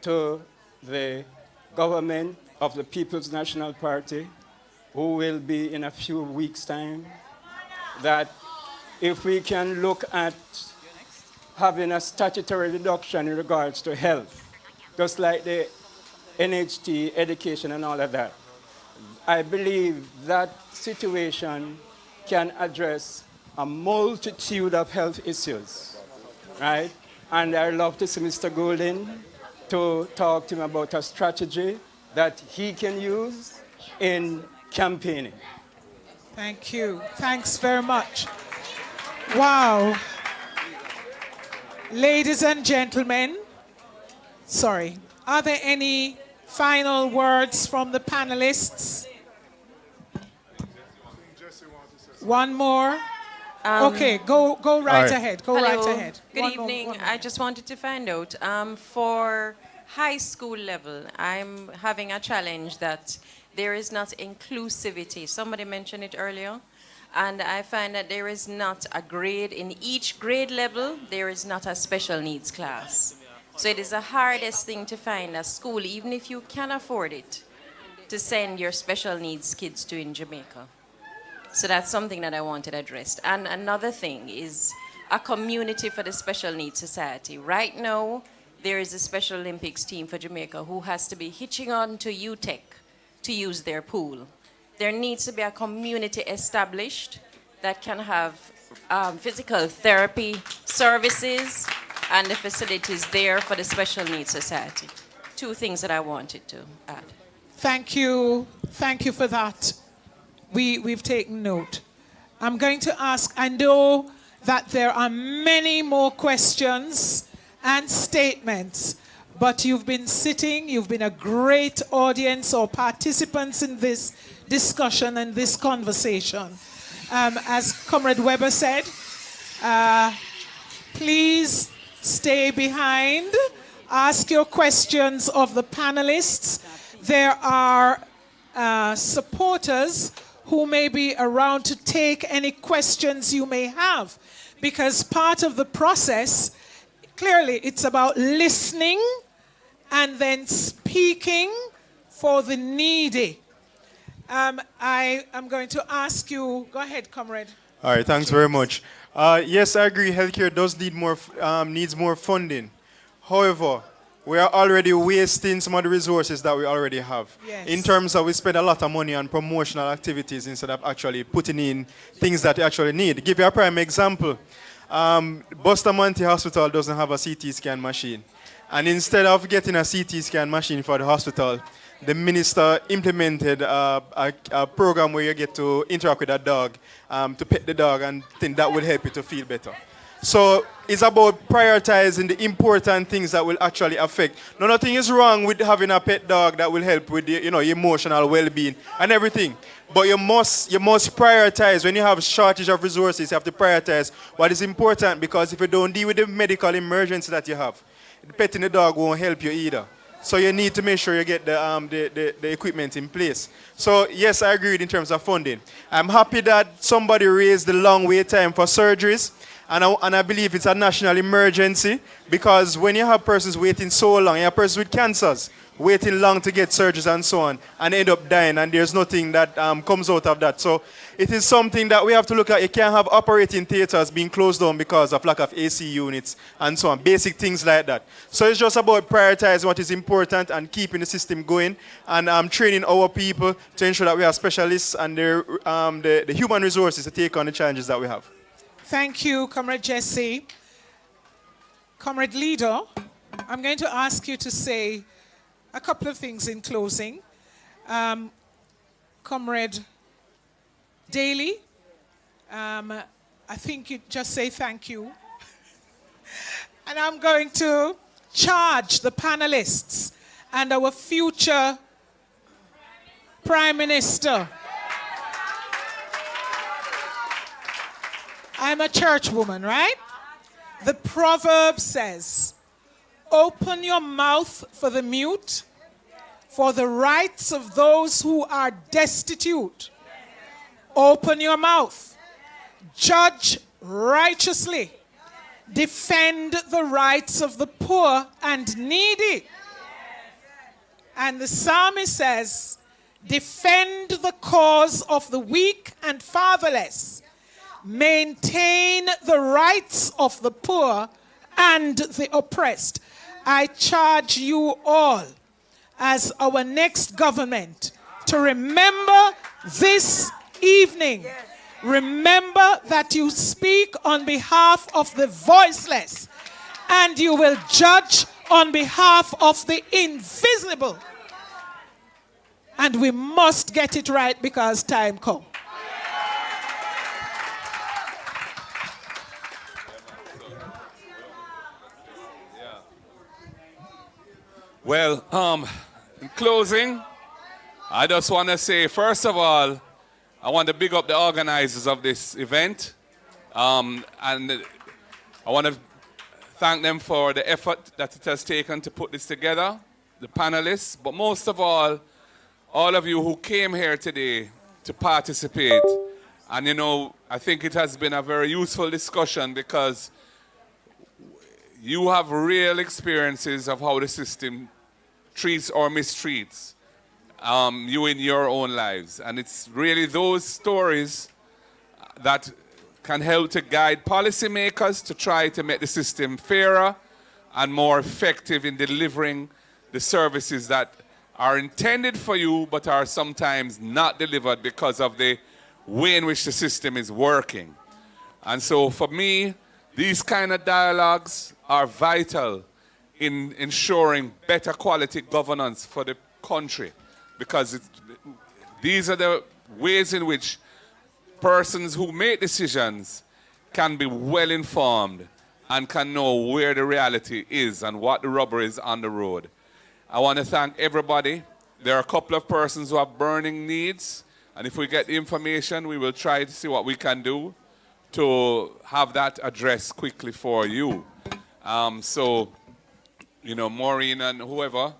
to the government of the People's National Party, who will be in a few weeks' time, that if we can look at having a statutory reduction in regards to health, just like the NHT, education and all of that, I believe that situation can address a multitude of health issues, right? And I'd love to see Mr. Golden to talk to him about a strategy that he can use in campaigning. Thank you. Thanks very much. Wow. Ladies and gentlemen, sorry, are there any final words from the panelists? One more? Okay, go right ahead. Go right ahead. Good evening. I just wanted to find out, for high school level, I'm having a challenge that there is not inclusivity. Somebody mentioned it earlier. And I find that there is not a grade, in each grade level, there is not a special needs class. So it is the hardest thing to find a school, even if you can afford it, to send your special needs kids to in Jamaica. So that's something that I wanted addressed. And another thing is a community for the Special Needs Society. Right now, there is a Special Olympics team for Jamaica who has to be hitching on to UTEC to use their pool. There needs to be a community established that can have physical therapy services and the facilities there for the Special Needs Society. Two things that I wanted to add. Thank you. Thank you for that. We've taken note. I'm going to ask, I know that there are many more questions and statements, but you've been sitting, you've been a great audience or participants in this discussion and this conversation. As Comrade Weber said, please stay behind, ask your questions of the panelists. There are supporters who may be around to take any questions you may have, because part of the process, clearly it's about listening and then speaking for the needy. I am going to ask you, go ahead, Comrade. All right, thanks very much. Yes, I agree. Healthcare does need more, needs more funding. However, we are already wasting some of the resources that we already have. Yes. In terms of we spend a lot of money on promotional activities instead of actually putting in things that you actually need. Give you a prime example. Bustamante Hospital doesn't have a CT scan machine. And instead of getting a CT scan machine for the hospital, the minister implemented a program where you get to interact with a dog, to pet the dog, and think that will help you to feel better. So it's about prioritizing the important things that will actually affect. No, nothing is wrong with having a pet dog that will help with the, your emotional well-being and everything. But you must prioritize. When you have shortage of resources, you have to prioritize what is important, because if you don't deal with the medical emergency that you have, petting the dog won't help you either. So you need to make sure you get the equipment in place. So yes, I agree in terms of funding. I'm happy that somebody raised the long wait time for surgeries. And I believe it's a national emergency, because when you have persons waiting so long, you have persons with cancers waiting long to get surgeries and so on, and end up dying, and there's nothing that comes out of that. So it is something that we have to look at. You can't have operating theaters being closed down because of lack of AC units and so on, basic things like that. So it's just about prioritizing what is important and keeping the system going, and training our people to ensure that we have specialists and the human resources to take on the challenges that we have. Thank you, Comrade Jesse. Comrade Leader, I'm going to ask you to say a couple of things in closing. Comrade Daly, I think you just say thank you. And I'm going to charge the panelists and our future Prime Minister. I'm a church woman, right? The proverb says, open your mouth for the mute, for the rights of those who are destitute. Open your mouth. Judge righteously. Defend the rights of the poor and needy. And the psalmist says, defend the cause of the weak and fatherless. Maintain the rights of the poor and the oppressed. I charge you all, as our next government, to remember this evening. Remember that you speak on behalf of the voiceless, and you will judge on behalf of the invisible. And we must get it right, because time comes. Well, in closing, I just want to say, first of all, I want to big up the organizers of this event. And I want to thank them for the effort that it has taken to put this together, the panelists, but most of all of you who came here today to participate. And I think it has been a very useful discussion, because you have real experiences of how the system treats or mistreats you in your own lives. And it's really those stories that can help to guide policymakers to try to make the system fairer and more effective in delivering the services that are intended for you but are sometimes not delivered because of the way in which the system is working. And so for me, these kind of dialogues are vital in ensuring better quality governance for the country, because these are the ways in which persons who make decisions can be well informed and can know where the reality is and what the rubber is on the road. I want to thank everybody. There are a couple of persons who have burning needs, and if we get the information, we will try to see what we can do to have that addressed quickly for you. Maureen and whoever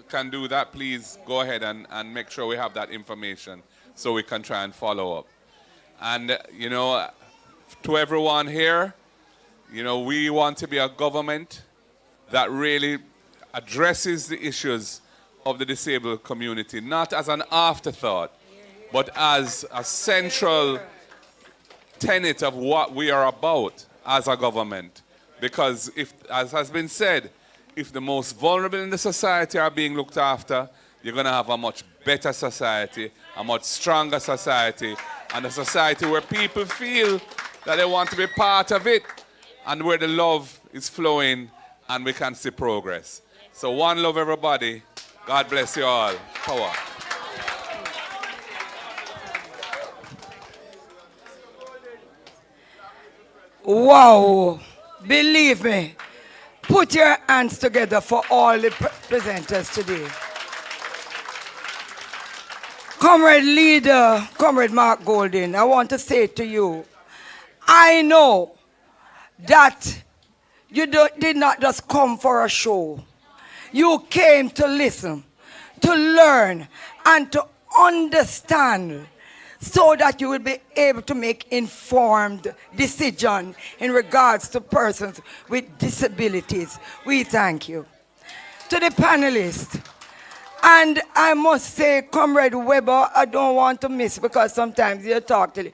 can do that, please go ahead and make sure we have that information so we can try and follow up. And, to everyone here, we want to be a government that really addresses the issues of the disabled community, not as an afterthought, but as a central tenet of what we are about as a government. Because if, as has been said, if the most vulnerable in the society are being looked after, you're going to have a much better society, a much stronger society, and a society where people feel that they want to be part of it, and where the love is flowing and we can see progress. So one love, everybody. God bless you all. Power. Wow. Believe me. Put your hands together for all the presenters today. Comrade leader, Comrade Mark Golden, I want to say to you, I know that you did not just come for a show. You came to listen, to learn, and to understand so that you will be able to make informed decisions in regards to persons with disabilities. We thank you. To the panelists, and I must say, Comrade Weber, I don't want to miss because sometimes you talk to me.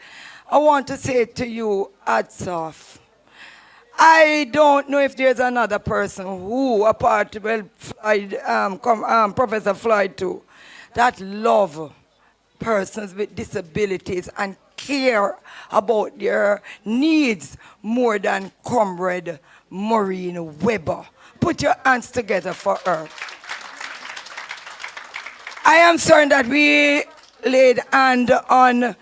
I want to say to you, hats off. I don't know if there's another person who, apart from Professor Floyd too, that love persons with disabilities and care about their needs more than Comrade Maureen Weber. Put your hands together for her. I am certain that we laid hand on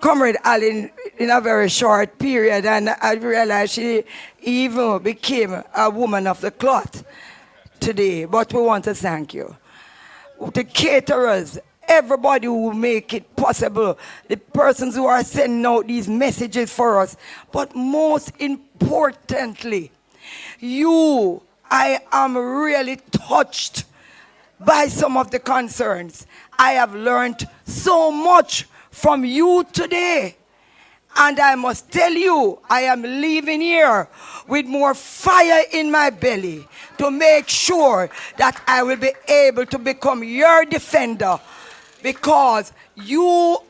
Comrade Allen in a very short period, and I realized she even became a woman of the cloth today. But we want to thank you. The caterers, everybody who make it possible, the persons who are sending out these messages for us, but most importantly, you, I am really touched by some of the concerns. I have learned so much from you today. And I must tell you, I am leaving here with more fire in my belly to make sure that I will be able to become your defender, because your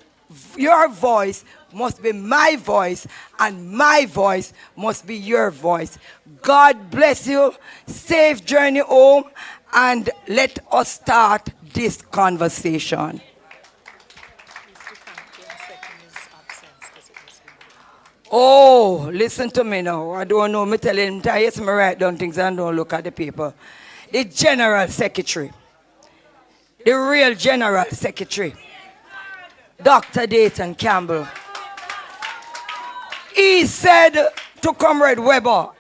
voice must be my voice and my voice must be your voice. God bless you. Safe journey home, and let us start this conversation. Oh, listen to me now. I don't know. Me tell him, yes, me write down things and don't look at the paper. The General Secretary, the real General Secretary, Dr. Dayton Campbell, he said to Comrade Weber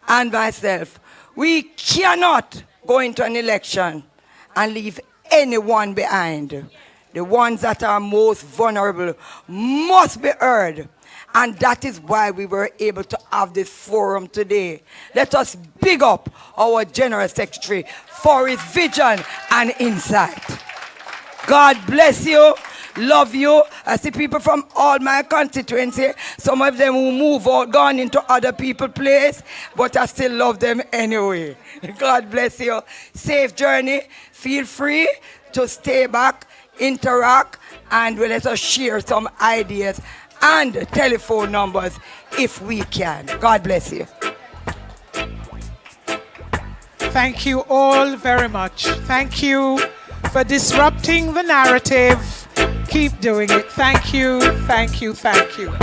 and myself, we cannot go into an election and leave anyone behind. The ones that are most vulnerable must be heard. And that is why we were able to have this forum today. Let us big up our General Secretary for his vision and insight. God bless you. Love you. I see people from all my constituency. Some of them who move out, gone into other people's place, but I still love them anyway. God bless you. Safe journey. Feel free to stay back, interact, and let us share some ideas and telephone numbers if we can. God bless you. Thank you all very much. Thank you for disrupting the narrative. Keep doing it. Thank you, thank you, thank you.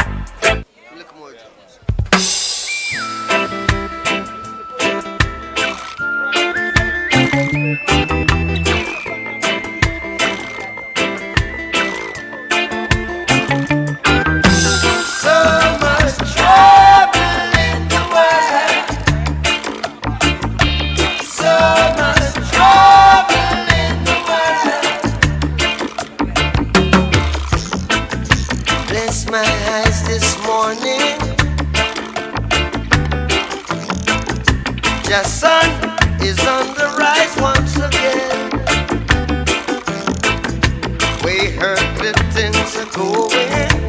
The sun is on the rise once again. We heard that things are going